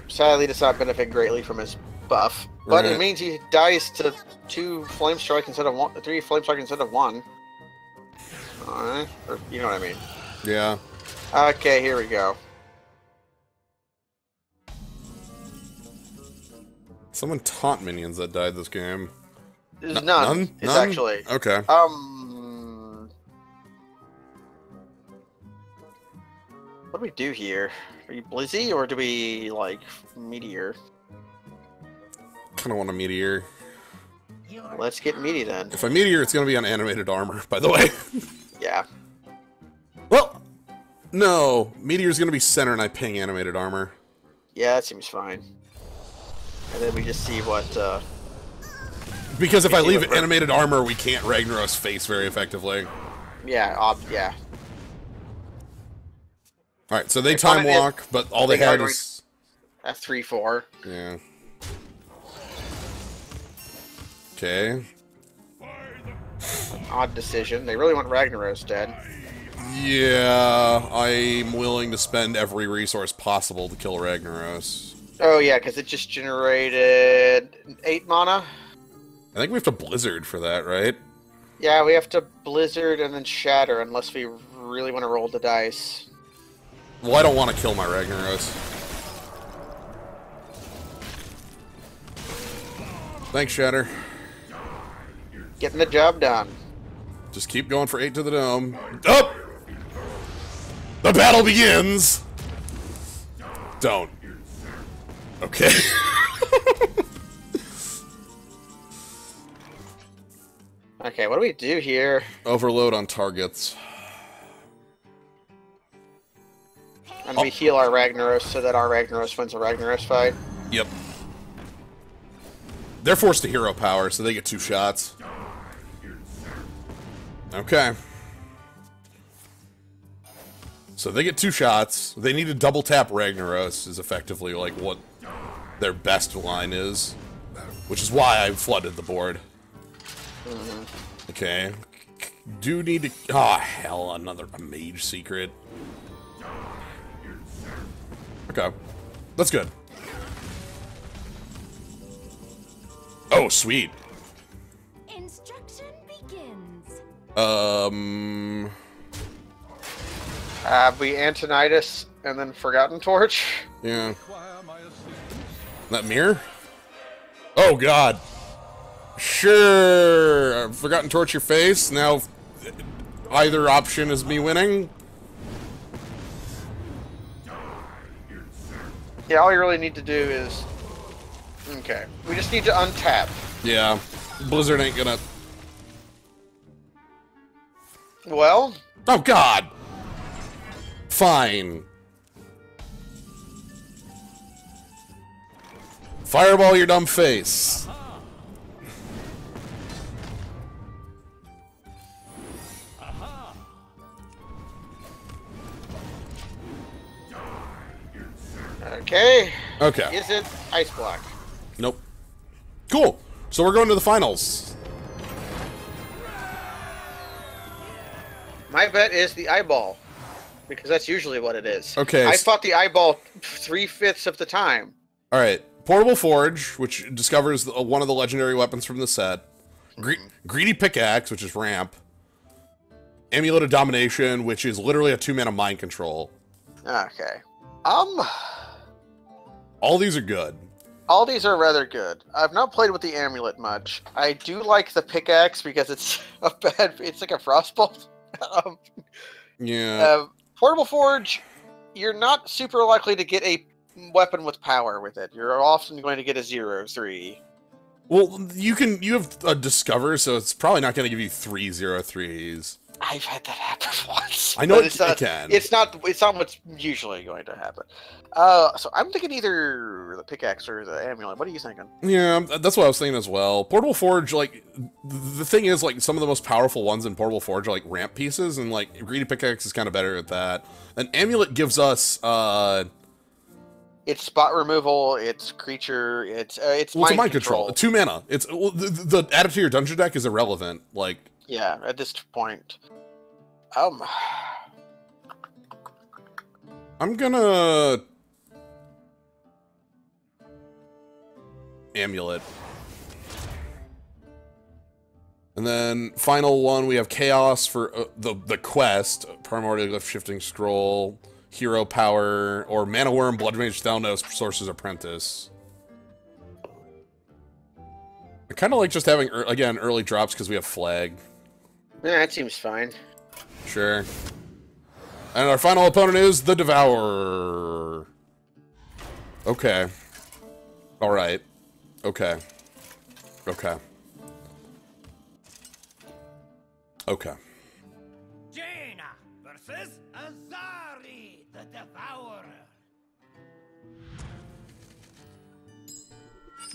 Sadly, does not benefit greatly from his buff, but Right. it means he dies to 2 Flame Strike instead of 1, 3 Flame Strike instead of 1. Or, you know what I mean. Yeah. Okay, here we go. Someone taunt minions that died this game. There's none. It's None? actually. Okay. What do we do here? Are you Blizzy or do we like Meteor? Kind of want a meteor. Let's get Meaty then. If I meteor, it's gonna be on animated armor, by the way. Yeah. Well, no. Meteor's gonna be center and I ping animated armor. Yeah, that seems fine. And then we just see what, Because if I see leave what it animated armor, we can't Ragnaros face very effectively. yeah, yeah. Alright, so they They time wanted it- walk, but all they they had got is... At 3/4. Yeah. Okay. Odd decision. They really want Ragnaros dead. Yeah, I'm willing to spend every resource possible to kill Ragnaros. Oh yeah, because it just generated 8 mana. I think we have to Blizzard for that, right? Yeah, we have to Blizzard and then Shatter unless we really want to roll the dice. Well, I don't want to kill my Ragnaros. Thanks, Shatter. Getting the job done. Just keep going for 8 to the dome. Up! The battle begins! Don't. Okay. Okay, what do we do here? Overload on targets. And we heal our Ragnaros so that our Ragnaros wins a Ragnaros fight. Yep. They're forced to hero power, so they get 2 shots. Okay. So they get 2 shots. They need to double tap Ragnaros is effectively like what their best line is. Which is why I flooded the board. Okay. Do need to... Oh, hell, a mage secret. Okay. That's good. Oh, sweet. Instruction begins. Have we Antonidas and then Forgotten Torch? Yeah. Require my assistance. That mirror? Oh, God. Sure. I've forgotten torch your face. Now, either option is me winning. Yeah, all you really need to do is... Okay. We just need to untap. Yeah. Blizzard ain't gonna... Well... Oh, God. Fine. Fireball your dumb face. Okay. Okay. Is it Ice Block? Nope. Cool. So we're going to the finals. My bet is the eyeball. Because that's usually what it is. Okay. I fought the eyeball 3/5 of the time. All right. Portable Forge, which discovers one of the legendary weapons from the set. Greedy Pickaxe, which is ramp. Amulet of Domination, which is literally a 2-mana mind control. Okay. All these are good. All these are rather good. I've not played with the amulet much. I do like the pickaxe because it's it's like a frostbolt. Yeah. Portable Forge, you're not super likely to get a weapon with power with it. You're often going to get a 0/3. Well, you have a Discover, so it's probably not going to give you 3 0/3s. I've had that happen once. I know but it can. It's not what's usually going to happen. So I'm thinking either the pickaxe or the amulet. What are you thinking? Yeah, that's what I was thinking as well. Portable Forge, like, the thing is, like, some of the most powerful ones in Portable Forge are, like, ramp pieces, and, like, Greedy Pickaxe is kind of better at that. And Amulet gives us, It's spot removal, it's creature, it's it's a mind control. 2 mana. It's, well, the add it to your dungeon deck is irrelevant, like... Yeah, at this point. I'm gonna... Amulet. And then, final one, we have Chaos for the quest. Primordial Glyph Shifting Scroll, Hero Power, or Mana Worm, Blood Mage Thalnos, Sorcerer's Apprentice. I kind of like just having, again, early drops because we have Flag. Yeah, that seems fine. Sure. And our final opponent is the Devourer. Okay. Alright. Okay. Okay. Okay. Jaina versus Azari, the Devourer.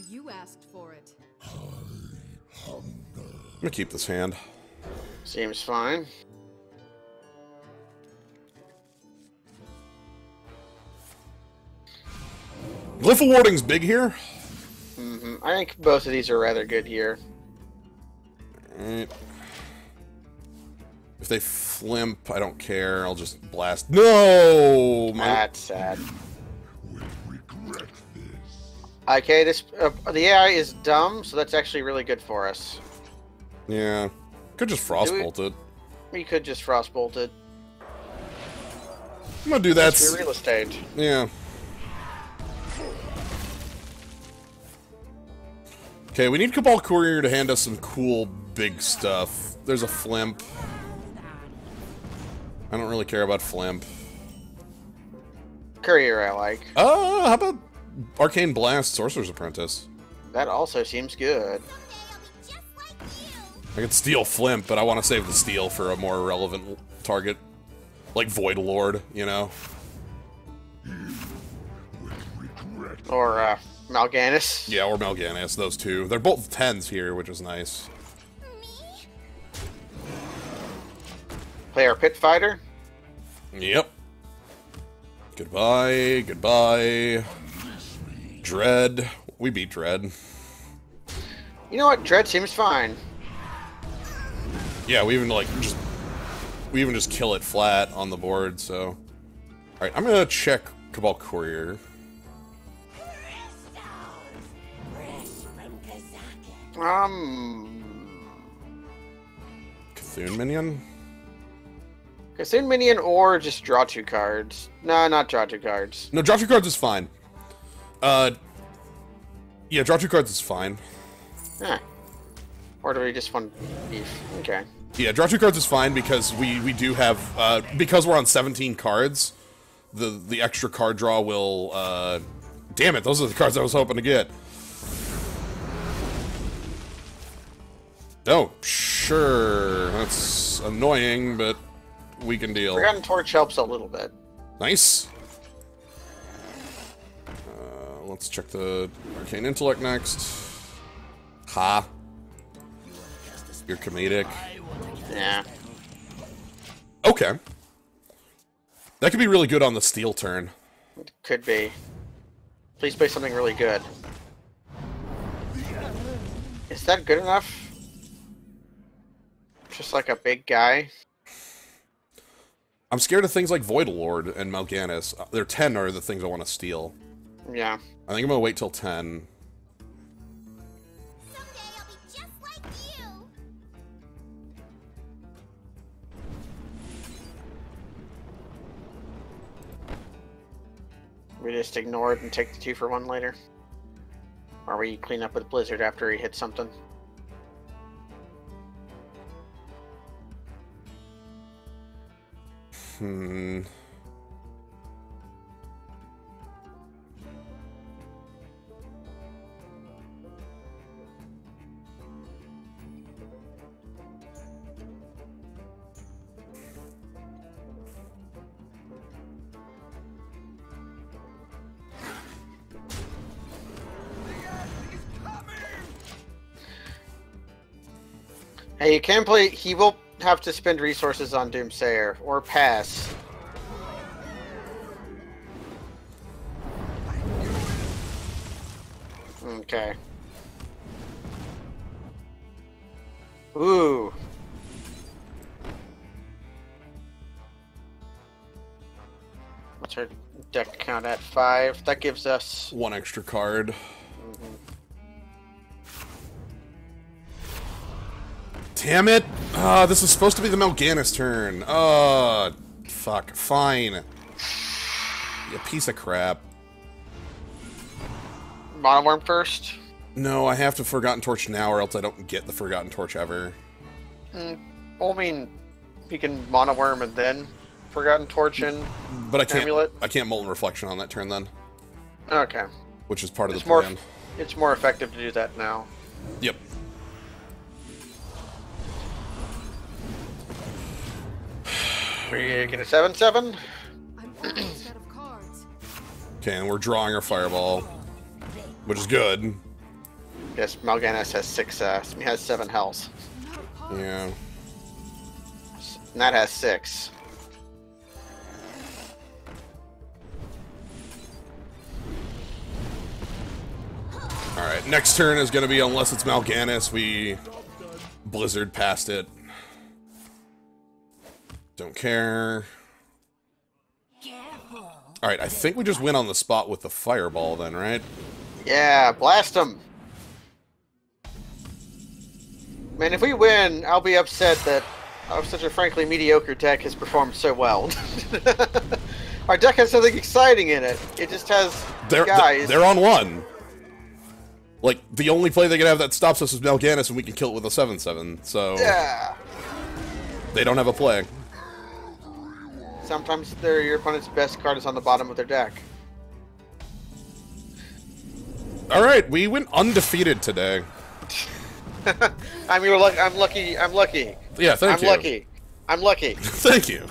You asked for it. I'm gonna keep this hand. Seems fine. Glyph of Warding's big here. I think both of these are rather good here. Alright. If they flimp, I don't care. I'll just blast. No! That's sad. Okay, this the AI is dumb, so that's actually really good for us. Yeah. Could just Frostbolt it. We could just Frostbolt it. I'm gonna do that. It's real estate. Yeah. Okay, we need Cabal Courier to hand us some cool big stuff. There's a Flimp. I don't really care about Flimp. Courier I like. How about Arcane Blast, Sorcerer's Apprentice? That also seems good. I could steal Flimp, but I want to save the steal for a more relevant target. Like Void Lord, you know? Or, Mal'Ganis. Yeah, or Mal'Ganis, those two. They're both 10s here, which is nice. Play our Pit Fighter. Yep. Goodbye, goodbye. Dread. We beat Dread. You know what? Dread seems fine. Yeah, we even just kill it flat on the board, so. Alright, I'm gonna check Cabal Courier. Cthulhu Minion? Cthulhu Minion or just draw 2 cards. No, not draw 2 cards. No, draw 2 cards is fine. Yeah, draw 2 cards is fine. Eh. Or do we just want beef? Okay. Yeah, draw 2 cards is fine because we do have, because we're on 17 cards, the extra card draw will, damn it, those are the cards I was hoping to get. Oh, sure, that's annoying, but we can deal. Forgotten Torch helps a little bit. Nice. Let's check the Arcane Intellect next. Ha. You're comedic. Yeah. Okay. That could be really good on the steal turn. Could be. Please play something really good. Is that good enough? Just like a big guy? I'm scared of things like Void Lord and Mal'Ganis. They're 10 are the things I want to steal. Yeah. I think I'm gonna wait till 10. Someday I'll be just like you. We just ignore it and take the 2 for 1 later? Or we clean up with Blizzard after he hits something? Hmm. Hey, you can play. He will have to spend resources on Doomsayer or pass. Okay. Ooh. What's our deck count at? 5. That gives us 1 extra card. Damn it! This is supposed to be the Mal'Ganis turn. Fuck. Fine. You piece of crap. Monoworm first. No, I have to Forgotten Torch now or else I don't get the Forgotten Torch ever. Well, I mean, you can Monoworm and then Forgotten Torch and But I can't. Amulet. I can't Molten Reflection on that turn then, Okay. which is part of It's the more. plan. It's more effective to do that now. Yep. We're gonna 7/7. I'm almost out of cards. Okay, and we're drawing our Fireball, which is good. Yes, Mal'Ganis has 6. He has 7 health, I'm out of cards. Yeah. and that has 6. Alright, next turn is going to be, unless it's Mal'Ganis, we Blizzard past it. Don't care. Alright, I think we just win on the spot with the Fireball then, right? Yeah, blast him. Man, if we win, I'll be upset that such a frankly mediocre deck has performed so well. Our deck has something exciting in it. It just has guys. They're on 1. Like, the only play they can have that stops us is Melganis, and we can kill it with a 7/7. So Yeah. they don't have a play. Sometimes your opponent's best card is on the bottom of their deck. All right, we went undefeated today. I'm lucky. I'm lucky. I'm lucky. Yeah, thank you. I'm lucky. I'm lucky. Thank you.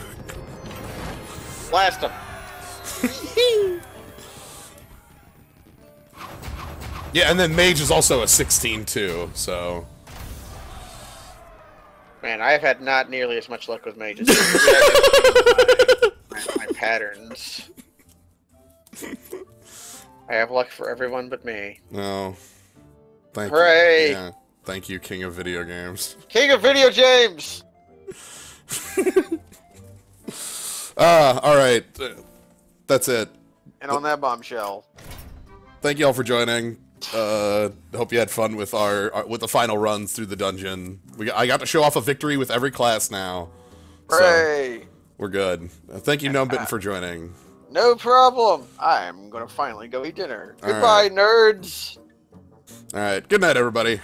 Blast him. Yeah, and then Mage is also a 16 too, so... Man, I have had not nearly as much luck with mages. my patterns. I have luck for everyone but me. No. Thank Hooray! you. Yeah. Thank you, King of Video Games. King of Video Games! Alright. That's it. And on that bombshell. Thank you all for joining. Hope you had fun with with the final run through the dungeon. I got to show off a victory with every class now. Hooray! So, we're good. Thank you, Gnomebitten, for joining. No problem. I'm gonna finally go eat dinner. All Goodbye, right. nerds! Alright, good night, everybody.